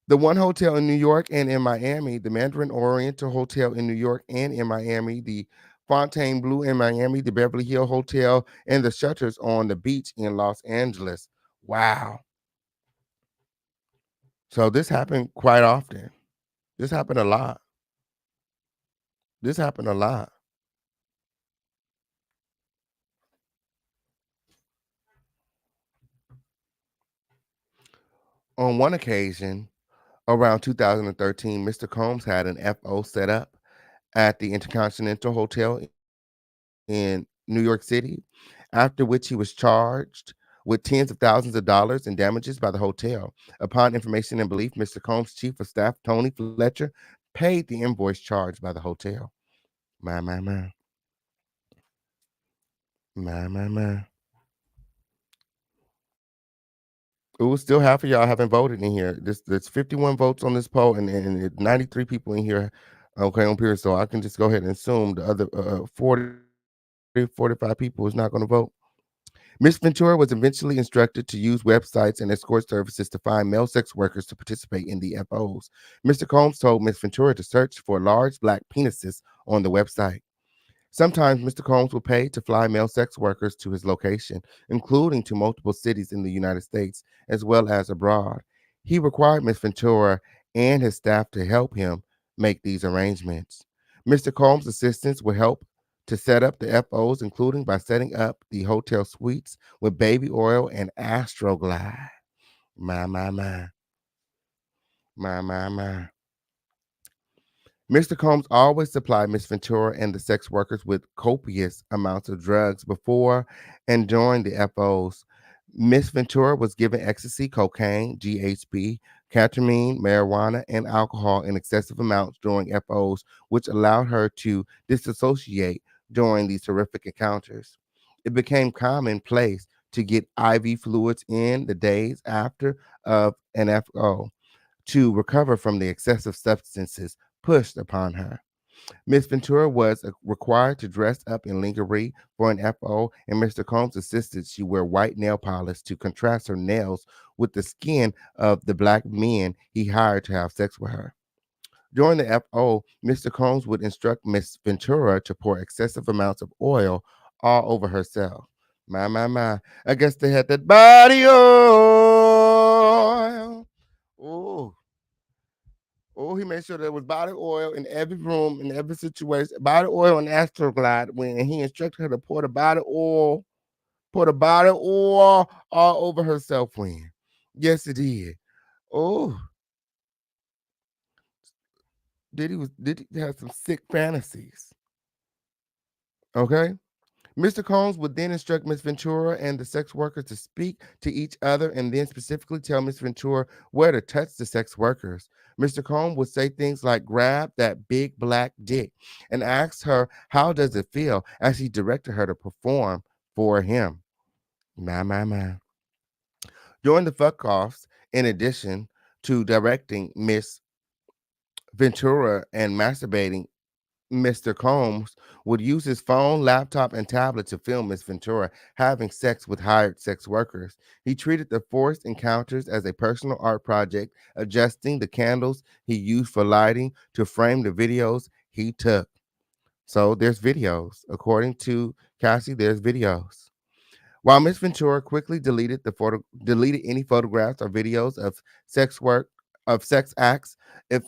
The one hotel in New York and in Miami, the Mandarin Oriental Hotel in New York and in Miami, the Fontainebleau in Miami, the Beverly Hill Hotel, and the shutters on the beach in Los Angeles. Wow. So this happened quite often. This happened a lot. This happened a lot. On one occasion, around 2013, Mr. Combs had an FO set up at the Intercontinental Hotel in New York City, after which he was charged with tens of thousands of dollars in damages by the hotel. Upon information and belief, Mr. Combs' chief of staff, Tony Fletcher, paid the invoice charged by the hotel. My. Ooh, still half of y'all haven't voted in here. There's 51 votes on this poll, and 93 people in here. Okay, on period. So I can just go ahead and assume the other 45 people is not going to vote. Miss Ventura was eventually instructed to use websites and escort services to find male sex workers to participate in the FOs. Mr. Combs told Miss Ventura to search for large black penises on the website. Sometimes Mr. Combs would pay to fly male sex workers to his location, including to multiple cities in the United States as well as abroad. He required Miss Ventura and his staff to help him make these arrangements. Mr. Combs' assistants would help to set up the FOs, including by setting up the hotel suites with baby oil and Astroglide. My. Mr. Combs always supplied Miss Ventura and the sex workers with copious amounts of drugs before and during the FOs. Miss Ventura was given ecstasy, cocaine, GHB, ketamine, marijuana, and alcohol in excessive amounts during FOs, which allowed her to disassociate during these horrific encounters. It became commonplace to get IV fluids in the days after of an FO to recover from the excessive substances pushed upon her. Miss Ventura was required to dress up in lingerie for an FO, and Mr. Combs insisted she wear white nail polish to contrast her nails with the skin of the black men he hired to have sex with her. During the FO, Mr. Combs would instruct Miss Ventura to pour excessive amounts of oil all over herself. My. I guess they had that body oil. Oh, oh, he made sure there was body oil in every room, in every situation. Body oil and Astroglide when he instructed her to pour the body oil all over herself when. Yes, it did. Oh, did he have some sick fantasies? Okay. Mr. Combs would then instruct Miss Ventura and the sex workers to speak to each other and then specifically tell Miss Ventura where to touch the sex workers. Mr. Combs would say things like, grab that big black dick, and ask her, how does it feel, as he directed her to perform for him. My. During the fuck offs, in addition to directing Miss Ventura and masturbating, Mr. Combs would use his phone, laptop, and tablet to film Miss Ventura having sex with hired sex workers. He treated the forced encounters as a personal art project, adjusting the candles he used for lighting to frame the videos he took. So there's videos. According to CASSIE, there's videos. While Miss Ventura quickly deleted any photographs or videos of sex acts if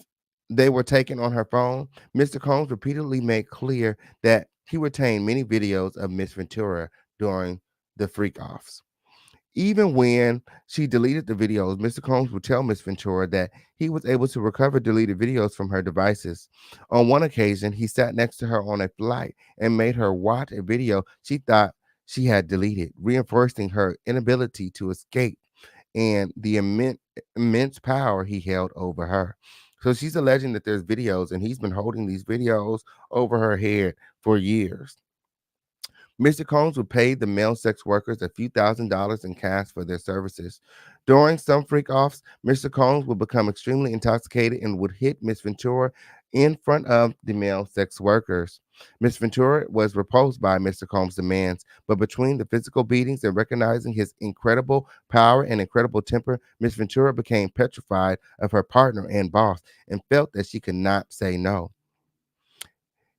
they were taken on her phone, Mr. Combs repeatedly made clear that he retained many videos of Miss Ventura during the freak offs. Even when she deleted the videos, Mr. Combs would tell Miss Ventura that he was able to recover deleted videos from her devices. On one occasion, he sat next to her on a flight and made her watch a video she thought she had deleted, reinforcing her inability to escape and the immense power he held over her. So she's alleging that there's videos, and he's been holding these videos over her head for years. Mr. Combs would pay the male sex workers a few $1,000s in cash for their services. During some freak offs, Mr. Combs would become extremely intoxicated and would hit Miss Ventura in front of the male sex workers. Miss Ventura was repulsed by Mr. Combs' demands, but between the physical beatings and recognizing his incredible power and incredible temper, Miss Ventura became petrified of her partner and boss and felt that she could not say no.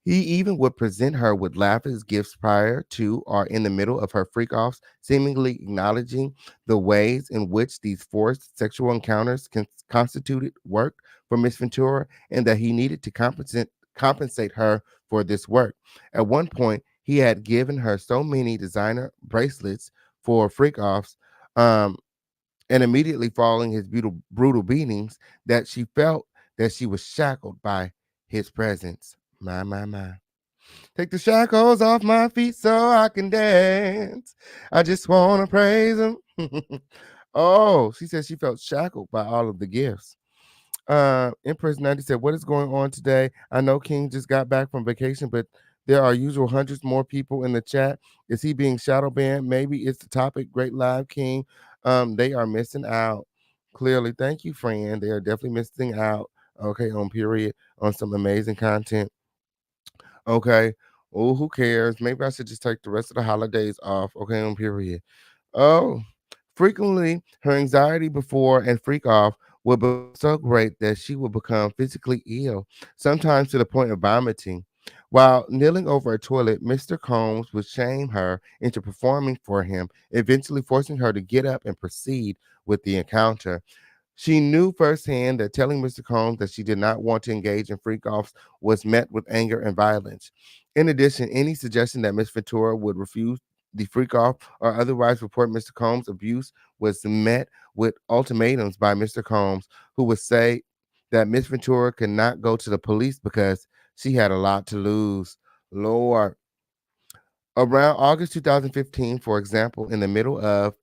He even would present her with lavish gifts prior to or in the middle of her freak offs, seemingly acknowledging the ways in which these forced sexual encounters constituted work for Miss Ventura and that he needed to compensate her for this work. At one point, he had given her so many designer bracelets for freak offs, and immediately following his brutal beatings, that she felt that she was shackled by his presence. My. Take the shackles off my feet so I can dance. I just want to praise him. Oh, she said she felt shackled by all of the gifts. Empress 90 said, what is going on today? I know King just got back from vacation, but there are usual hundreds more people in the chat. Is he being shadow banned? Maybe it's the topic. Great live, King. They are missing out. Clearly. Thank you, friend. They are definitely missing out. Okay, on period, on some amazing content. Okay. Oh, who cares? Maybe I should just take the rest of the holidays off. Okay, on period. Oh, frequently her anxiety before and freak off would be so great that she would become physically ill, sometimes to the point of vomiting. While kneeling over a toilet, Mr. Combs would shame her into performing for him, eventually forcing her to get up and proceed with the encounter. She knew firsthand that telling Mr. Combs that she did not want to engage in freak offs was met with anger and violence. In addition, any suggestion that Miss Ventura would refuse the freak off or otherwise report Mr. Combs' abuse was met with ultimatums by Mr. Combs, who would say that Miss Ventura could not go to the police because she had a lot to lose. Lord. Around August 2015, for example, in the middle of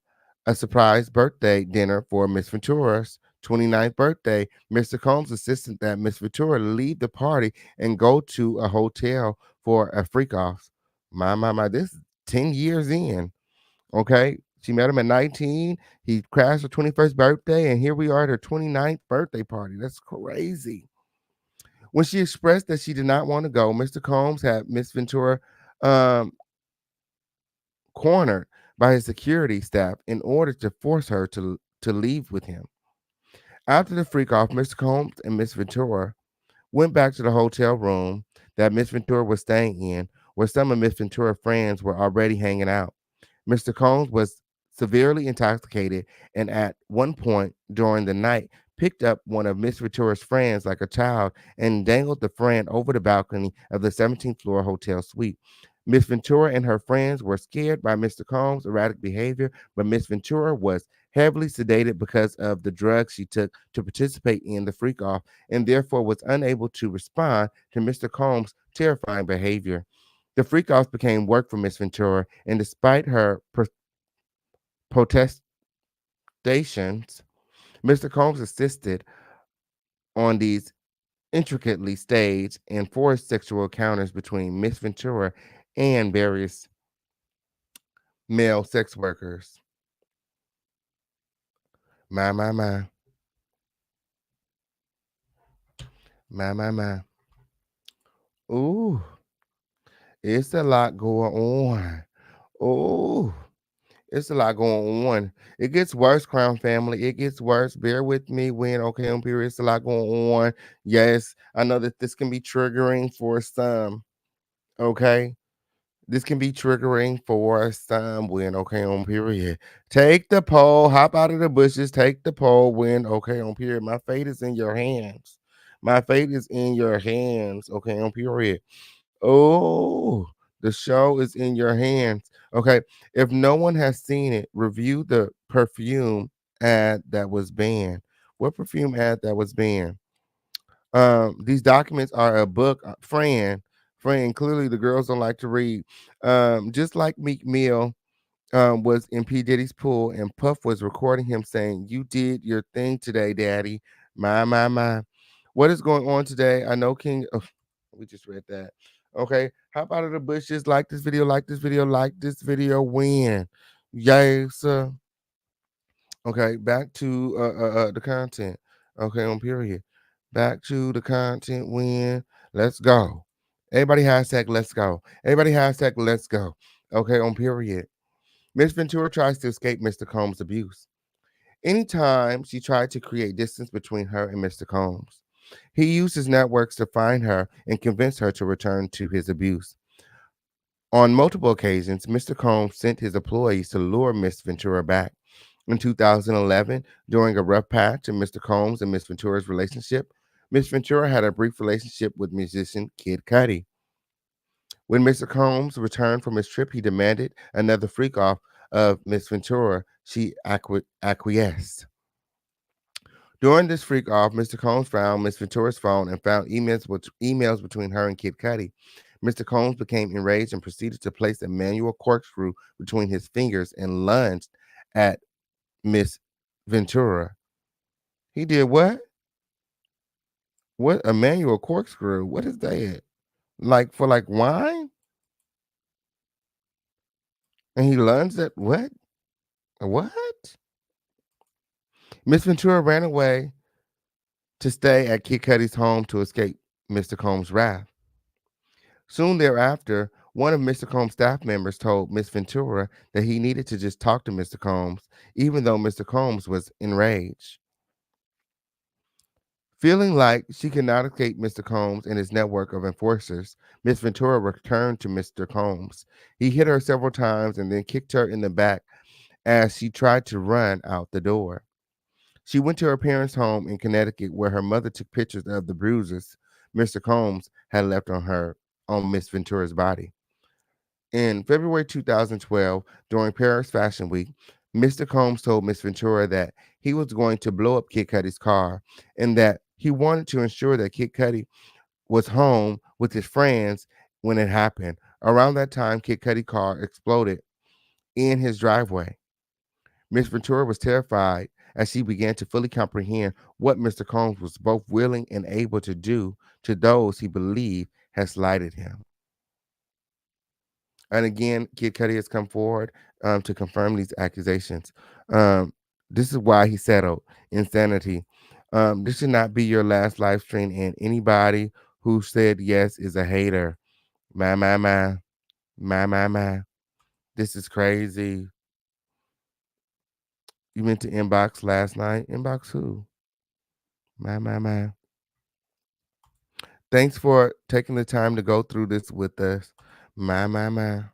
a surprise birthday dinner for Miss Ventura's 29th birthday, Mr. Combs insisted that Miss Ventura leave the party and go to a hotel for a freak off. My, this is 10 years in. Okay. She met him at 19. He crashed her 21st birthday, and here we are at her 29th birthday party. That's crazy. When she expressed that she did not want to go, Mr. Combs had Miss Ventura um, cornered by his security staff in order to force her to leave with him. After the freak off, Mr. Combs and Miss Ventura went back to the hotel room that Miss Ventura was staying in, where some of Miss Ventura's friends were already hanging out. Mr. Combs was severely intoxicated and at one point during the night picked up one of Miss Ventura's friends like a child and dangled the friend over the balcony of the 17th floor hotel suite. Miss Ventura and her friends were scared by Mr. Combs' erratic behavior, but Miss Ventura was heavily sedated because of the drugs she took to participate in the freak off and therefore was unable to respond to Mr. Combs' terrifying behavior. The freak offs became work for Miss Ventura, and despite her protestations, Mr. Combs insisted on these intricately staged and forced sexual encounters between Miss Ventura and various male sex workers. My, my, my. My, my, my. Ooh, it's a lot going on. Ooh, it's a lot going on. It gets worse, Crown Family. It gets worse. Bear with me when, okay, on period, it's a lot going on. Yes, I know that this can be triggering for some, okay? This can be triggering for some when, okay, on period. Take the pole, hop out of the bushes, take the pole when, okay, on period. My fate is in your hands. My fate is in your hands, okay, on period. Oh, the show is in your hands. Okay. If no one has seen it, review the perfume ad that was banned. What perfume ad that was banned? These documents are a book, Fran. Clearly, the girls don't like to read. Just like Meek Mill was in P. Diddy's pool, and Puff was recording him saying, "You did your thing today, Daddy." My. What is going on today? I know King. Oh, we just read that. Okay, hop out of the bushes. Like this video. Like this video. Like this video. Win. Yes. Okay, back to the content. Okay, on period. Back to the content. Win. Let's go. Everybody hashtag let's go. Everybody hashtag let's go. Okay, on period. Miss Ventura tries to escape Mr. Combs' abuse. Anytime she tried to create distance between her and Mr. Combs, he used his networks to find her and convince her to return to his abuse. On multiple occasions, Mr. Combs sent his employees to lure Miss Ventura back. In 2011, during a rough patch in Mr. Combs and Miss Ventura's relationship, Miss Ventura had a brief relationship with musician Kid Cudi. When Mr. Combs returned from his trip, he demanded another freak off of Miss Ventura. She acquiesced. During this freak off, Mr. Combs found Miss Ventura's phone and found emails between her and Kid Cudi. Mr. Combs became enraged and proceeded to place a manual corkscrew between his fingers and lunged at Miss Ventura. He did what? What a manual corkscrew? What is that? Like for like wine? And he lunged at what? What? Miss Ventura ran away to stay at Kid Cudi's home to escape Mr. Combs' wrath. Soon thereafter, one of Mr. Combs' staff members told Miss Ventura that he needed to just talk to Mr. Combs, even though Mr. Combs was enraged. Feeling like she could not escape Mr. Combs and his network of enforcers, Miss Ventura returned to Mr. Combs. He hit her several times and then kicked her in the back as she tried to run out the door. She went to her parents' home in Connecticut where her mother took pictures of the bruises Mr. Combs had left on Miss Ventura's body. In February 2012, during Paris Fashion Week, Mr. Combs told Miss Ventura that he was going to blow up Kid Cudi's car and that he wanted to ensure that Kid Cudi was home with his friends when it happened. Around that time, Kid Cudi's car exploded in his driveway. Miss Ventura was terrified as she began to fully comprehend what Mr. Combs was both willing and able to do to those he believed had slighted him. And again, Kid Cudi has come forward to confirm these accusations. This is why he settled insanity. This should not be your last live stream, and anybody who said yes is a hater. My. This is crazy. You meant to inbox last night? Inbox who? My. Thanks for taking the time to go through this with us. My, my, my.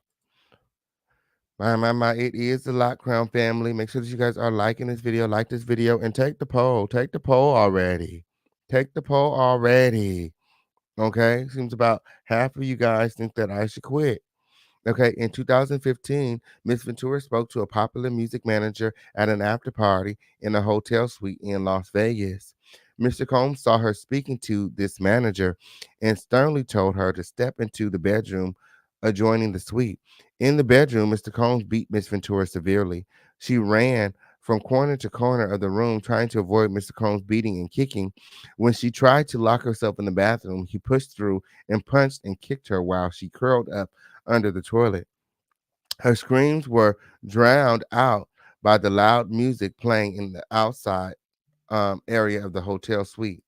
My. It is the Lock Crown family. Make sure that you guys are liking this video, like this video, and take the poll. Take the poll already. Take the poll already. Okay? Seems about half of you guys think that I should quit. Okay, in 2015, Miss Ventura spoke to a popular music manager at an after party in a hotel suite in Las Vegas. Mr. Combs saw her speaking to this manager and sternly told her to step into the bedroom adjoining the suite. In the bedroom, Mr. Combs beat Miss Ventura severely. She ran from corner to corner of the room trying to avoid Mr. Combs beating and kicking. When she tried to lock herself in the bathroom, he pushed through and punched and kicked her while she curled up under the toilet. Her screams were drowned out by the loud music playing in the outside area of the hotel suite.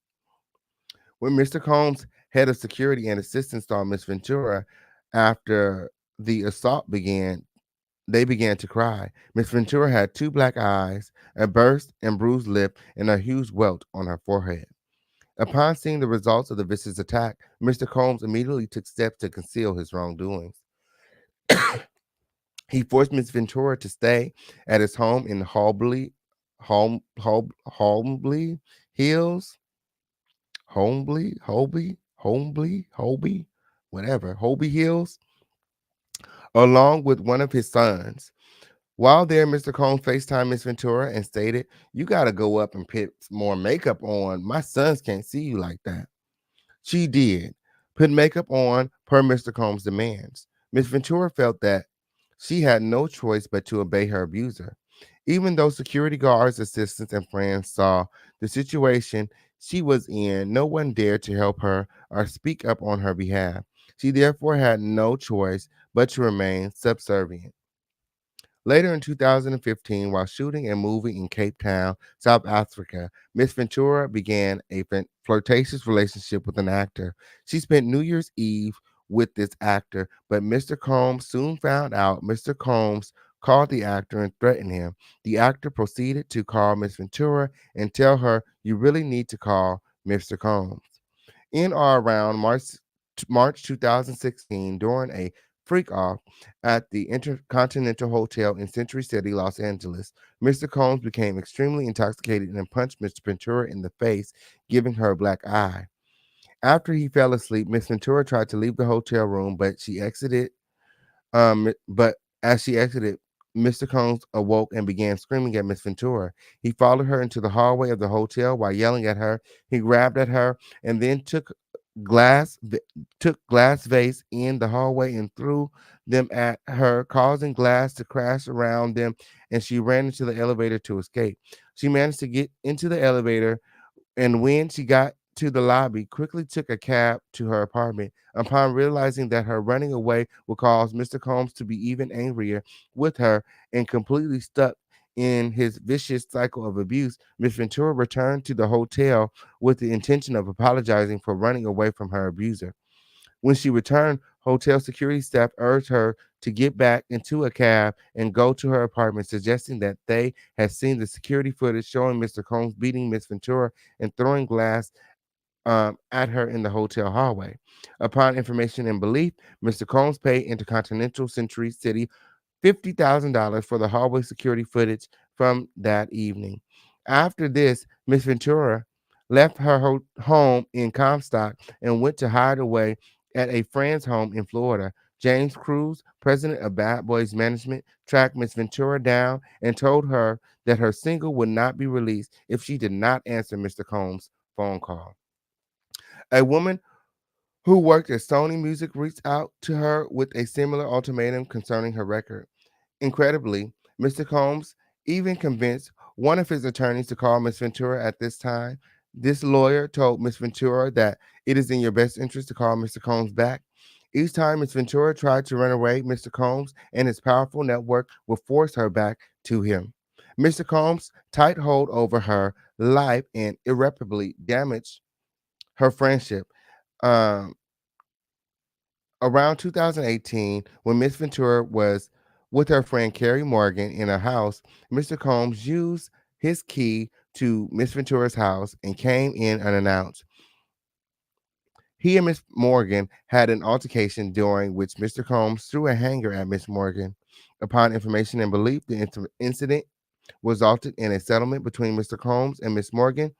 When Mr. Combs, head of security and assistants, saw Miss Ventura after the assault began, they began to cry. Miss Ventura had two black eyes, a burst and bruised lip, and a huge welt on her forehead. Upon seeing the results of the vicious attack, Mr. Combs immediately took steps to conceal his wrongdoings. He forced Miss Ventura to stay at his home in Holmby Hills, Holby, whatever, Holby Hills, along with one of his sons. While there, Mr. Combs FaceTimed Miss Ventura and stated, "You got to go up and put more makeup on. My sons can't see you like that." She did put makeup on per Mr. Combs' demands. Miss Ventura felt that she had no choice but to obey her abuser. Even though security guards, assistants, and friends saw the situation she was in, no one dared to help her or speak up on her behalf. She therefore had no choice but to remain subservient. Later in 2015, while shooting a movie in Cape Town, South Africa, Miss Ventura began a flirtatious relationship with an actor. She spent New Year's Eve with this actor, but Mr. Combs soon found out. Mr. Combs called the actor and threatened him. The actor proceeded to call Miss Ventura and tell her, "You really need to call Mr. Combs." In or around March 2016, during a freak off at the Intercontinental Hotel in Century City, Los Angeles, Mr. Combs became extremely intoxicated and punched Miss Ventura in the face, giving her a black eye. After he fell asleep, Miss Ventura tried to leave the hotel room, but as she exited, Mr. Combs awoke and began screaming at Miss Ventura. He followed her into the hallway of the hotel while yelling at her. He grabbed at her and then glass took glass vase in the hallway and threw them at her, causing glass to crash around them, and she ran into the elevator to escape. She managed to get into the elevator, and when she got to the lobby, quickly took a cab to her apartment. Upon realizing that her running away would cause Mr. Combs to be even angrier with her and completely stuck in his vicious cycle of abuse, Miss Ventura returned to the hotel with the intention of apologizing for running away from her abuser. When she returned, hotel security staff urged her to get back into a cab and go to her apartment, suggesting that they had seen the security footage showing Mr. Combs beating Miss Ventura and throwing glass at her in the hotel hallway. Upon information and belief, Mr. Combs paid Intercontinental Century City $50,000 for the hallway security footage from that evening. After this, Miss Ventura left her home in Comstock and went to hide away at a friend's home in Florida. James Cruz, president of Bad Boys Management, tracked Miss Ventura down and told her that her single would not be released if she did not answer Mr. Combs' phone call. A woman who worked at Sony Music reached out to her with a similar ultimatum concerning her record. Incredibly, Mr. Combs even convinced one of his attorneys to call Miss Ventura at this time. This lawyer told Miss Ventura that it is in your best interest to call Mr. Combs back. Each time Miss Ventura tried to run away, Mr. Combs and his powerful network would force her back to him. Mr. Combs' tight hold over her life and irreparably damaged her friendship. Um, Around 2018, when Miss Ventura was with her friend Carrie Morgan in a house, Mr. Combs used his key to Miss Ventura's house and came in unannounced. He and Miss Morgan had an altercation during which Mr. Combs threw a hanger at Miss Morgan. Upon information and belief, the incident resulted in a settlement between Mr. Combs and Miss Morgan,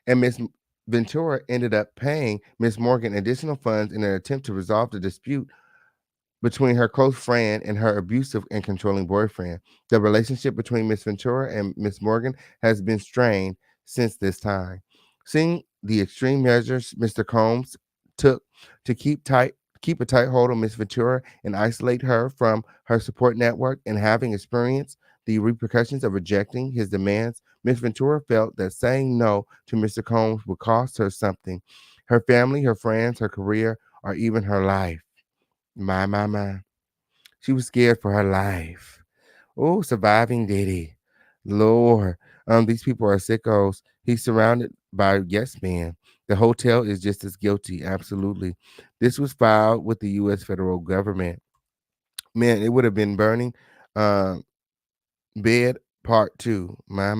and Miss Ventura ended up paying Miss Morgan additional funds in an attempt to resolve the dispute between her close friend and her abusive and controlling boyfriend. The relationship between Miss Ventura and Miss Morgan has been strained since this time. Seeing the extreme measures Mr. Combs took to keep a tight hold on Miss Ventura and isolate her from her support network, and having experienced the repercussions of rejecting his demands, Miss Ventura felt that saying no to Mr. Combs would cost her something: her family, her friends, her career, or even her life. My. She was scared for her life. Oh, surviving Diddy. Lord. These people are sickos. He's surrounded by yes men. The hotel is just as guilty. Absolutely. This was filed with the U.S. federal government. Man, it would have been burning. Bed Part 2. My.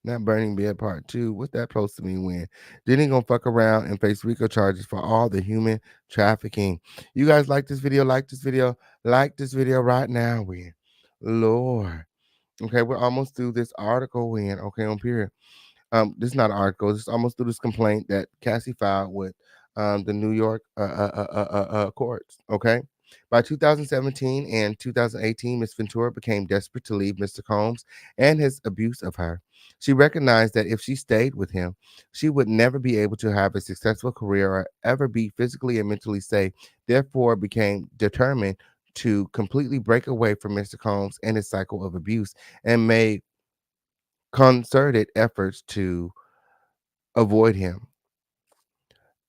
Not Burning Bed Part 2. What's that supposed to mean when? Then he gonna fuck around and face RICO charges for all the human trafficking. You guys like this video? Like this video? Like this video right now, when? Lord. Okay, we're almost through this article, when. Okay, on period. This is not an article. This is almost through this complaint that Cassie filed with the New York courts. Okay. By 2017 and 2018, Miss Ventura became desperate to leave Mr. Combs and his abuse of her. She recognized that if she stayed with him, she would never be able to have a successful career or ever be physically and mentally safe. Therefore, became determined to completely break away from Mr. Combs and his cycle of abuse, and made concerted efforts to avoid him.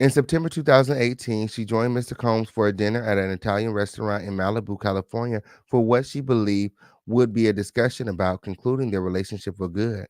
In September 2018, she joined Mr. Combs for a dinner at an Italian restaurant in Malibu, California, for what she believed would be a discussion about concluding their relationship for good.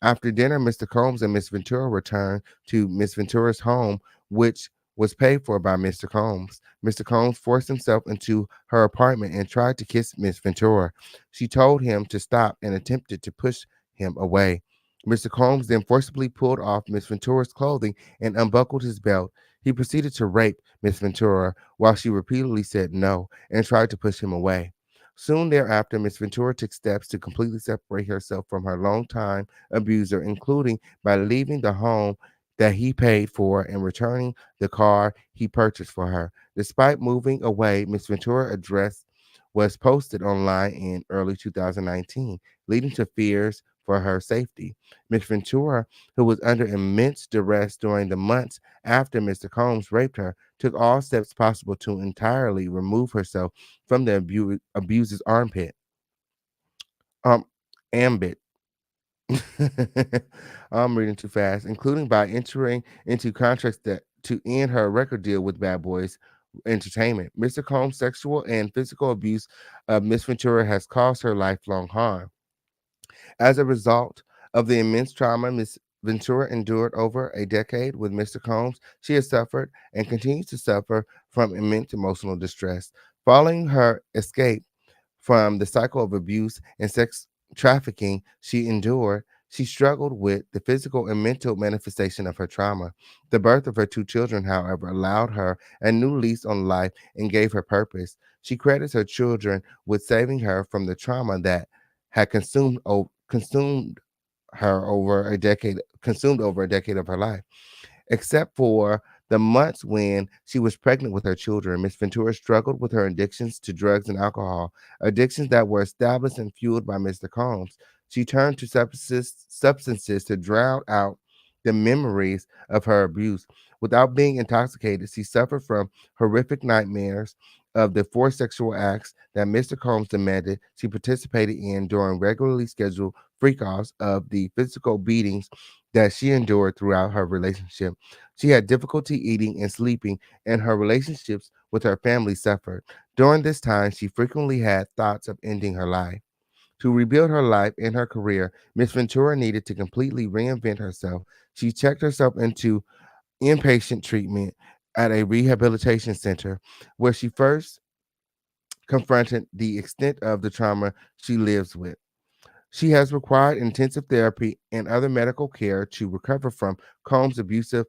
After dinner, Mr. Combs and Miss Ventura returned to Miss Ventura's home, which was paid for by Mr. Combs. Mr. Combs forced himself into her apartment and tried to kiss Miss Ventura. She told him to stop and attempted to push him away. Mr. Combs then forcibly pulled off Miss Ventura's clothing and unbuckled his belt. He proceeded to rape Miss Ventura while she repeatedly said no and tried to push him away. Soon thereafter, Miss Ventura took steps to completely separate herself from her longtime abuser, including by leaving the home that he paid for and returning the car he purchased for her. Despite moving away, Miss Ventura's address was posted online in early 2019, leading to fears for her safety. Miss Ventura, who was under immense duress during the months after Mr. Combs raped her, took all steps possible to entirely remove herself from the abuser's armpit. Ambit. I'm reading too fast, including by entering into contracts that to end her record deal with Bad Boys Entertainment. Mr. Combs' sexual and physical abuse of Miss Ventura has caused her lifelong harm. As a result of the immense trauma Miss Ventura endured over a decade with Mr. Combs, she has suffered and continues to suffer from immense emotional distress. Following her escape from the cycle of abuse and sex trafficking she endured, she struggled with the physical and mental manifestation of her trauma. The birth of her two children, however, allowed her a new lease on life and gave her purpose. She credits her children with saving her from the trauma that had consumed over a decade of her life. Except for the months when she was pregnant with her children, Miss Ventura struggled with her addictions to drugs and alcohol, addictions that were established and fueled by Mr. Combs. She turned to substances to drown out the memories of her abuse. Without being intoxicated, she suffered from horrific nightmares of the forced sexual acts that Mr. Combs demanded she participated in during regularly scheduled freak-offs, of the physical beatings that she endured throughout her relationship. She had difficulty eating and sleeping, and her relationships with her family suffered. During this time, she frequently had thoughts of ending her life. To rebuild her life and her career, Miss Ventura needed to completely reinvent herself. She checked herself into inpatient treatment at a rehabilitation center, where she first confronted the extent of the trauma she lives with. She has required intensive therapy and other medical care to recover from Combs' abusive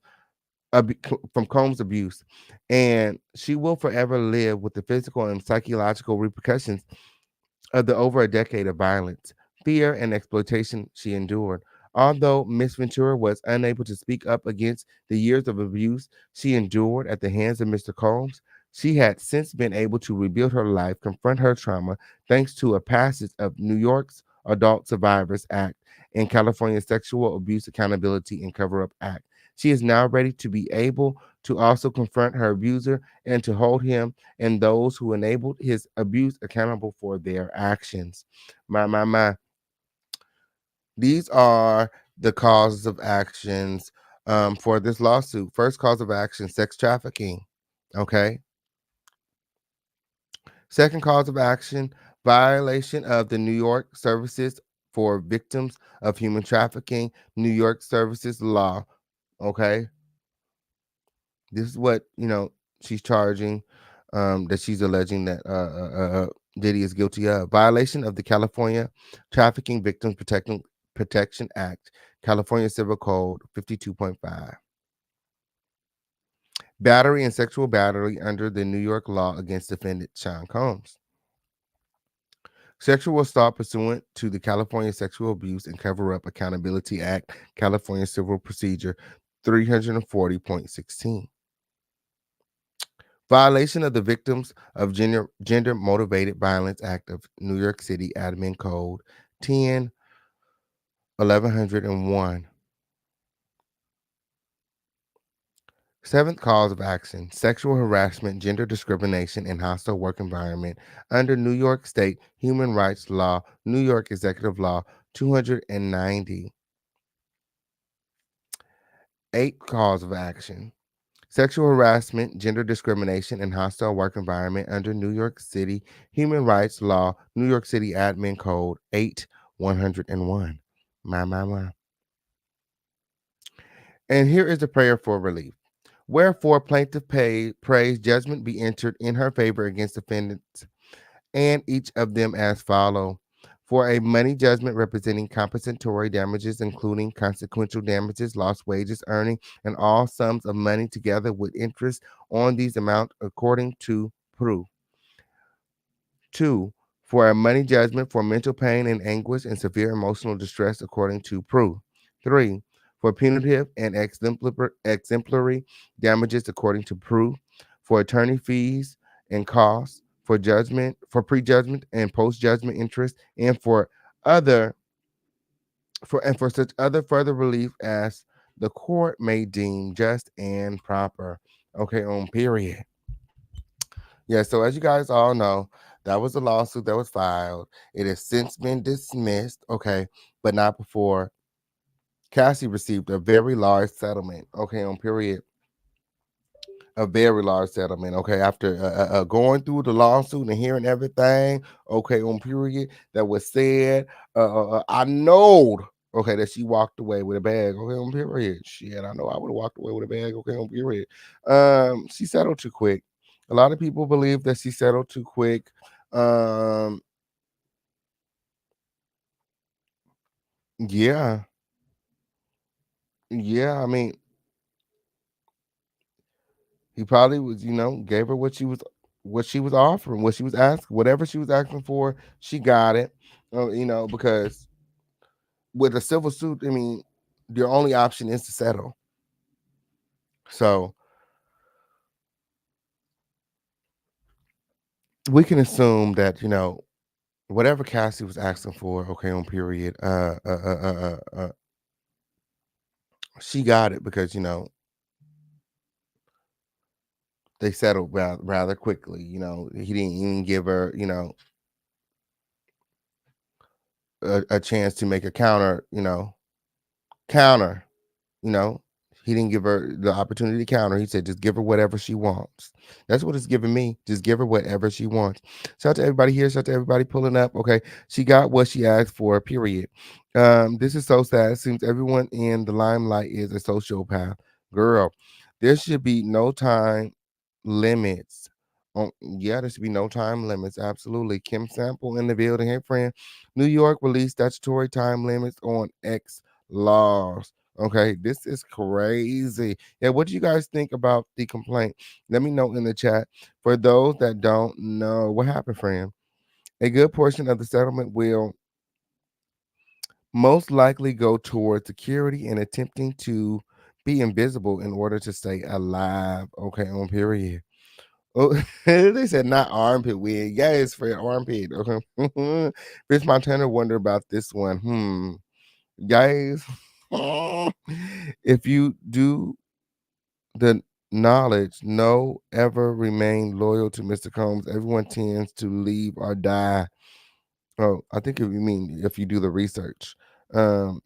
from Combs' abuse, and she will forever live with the physical and psychological repercussions of the over a decade of violence, fear, and exploitation she endured. Although Miss Ventura was unable to speak up against the years of abuse she endured at the hands of Mr. Combs, she had since been able to rebuild her life, confront her trauma, thanks to a passage of New York's Adult Survivors Act and California's Sexual Abuse Accountability and Cover Up Act. She is now ready to be able to also confront her abuser and to hold him and those who enabled his abuse accountable for their actions. My. These are the causes of actions for this lawsuit. First cause of action, sex trafficking. Okay. Second cause of action, violation of the New York Services for Victims of Human Trafficking, New York Services Law. Okay. This is what, she's charging, that she's alleging that Diddy is guilty of. Violation of the California Trafficking Victims Protection Act, California Civil Code 52.5. Battery and sexual battery under the New York law against defendant Sean Combs. Sexual assault pursuant to the California Sexual Abuse and Cover Up Accountability Act, California Civil Procedure 340.16. Violation of the Victims of Gender Motivated Violence Act of New York City, Admin Code 10-1101. Seventh cause of action, sexual harassment, gender discrimination, and hostile work environment under New York State Human Rights Law, New York Executive Law 290. Eighth cause of action, sexual harassment, gender discrimination, and hostile work environment under New York City Human Rights Law, New York City Admin Code 8101. My. And here is the prayer for relief. Wherefore plaintiff prays judgment be entered in her favor against defendants, and each of them as follow. For a money judgment representing compensatory damages, including consequential damages, lost wages, earning, and all sums of money together with interest on these amounts according to proof. 2. For a money judgment for mental pain and anguish and severe emotional distress according to proof. 3. For punitive and exemplary damages according to proof. For attorney fees and costs, for judgment, for prejudgment and post-judgment interest, and for such other further relief as the court may deem just and proper. Okay, on period. Yeah, so as you guys all know, that was a lawsuit that was filed. It has since been dismissed, okay, but not before Cassie received a very large settlement, okay, on period. A very large settlement, okay, after going through the lawsuit and hearing everything, okay, on period, that was said. I know, okay, that she walked away with a bag, okay, on period. Shit, I know I would have walked away with a bag, okay, on period. She settled too quick. A lot of people believe that she settled too quick. Yeah, I mean, he probably was, gave her what she was offering, what she was asking, whatever she was asking for, she got it. Because with a civil suit, I mean, your only option is to settle. So we can assume that, whatever Cassie was asking for, okay, on period, she got it because, they settled rather quickly. He didn't even give her, a chance to make a counter. Counter. You know, he didn't give her the opportunity to counter. He said, just give her whatever she wants. That's what it's giving me. Just give her whatever she wants. Shout out to everybody here. Shout out to everybody pulling up. Okay. She got what she asked for, period. This is so sad. It seems everyone in the limelight is a sociopath. Girl, there should be no time limits. Yeah, there should be no time limits. Absolutely. Kim Sample in the building. Hey, friend. New York released statutory time limits on X laws. Okay, this is crazy. Yeah, what do you guys think about the complaint? Let me know in the chat. For those that don't know, what happened, friend? A good portion of the settlement will most likely go toward security and attempting to be invisible in order to stay alive. Okay, on period. Oh, they said not armpit wig. Yes, for armpit. Okay. Rich Montana wonder about this one. Guys, if you do the knowledge, no ever remain loyal to Mr. Combs. Everyone tends to leave or die. Oh, I think if you mean if you do the research. Um,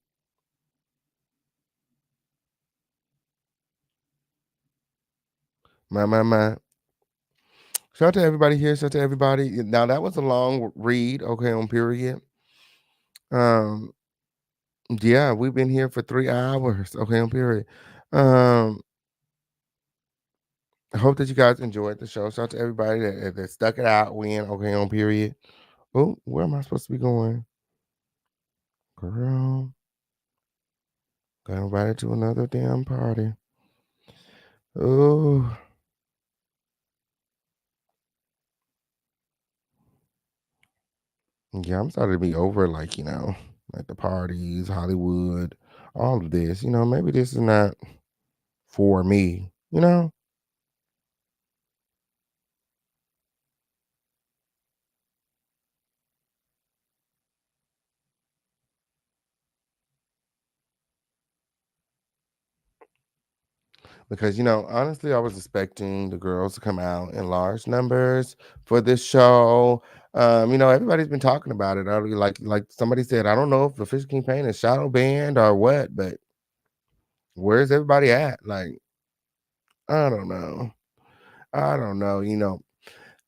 my. Shout out to everybody here. Shout out to everybody. Now that was a long read. Okay, on period. Um, yeah, we've been here for 3 hours. Okay, on period. Um, I hope that you guys enjoyed the show. Shout out to everybody that stuck it out. Win. Okay, on period. Oh, where am I supposed to be going? Girl, got invited to another damn party. Oh, yeah, I'm starting to be over like the parties, Hollywood, all of this. Maybe this is not for me. Because honestly, I was expecting the girls to come out in large numbers for this show. Everybody's been talking about it. Like somebody said, I don't know if the Fish King Pain is shadow banned or what, but where's everybody at? Like, I don't know. I don't know.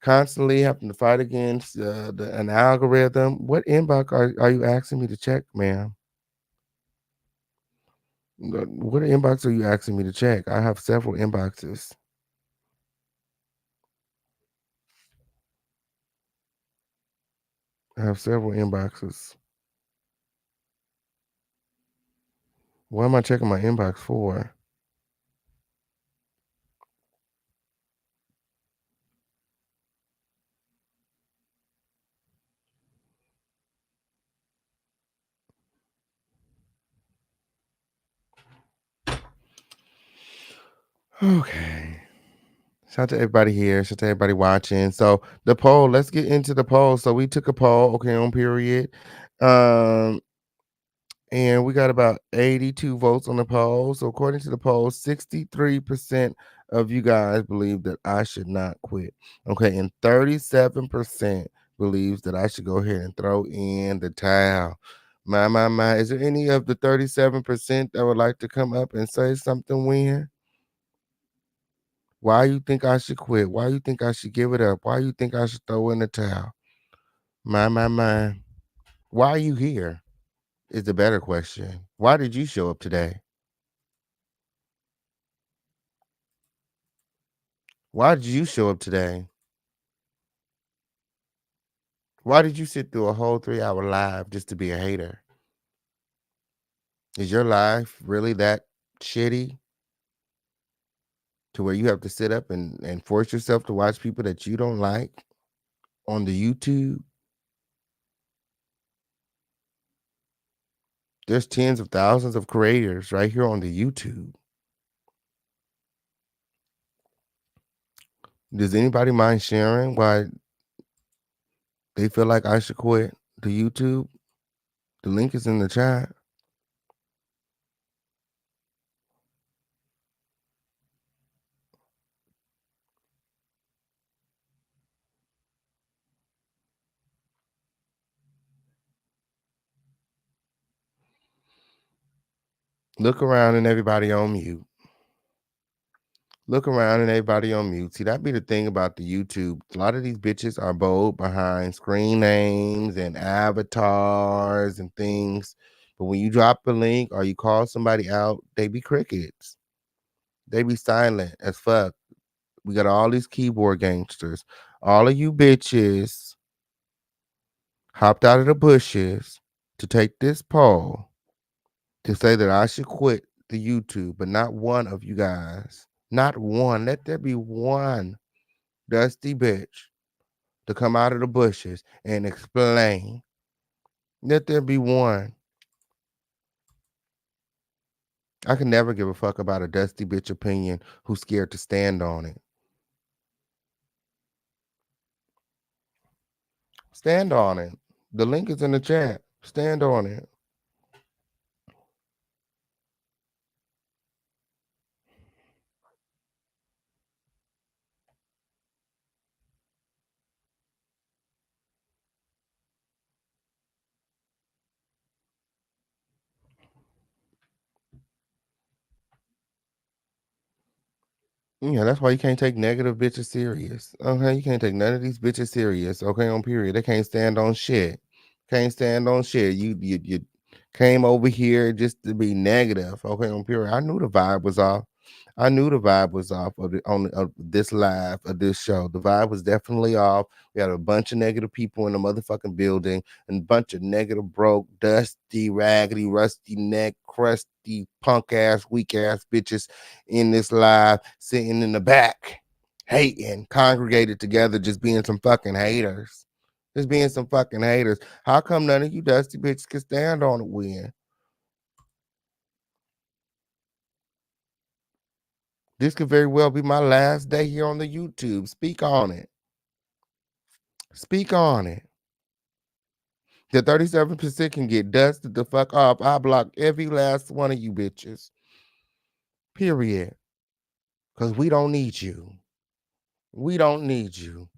Constantly having to fight against an algorithm. What inbox are you asking me to check, ma'am? What inbox are you asking me to check? I have several inboxes. I have several inboxes. What am I checking my inbox for? Okay. Shout out to everybody here. Shout out to everybody watching. So the poll, let's get into the poll. So we took a poll, okay, on period. And we got about 82 votes on the poll. So according to the poll, 63% of you guys believe that I should not quit. Okay, and 37% believes that I should go ahead and throw in the towel. My. Is there any of the 37% that would like to come up and say something, Win? Why you think I should quit? Why you think I should give it up? Why you think I should throw in the towel? My. Why are you here? Is the better question. Why did you show up today? Why did you show up today? Why did you sit through a whole 3-hour live just to be a hater? Is your life really that shitty to where you have to sit up and force yourself to watch people that you don't like on the YouTube? There's tens of thousands of creators right here on the YouTube. Does anybody mind sharing why they feel like I should quit the YouTube? The link is in the chat. Look around and everybody on mute. Look around and everybody on mute. See, that be the thing about the YouTube. A lot of these bitches are bold behind screen names and avatars and things. But when you drop a link or you call somebody out, they be crickets. They be silent as fuck. We got all these keyboard gangsters. All of you bitches hopped out of the bushes to take this poll to say that I should quit the YouTube, but not one of you guys, not one. Let there be one dusty bitch to come out of the bushes and explain. Let there be one. I can never give a fuck about a dusty bitch opinion who's scared to stand on it. Stand on it. The link is in the chat. Stand on it. Yeah, that's why you can't take negative bitches serious. Okay, you can't take none of these bitches serious. Okay, on period. They can't stand on shit. Can't stand on shit. You came over here just to be negative. Okay, on period. I knew the vibe was off. I knew the vibe was off of this live of this show. The vibe was definitely off. We had a bunch of negative people in the motherfucking building, and a bunch of negative, broke, dusty, raggedy, rusty neck, crusty, punk ass, weak ass bitches in this live, sitting in the back, hating, congregated together, just being some fucking haters. Just being some fucking haters. How come none of you dusty bitches can stand on it when? This could very well be my last day here on the YouTube. Speak on it. Speak on it. The 37% can get dusted the fuck off. I block every last one of you bitches. Period. Because we don't need you. We don't need you.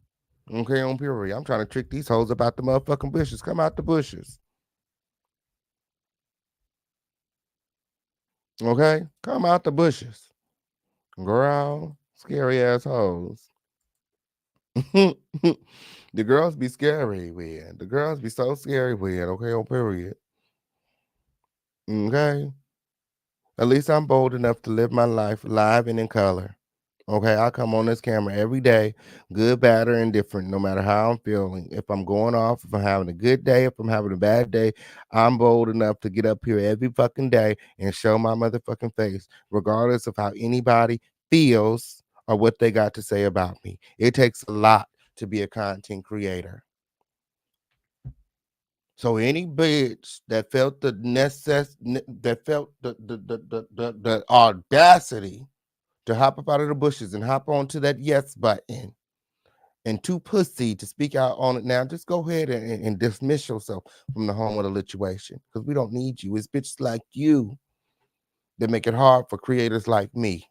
Okay, on period. I'm trying to trick these hoes about the motherfucking bushes. Come out the bushes. Okay? Come out the bushes. Girl, scary ass hoes. The girls be scary weird. The girls be so scary weird. Okay, on period. Okay? At least I'm bold enough to live my life live and in color. Okay, I come on this camera every day, good, bad, or indifferent, no matter how I'm feeling. If I'm going off, if I'm having a good day, if I'm having a bad day, I'm bold enough to get up here every fucking day and show my motherfucking face, regardless of how anybody feels or what they got to say about me. It takes a lot to be a content creator. So any bitch that felt the that felt the audacity to hop up out of the bushes and hop onto that yes button and too pussy to speak out on it now, just go ahead and dismiss yourself from the home of the lituation, because we don't need you. It's bitches like you that make it hard for creators like me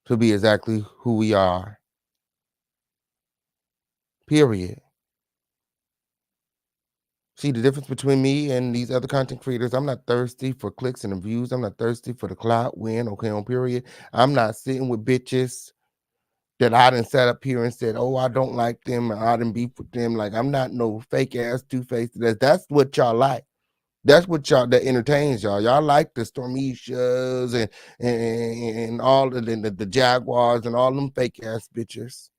to be exactly who we are. Period. See the difference between me and these other content creators. I'm not thirsty for clicks and views. I'm not thirsty for the clout win. Okay, on period. I'm not sitting with bitches that I done sat up here and said, oh, I don't like them, or I done beef with them. Like, I'm not no fake ass two-faced. That's what y'all like. That's what y'all, that entertains y'all. Y'all like the Stormishas and all of the Jaguars and all them fake ass bitches.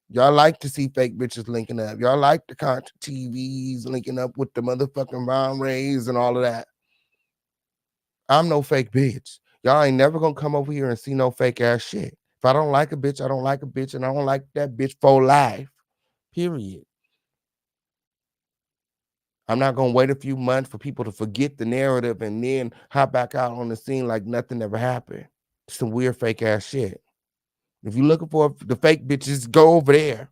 Y'all like to see fake bitches linking up. Y'all like the contra TVs linking up with the motherfucking Ron Rays and all of that. I'm no fake bitch. Y'all ain't never gonna come over here and see no fake ass shit. If I don't like a bitch, I don't like a bitch, and I don't like that bitch for life. Period. I'm not gonna wait a few months for people to forget the narrative and then hop back out on the scene like nothing ever happened. Some weird fake ass shit. If you're looking for the fake bitches, go over there.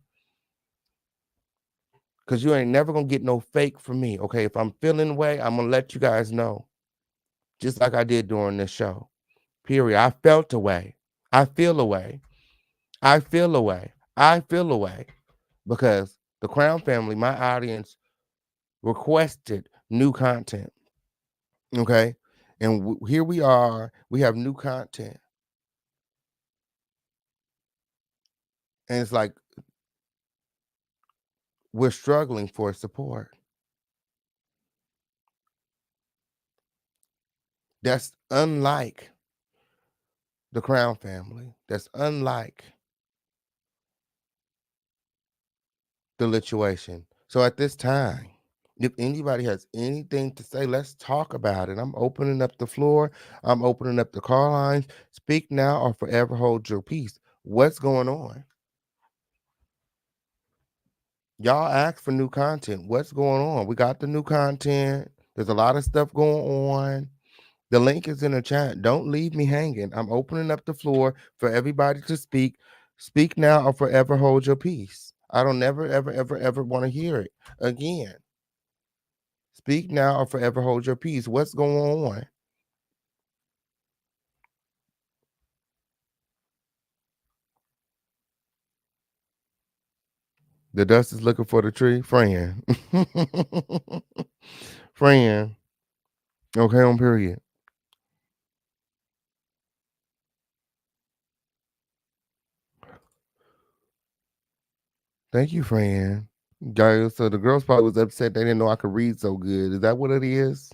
Cause you ain't never gonna get no fake from me. Okay. If I'm feeling away, I'm gonna let you guys know. Just like I did during this show. Period. I felt away. I feel away. I feel away. I feel away. Because the Crown family, my audience, requested new content. Okay. And here we are. We have new content. And it's like we're struggling for support. That's unlike the Crown family. That's unlike the lituation. So at this time, If anybody has anything to say, let's talk about it. I'm opening up the floor. I'm opening up the call lines. Speak now or forever hold your peace. What's going on? Y'all ask for new content. What's going on? We got the new content. There's a lot of stuff going on. The link is in the chat. Don't leave me hanging. I'm opening up the floor for everybody to speak. Speak now or forever hold your peace. I don't never, ever, ever, ever want to hear it again. Speak now or forever hold your peace. What's going on? The dust is looking for the tree. Fran. Fran. Okay, on period. Thank you, Fran. Guys, so the girls probably was upset they didn't know I could read so good. Is that what it is?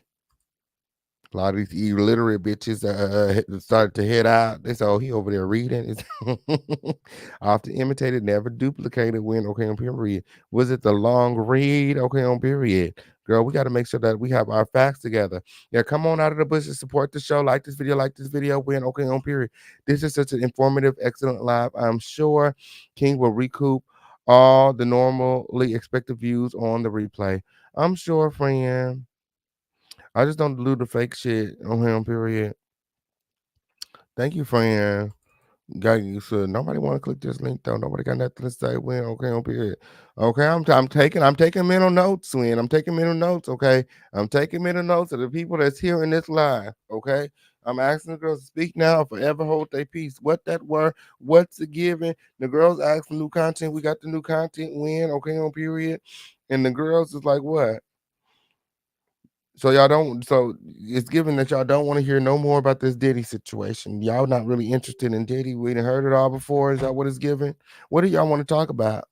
A lot of these illiterate bitches started to head out. They said, "Oh, he over there reading." Often imitated, never duplicated. When okay on period. Was it the long read? Okay on period. Girl, we got to make sure that we have our facts together. Yeah, come on out of the bushes, support the show, like this video. When okay on period. This is such an informative, excellent live. I'm sure King will recoup all the normally expected views on the replay. I'm sure, friend. I just don't do the fake shit on him, period. Thank you, friend. Got you, sir. Nobody want to click this link though. Nobody got nothing to say. When okay, on period. Okay, I'm taking mental notes. When I'm taking mental notes. Okay, I'm taking mental notes of the people that's here in this live. Okay, I'm asking the girls to speak now, or forever hold their peace. What that word? What's it giving? The girls ask for new content. We got the new content. When okay, on period. And the girls is like, what? So y'all don't. So it's given that y'all don't want to hear no more about this Diddy situation. Y'all not really interested in Diddy. We done heard it all before. Is that what it's given? What do y'all want to talk about?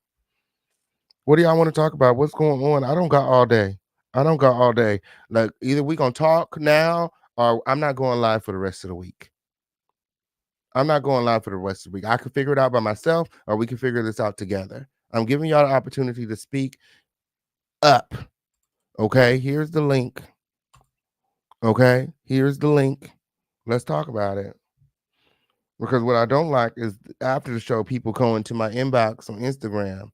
What do y'all want to talk about? What's going on? I don't got all day. I don't got all day. Like either we gonna talk now or I'm not going live for the rest of the week. I'm not going live for the rest of the week. I can figure it out by myself, or we can figure this out together. I'm giving y'all the opportunity to speak up. Okay, here's the link. Okay, here's the link. Let's talk about it. Because what I don't like is after the show, people go into my inbox on Instagram.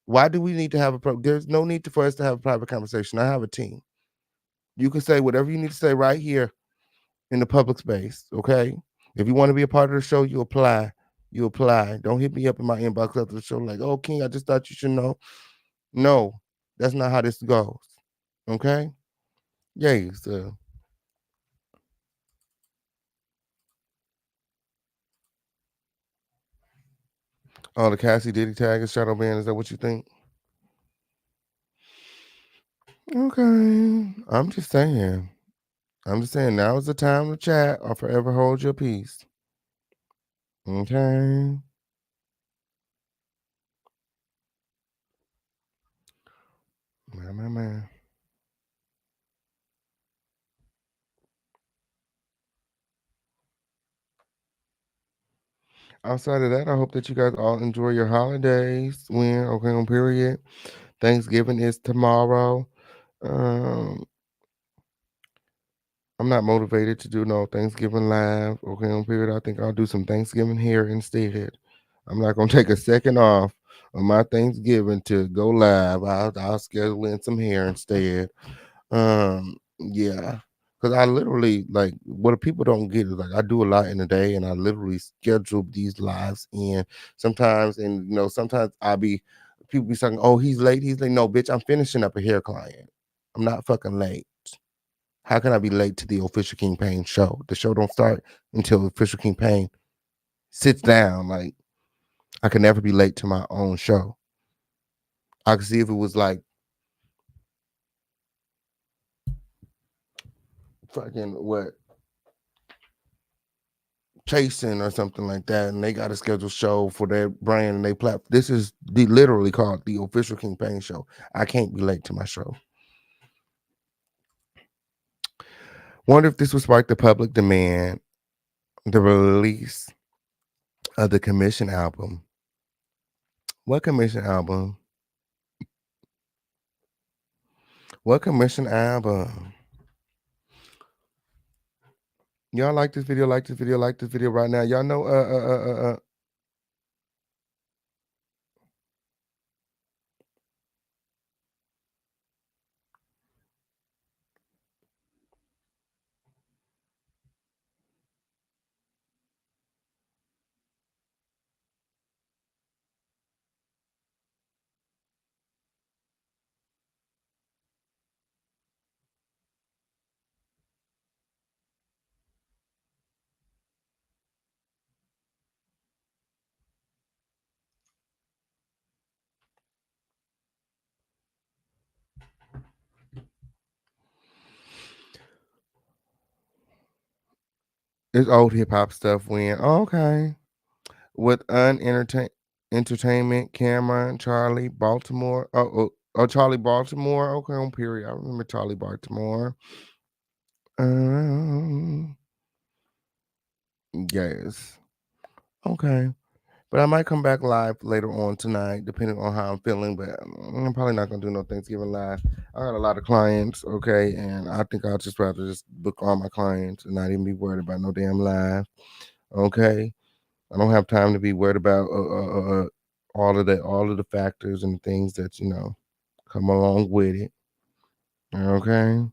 Why do we need to have there's no need for us to have a private conversation. I have a team. You can say whatever you need to say right here in the public space. Okay. If you want to be a part of the show, you apply. You apply. Don't hit me up in my inbox after the show like, oh, King, I just thought you should know. No, that's not how this goes. Okay. Yay. So oh, the Cassie Diddy tag is shadow band. Is that what you think? Okay. I'm just saying. Now is the time to chat or forever hold your peace. Okay. Man. Outside of that, I hope that you guys all enjoy your holidays. When okay on period. Thanksgiving is tomorrow. Um, I'm not motivated to do no Thanksgiving live. Okay on period. I think I'll do some Thanksgiving here instead. I'm not gonna take a second off on my Thanksgiving to go live. I'll schedule in some hair instead. Yeah. Because I literally like what people don't get is like I do a lot in a day and I literally schedule these lives in sometimes and sometimes people be saying, oh, he's late. He's like, no, bitch, I'm finishing up a hair client. I'm not fucking late. How can I be late to the official King Payne show? The show don't start until the official King Payne sits down. Like I can never be late to my own show. I could see if it was like fucking what chasing or something like that, and they got a scheduled show for their brand and they platform. This is literally called the official King Payne show. I can't be late to my show. Wonder if this would spark the public demand, the release of the commission album. What commission album? What commission album? Y'all like this video, like this video, like this video right now. Y'all know it's old hip hop stuff when okay. With entertainment, Cameron, Charlie, Baltimore. Charlie Baltimore. Okay, on period. I remember Charlie Baltimore. Um, yes. Okay. But I might come back live later on tonight, depending on how I'm feeling. But I'm probably not gonna do no Thanksgiving live. I got a lot of clients, okay, and I think I'll just rather just book all my clients and not even be worried about no damn live. Okay, I don't have time to be worried about all of the factors and things that come along with it. Okay.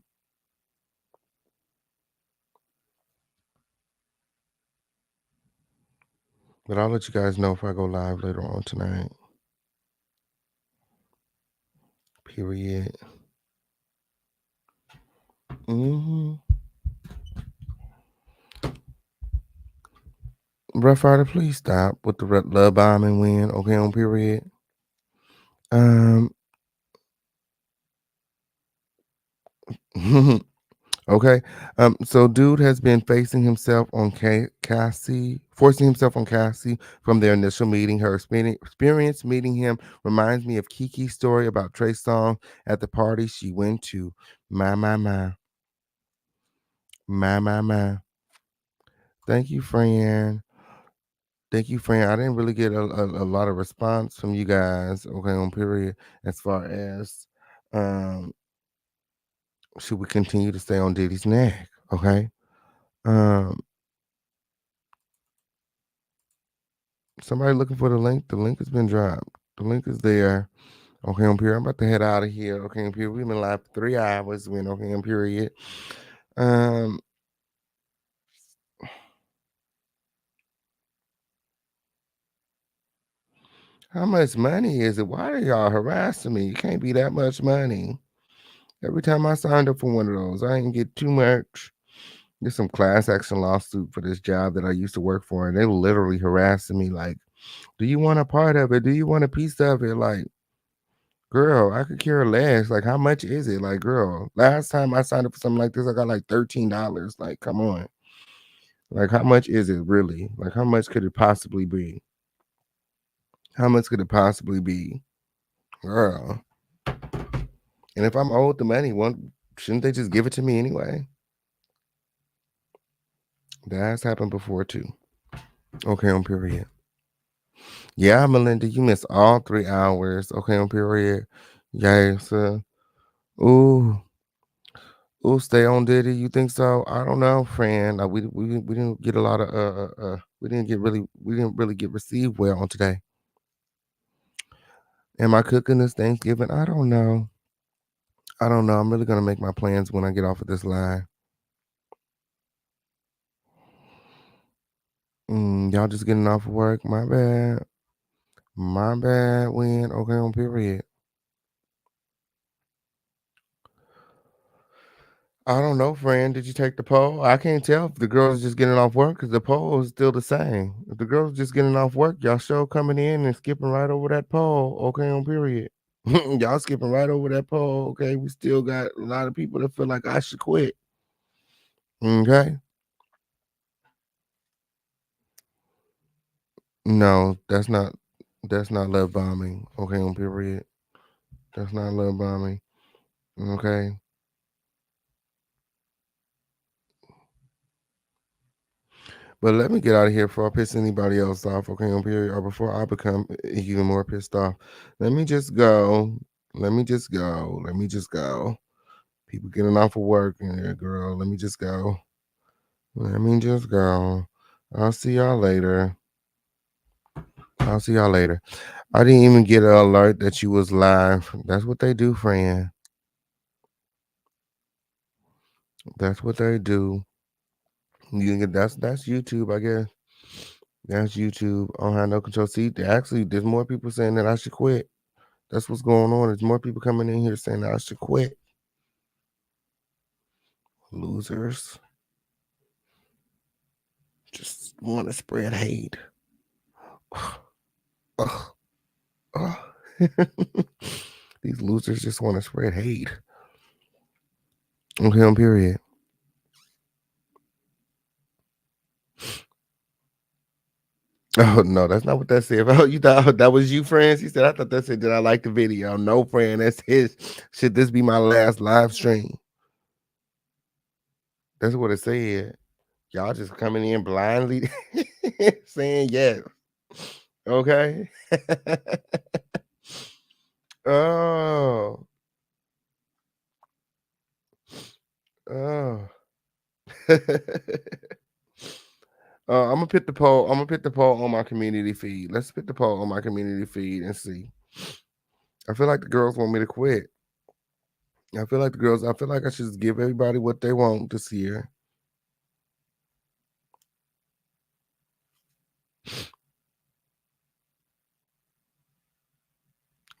But I'll let you guys know if I go live later on tonight. Period. Rough Rider, please stop with the love bombing win. Okay, on period. Okay. So dude has been facing himself on Cassie, forcing himself on Cassie from their initial meeting. Her experience meeting him reminds me of Kiki's story about Trey Songz at the party she went to. My, my, my. My, my, my. Thank you, friend. Thank you, friend. I didn't really get a lot of response from you guys, okay, on period, as far as should we continue to stay on Diddy's neck, okay? Um, Somebody looking for the link. The link has been dropped. The link is there. Okay, on period. I'm about to head out of here. Okay, on period. We've been live for 3 hours. We're in okay, on period. How much money is it? Why are y'all harassing me? It can't be that much money. Every time I signed up for one of those, I didn't get too much. There's some class action lawsuit for this job that I used to work for, and they literally harassing me like, do you want a part of it? Do you want a piece of it? Like, girl, I could care less. Like, how much is it? Like, girl, last time I signed up for something like this, I got like $13. Like, come on. Like, how much is it really? Like, how much could it possibly be? How much could it possibly be? Girl. And if I'm owed the money, shouldn't they just give it to me anyway? That has happened before too. Okay, on period. Yeah, Melinda, you missed all 3 hours. Okay, on period. Yes. Ooh. Ooh, stay on Diddy. You think so? I don't know, friend. Like we didn't get a lot of we didn't really get received well on today. Am I cooking this Thanksgiving? I don't know. I don't know. I'm really gonna make my plans when I get off of this line. Y'all just getting off of work. My bad. My bad. Win. Okay, on period. I don't know, friend. Did you take the poll? I can't tell if the girls just getting off work because the poll is still the same. If the girls just getting off work, y'all show coming in and skipping right over that poll. Okay, on period. Y'all skipping right over that poll. Okay, we still got a lot of people that feel like I should quit. Okay. No, that's not love bombing. Okay, on period. That's not love bombing. Okay. But let me get out of here before I piss anybody else off, okay, on period, or before I become even more pissed off. Let me just go. Let me just go. Let me just go. People getting off of work in here, girl. Let me just go. Let me just go. I'll see y'all later. I'll see y'all later. I didn't even get an alert that you was live. That's what they do, friend. That's what they do. You can get that's YouTube, I guess. That's YouTube. I don't have no control. See, actually, there's more people saying that I should quit. That's what's going on. There's more people coming in here saying that I should quit. Losers. Just want to spread hate. These losers just want to spread hate. Okay, period. Oh no, that's not what that said. Oh, you thought that was you, friends? He said, I thought that said that I like the video. No, friend, that's his. Should this be my last live stream? That's what it said. Y'all just coming in blindly saying yes. Okay. Oh. Oh. I'm gonna put the poll. I'm gonna put the poll on my community feed. Let's put the poll on my community feed and see. I feel like the girls want me to quit. I feel like I should just give everybody what they want this year.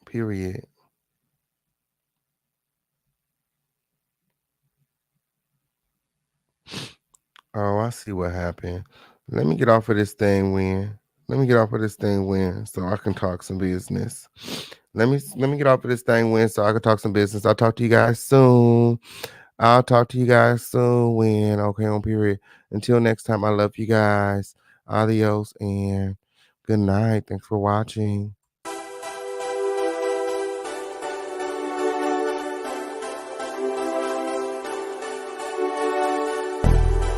Period. Oh, I see what happened. Let me get off of this thing when. So I can talk some business. Let me get off of this thing when so I can talk some business. I'll talk to you guys soon. When. Okay, on period. Until next time, I love you guys. Adios and good night. Thanks for watching.